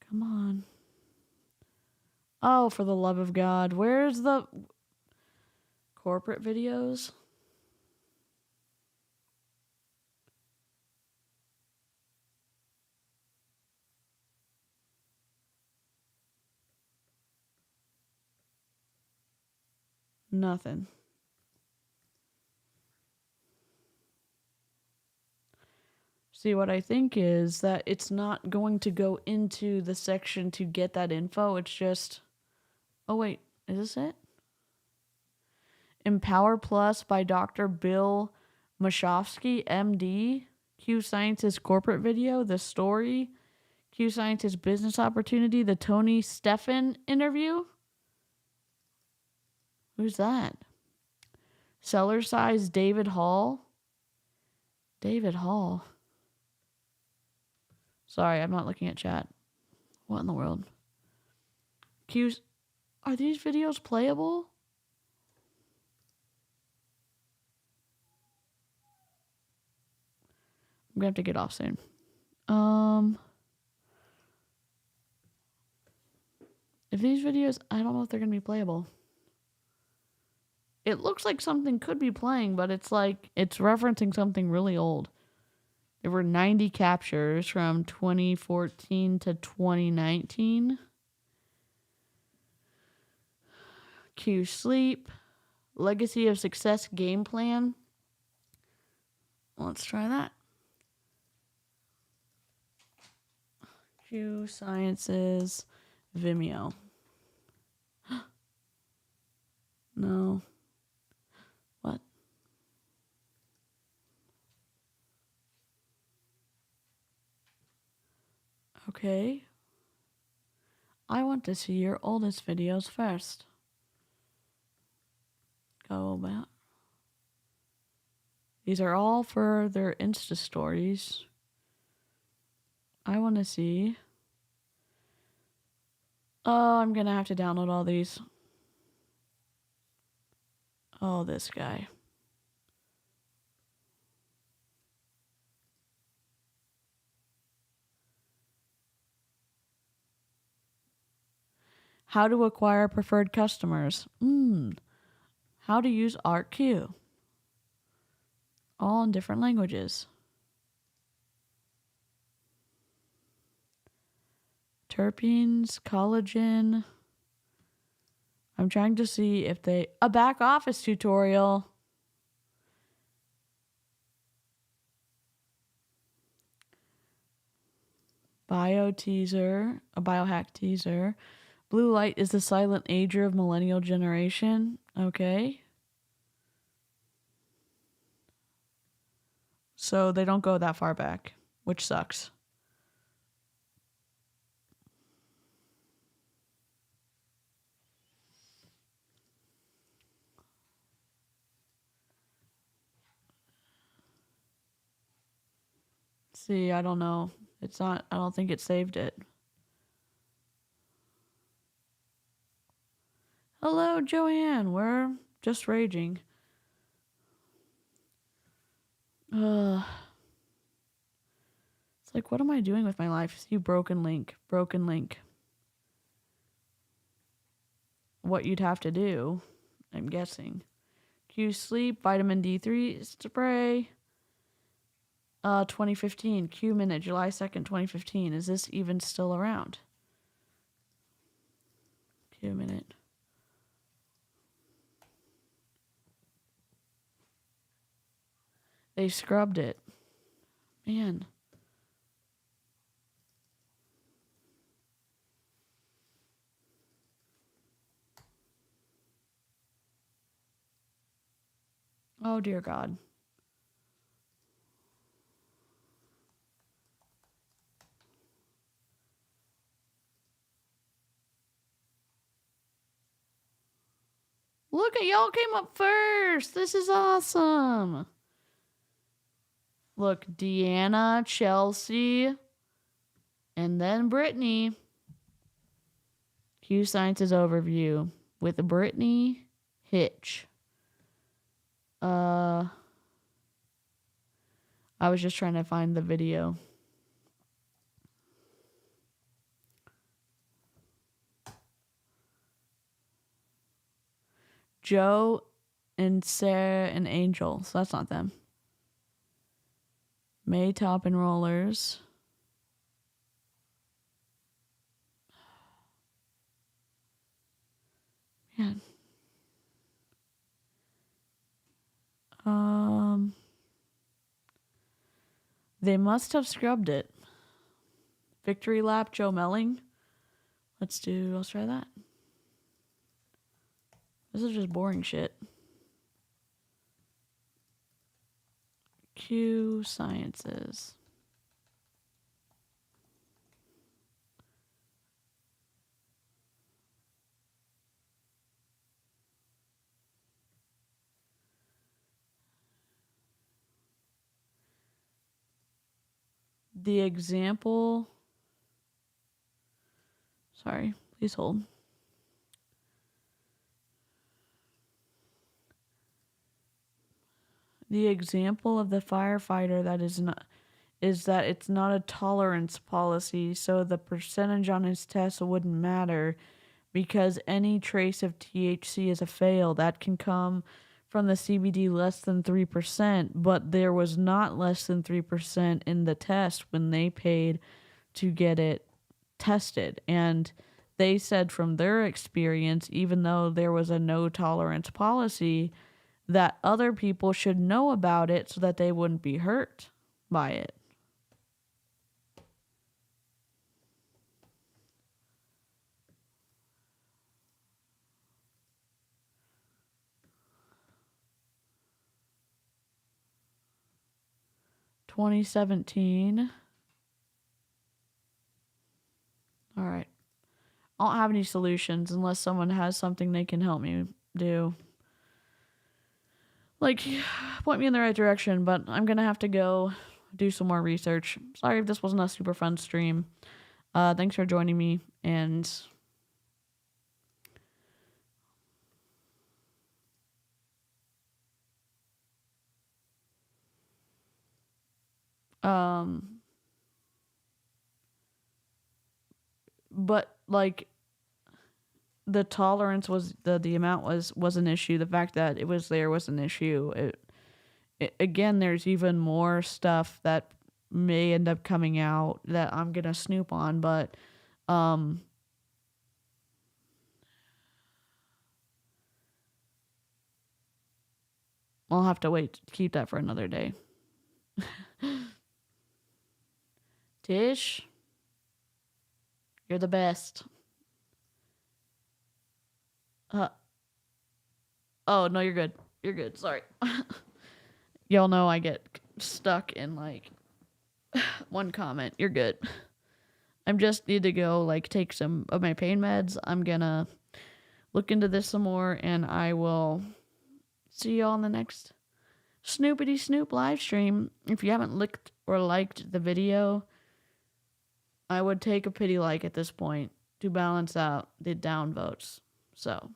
Come on. Oh, for the love of God. Where's the corporate videos? Nothing. See, what I think is that it's not going to go into the section to get that info. It's just, oh wait, is this it? Empower Plus by Dr. Bill Mashofsky, MD. 𝐔𝐒 Science's corporate video, the story. 𝐔𝐒 Science's business opportunity, the Tony Stephan interview. Who's that? Seller size David Hall. David Hall. Sorry, I'm not looking at chat. What in the world? 𝐔𝐒, are these videos playable? I'm gonna have to get off soon. If these videos, I don't know if they're gonna be playable. It looks like something could be playing, but it's like, it's referencing something really old. There were 90 captures from 2014 to 2019. Q Sleep. Legacy of Success game plan. Let's try that. 𝐔𝐒 Science's Vimeo. No. What? Okay. I want to see your oldest videos first. Go about. These are all for their Insta stories. I want to see. Oh, I'm going to have to download all these. Oh, this guy. How to acquire preferred customers. How to use ArtQ. All in different languages. Terpenes, collagen. I'm trying to see if they... A back office tutorial. Bio-teaser. A biohack teaser. Blue light is the silent ager of millennial generation. Okay. So they don't go that far back, which sucks. See, I don't know. It's not, I don't think it saved it. Hello, Joanne. We're just raging. It's like, what am I doing with my life? See, broken link. Broken link. What you'd have to do, I'm guessing. Q sleep, vitamin D3 spray. 2015, Q minute, July 2nd, 2015. Is this even still around? Q minute. They scrubbed it. Man. Oh, dear God. Look at y'all came up first. This is awesome. Look, Deanna, Chelsea, and then Brittany. Q Sciences overview with Brittany Hitch. I was just trying to find the video. Joe and Sarah and Angel. So that's not them. May Top and Rollers. Man. They must have scrubbed it. Victory lap, Joe Melling. Let's try that. This is just boring shit. Q Sciences. The example. Sorry, please hold. The example of the firefighter is that it's not a tolerance policy, so the percentage on his test wouldn't matter because any trace of THC is a fail. That can come from the CBD less than 3%, but there was not less than 3% in the test when they paid to get it tested. And they said from their experience, even though there was a no tolerance policy, that other people should know about it so that they wouldn't be hurt by it. $2017. All right. I don't have any solutions unless someone has something they can help me do. Like, point me in the right direction, but I'm going to have to go do some more research. Sorry if this wasn't a super fun stream. Thanks for joining me, and but like the tolerance was the amount was an issue. The fact that it was there was an issue. again, there's even more stuff that may end up coming out that I'm going to snoop on, but I'll have to wait to keep that for another day. Tish, you're the best. Oh, no, you're good. You're good. Sorry. Y'all know I get stuck in like one comment. You're good. I just need to go like take some of my pain meds. I'm gonna look into this some more, and I will see y'all in the next Snoopity Snoop live stream. If you haven't looked or liked the video, I would take a pity like at this point to balance out the down votes. So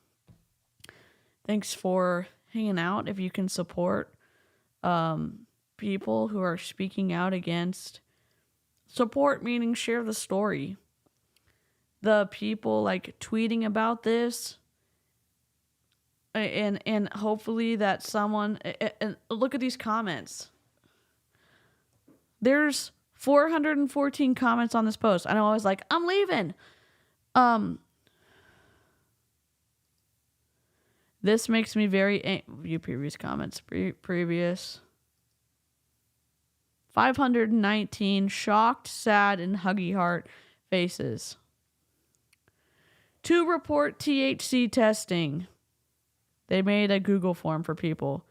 thanks for hanging out. If you can support people who are speaking out against, support meaning share the story. The people like tweeting about this, and hopefully that someone, and look at these comments. There's 414 comments on this post. I know I was like, I'm leaving. This makes me very view previous comments. Previous 519 shocked, sad, and huggy heart faces. To report THC testing. They made a Google form for people.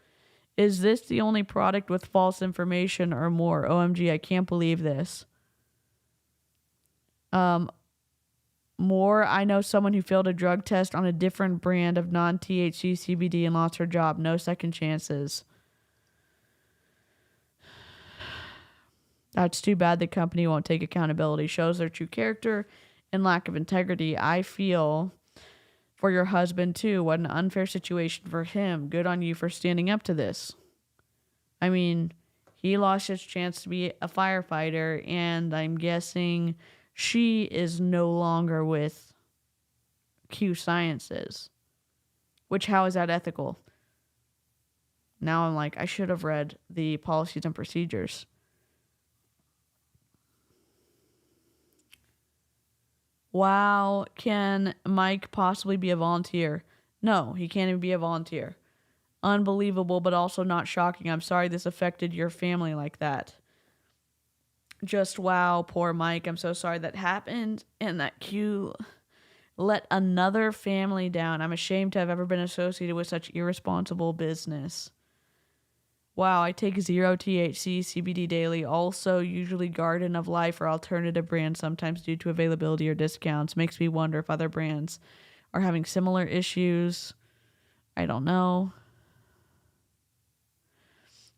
Is this the only product with false information or more? OMG, I can't believe this. More, I know someone who failed a drug test on a different brand of non-THC CBD and lost her job. No second chances. That's too bad the company won't take accountability. Shows their true character and lack of integrity. I feel for your husband too. What an unfair situation for him. Good on you for standing up to this. I mean, he lost his chance to be a firefighter, and I'm guessing she is no longer with 𝐔𝐒𝐄, which, how is that ethical? Now I'm like, I should have read the policies and procedures. Wow, can Mike possibly be a volunteer? No, he can't even be a volunteer. Unbelievable, but also not shocking. I'm sorry this affected your family like that. Just wow, poor Mike. I'm so sorry that happened and that Q let another family down. I'm ashamed to have ever been associated with such irresponsible business. Wow, I take 0 THC CBD daily. Also, usually Garden of Life or alternative brands, sometimes due to availability or discounts. Makes me wonder if other brands are having similar issues. I don't know.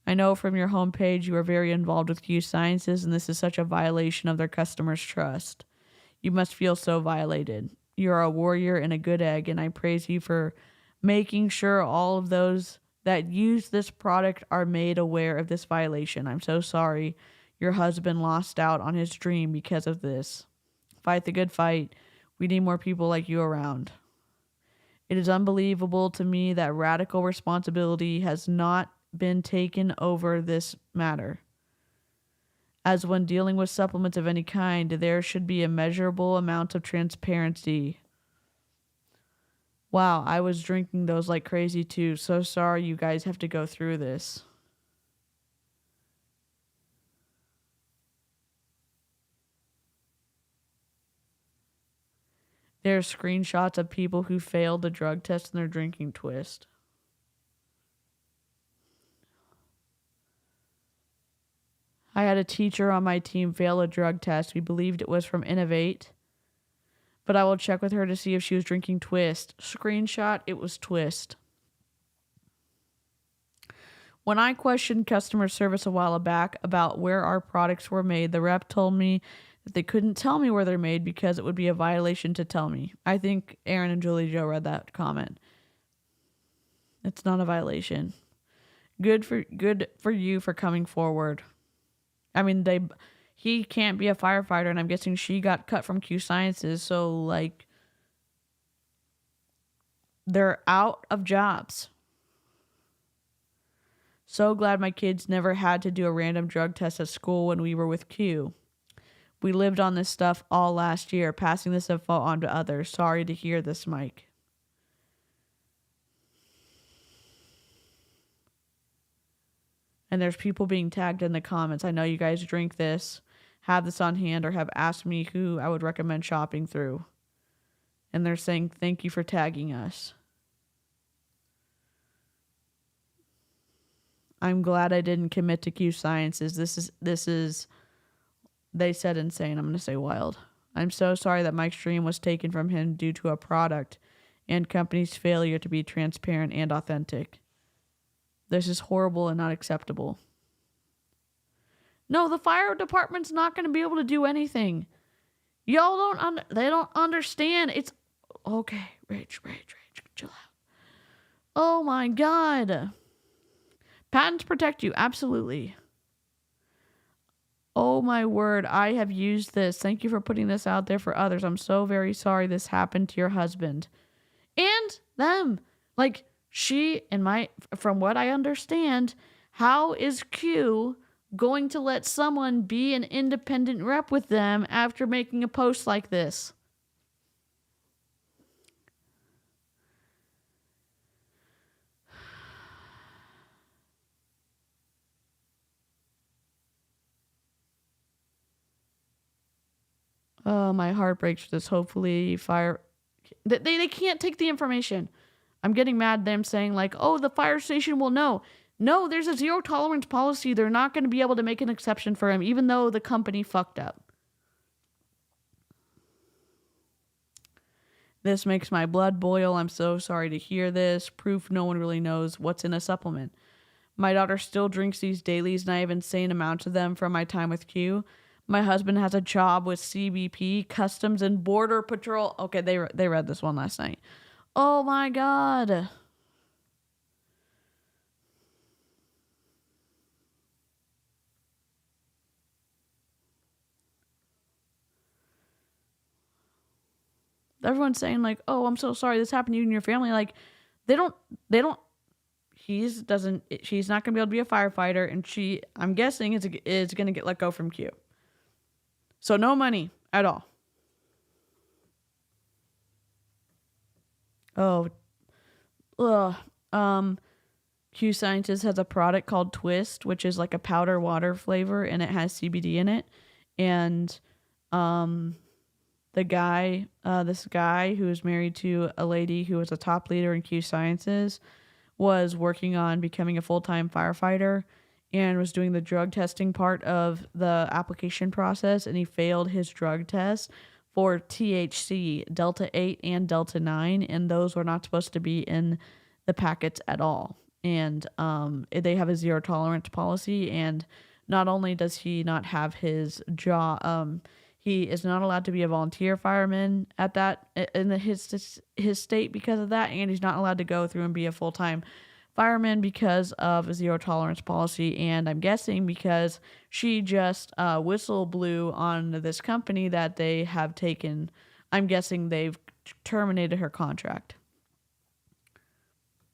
I know from your homepage you are very involved with 𝐔𝐒𝐄, and this is such a violation of their customers' trust. You must feel so violated. You are a warrior and a good egg, and I praise you for making sure all of those that use this product are made aware of this violation. I'm so sorry your husband lost out on his dream because of this. Fight the good fight. We need more people like you around. It is unbelievable to me that radical responsibility has not been taken over this matter. As when dealing with supplements of any kind, there should be a measurable amount of transparency. Wow, I was drinking those like crazy too. So sorry you guys have to go through this. There's screenshots of people who failed the drug test and they're drinking Twist. I had a teacher on my team fail a drug test. We believed it was from Innovate, but I will check with her to see if she was drinking Twist. Screenshot, it was Twist. When I questioned customer service a while back about where our products were made, the rep told me that they couldn't tell me where they're made because it would be a violation to tell me. I think Aaron and Julie Joe read that comment. It's not a violation. Good for you for coming forward. I mean, he can't be a firefighter, and I'm guessing she got cut from 𝐔𝐒𝐄, so, like, they're out of jobs. So glad my kids never had to do a random drug test at school when we were with Q. We lived on this stuff all last year, passing this info on to others. Sorry to hear this, Mike. And there's people being tagged in the comments. I know you guys drink this, have this on hand, or have asked me who I would recommend shopping through. And they're saying, thank you for tagging us. I'm glad I didn't commit to Q Sciences. This is, they said insane. I'm going to say wild. I'm so sorry that Mike's dream was taken from him due to a product and company's failure to be transparent and authentic. This is horrible and not acceptable. No, the fire department's not going to be able to do anything. Y'all they don't understand. It's okay. Rage, chill out. Oh my God. Patents protect you. Absolutely. Oh my word. I have used this. Thank you for putting this out there for others. I'm so very sorry this happened to your husband and them. Like, she and from what I understand, how is Q going to let someone be an independent rep with them after making a post like this? Oh, my heart breaks for this. Hopefully fire... They can't take the information. I'm getting mad at them saying like, oh, the fire station will know. No, there's a zero tolerance policy. They're not going to be able to make an exception for him, even though the company fucked up. This makes my blood boil. I'm so sorry to hear this. Proof no one really knows what's in a supplement. My daughter still drinks these dailies, and I have insane amounts of them from my time with Q. My husband has a job with CBP, Customs and Border Patrol. Okay, they read this one last night. Oh my God. Everyone's saying like, oh, I'm so sorry this happened to you and your family. Like, she's not going to be able to be a firefighter, and I'm guessing is going to get let go from Q. So no money at all. Q Sciences has a product called Twist, which is like a powder water flavor, and it has CBD in it. And this guy who is married to a lady who was a top leader in Q Sciences was working on becoming a full-time firefighter and was doing the drug testing part of the application process, and he failed his drug test for THC, Delta 8 and Delta 9, and those were not supposed to be in the packets at all. And they have a zero tolerance policy, and not only does he not have his job, he is not allowed to be a volunteer fireman his state because of that, and he's not allowed to go through and be a full-time fireman because of a zero tolerance policy. And I'm guessing because she just whistle blew on this company that they have taken, I'm guessing they've terminated her contract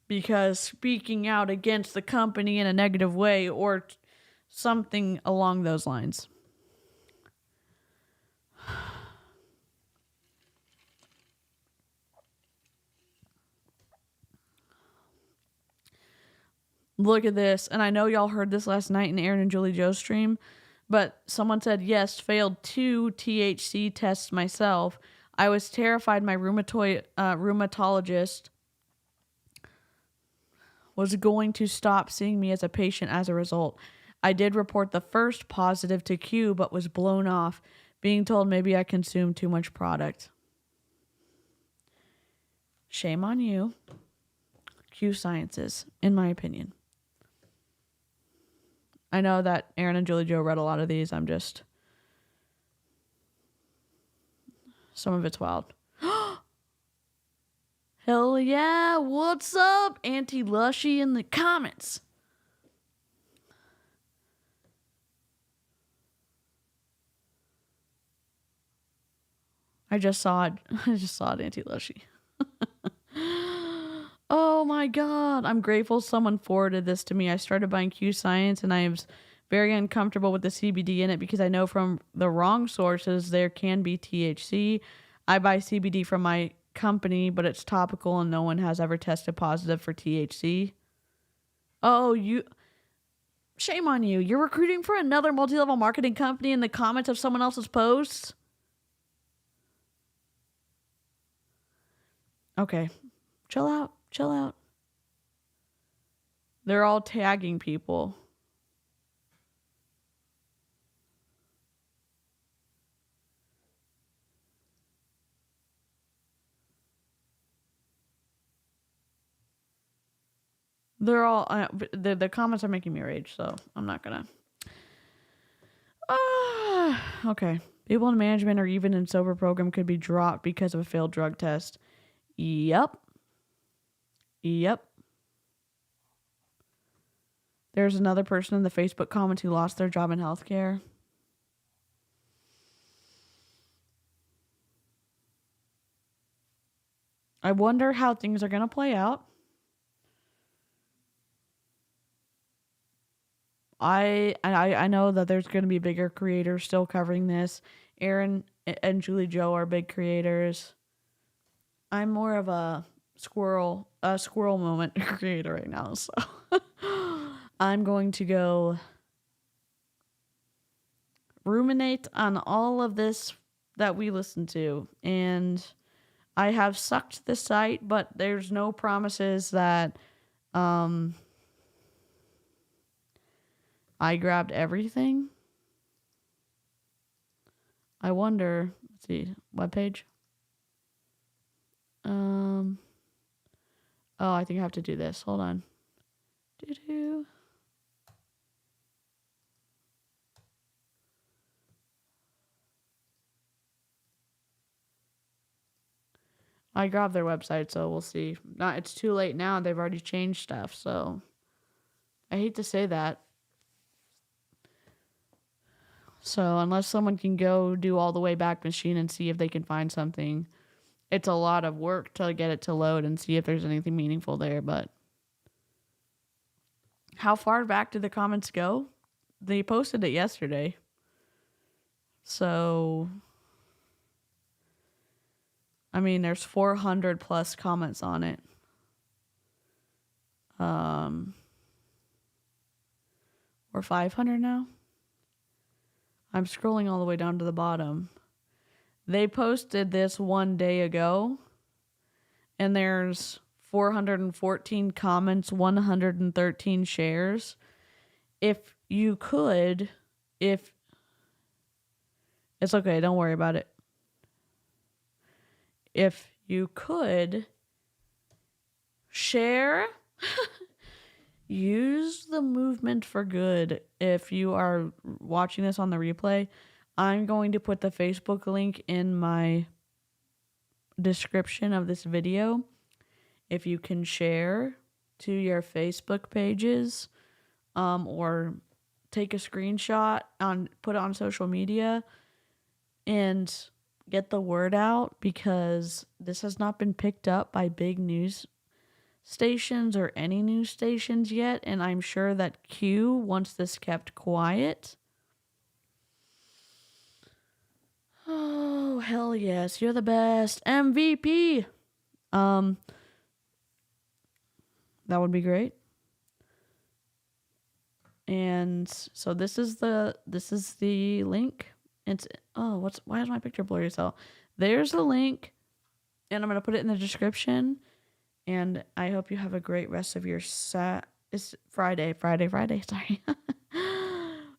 because speaking out against the company in a negative way or something along those lines. Look at this. And I know y'all heard this last night in Aaron and Julie Joe's stream, but someone said, yes, failed 2 THC tests myself. I was terrified my rheumatologist was going to stop seeing me as a patient as a result. I did report the first positive to Q, but was blown off, being told maybe I consumed too much product. Shame on you. Q Sciences, in my opinion. I know that Aaron and Julie Joe read a lot of these. Some of it's wild. Hell yeah. What's up, Auntie Lushy in the comments? I just saw it, Auntie Lushy. Oh my God. I'm grateful someone forwarded this to me. I started buying Q Science and I was very uncomfortable with the CBD in it because I know from the wrong sources there can be THC. I buy CBD from my company, but it's topical and no one has ever tested positive for THC. Oh, shame on you. You're recruiting for another multi-level marketing company in the comments of someone else's posts? Okay. Chill out. Chill out. They're all tagging people. They're all the comments are making me rage, so I'm not gonna. Okay. People in management or even in sober program could be dropped because of a failed drug test. Yep. There's another person in the Facebook comments who lost their job in healthcare. I wonder how things are gonna play out. I know that there's going to be bigger creators still covering this. Aaron and Julie Joe are big creators. I'm more of a squirrel moment creator right now, so I'm going to go ruminate on all of this that we listen to, and I have sucked the site, but there's no promises that I grabbed everything. I wonder, let's see, webpage. Oh, I think I have to do this. Hold on. I grabbed their website, so we'll see. It's too late now. They've already changed stuff, so I hate to say that. So unless someone can go do all the Wayback Machine and see if they can find something, it's a lot of work to get it to load and see if there's anything meaningful there. But how far back did the comments go? They posted it yesterday. So, I mean, there's 400 plus comments on it. Or 500 now. I'm scrolling all the way down to the bottom. They posted this 1 day ago, and there's 414 comments, 113 shares. If you could, it's okay, don't worry about it. If you could share, use the movement for good. If you are watching this on the replay, I'm going to put the Facebook link in my description of this video. If you can share to your Facebook pages, or take a screenshot, put it on social media and get the word out, because this has not been picked up by big news stations or any news stations yet, and I'm sure that Q wants this kept quiet. Oh, hell yes, you're the best. MVP. That would be great. And so this is the link. It's why is my picture blurry? So there's the link, and I'm gonna put it in the description. And I hope you have a great rest of your It's Friday. Sorry.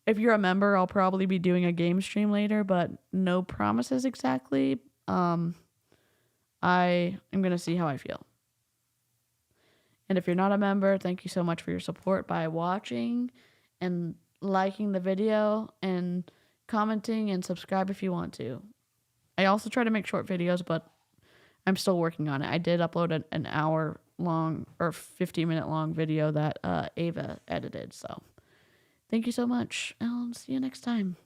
If you're a member, I'll probably be doing a game stream later, but no promises exactly. I am gonna see how I feel. And if you're not a member, thank you so much for your support by watching and liking the video and commenting and subscribe if you want to. I also try to make short videos, but I'm still working on it. I did upload an hour long or 50-minute long video that Ava edited. So thank you so much. I'll see you next time.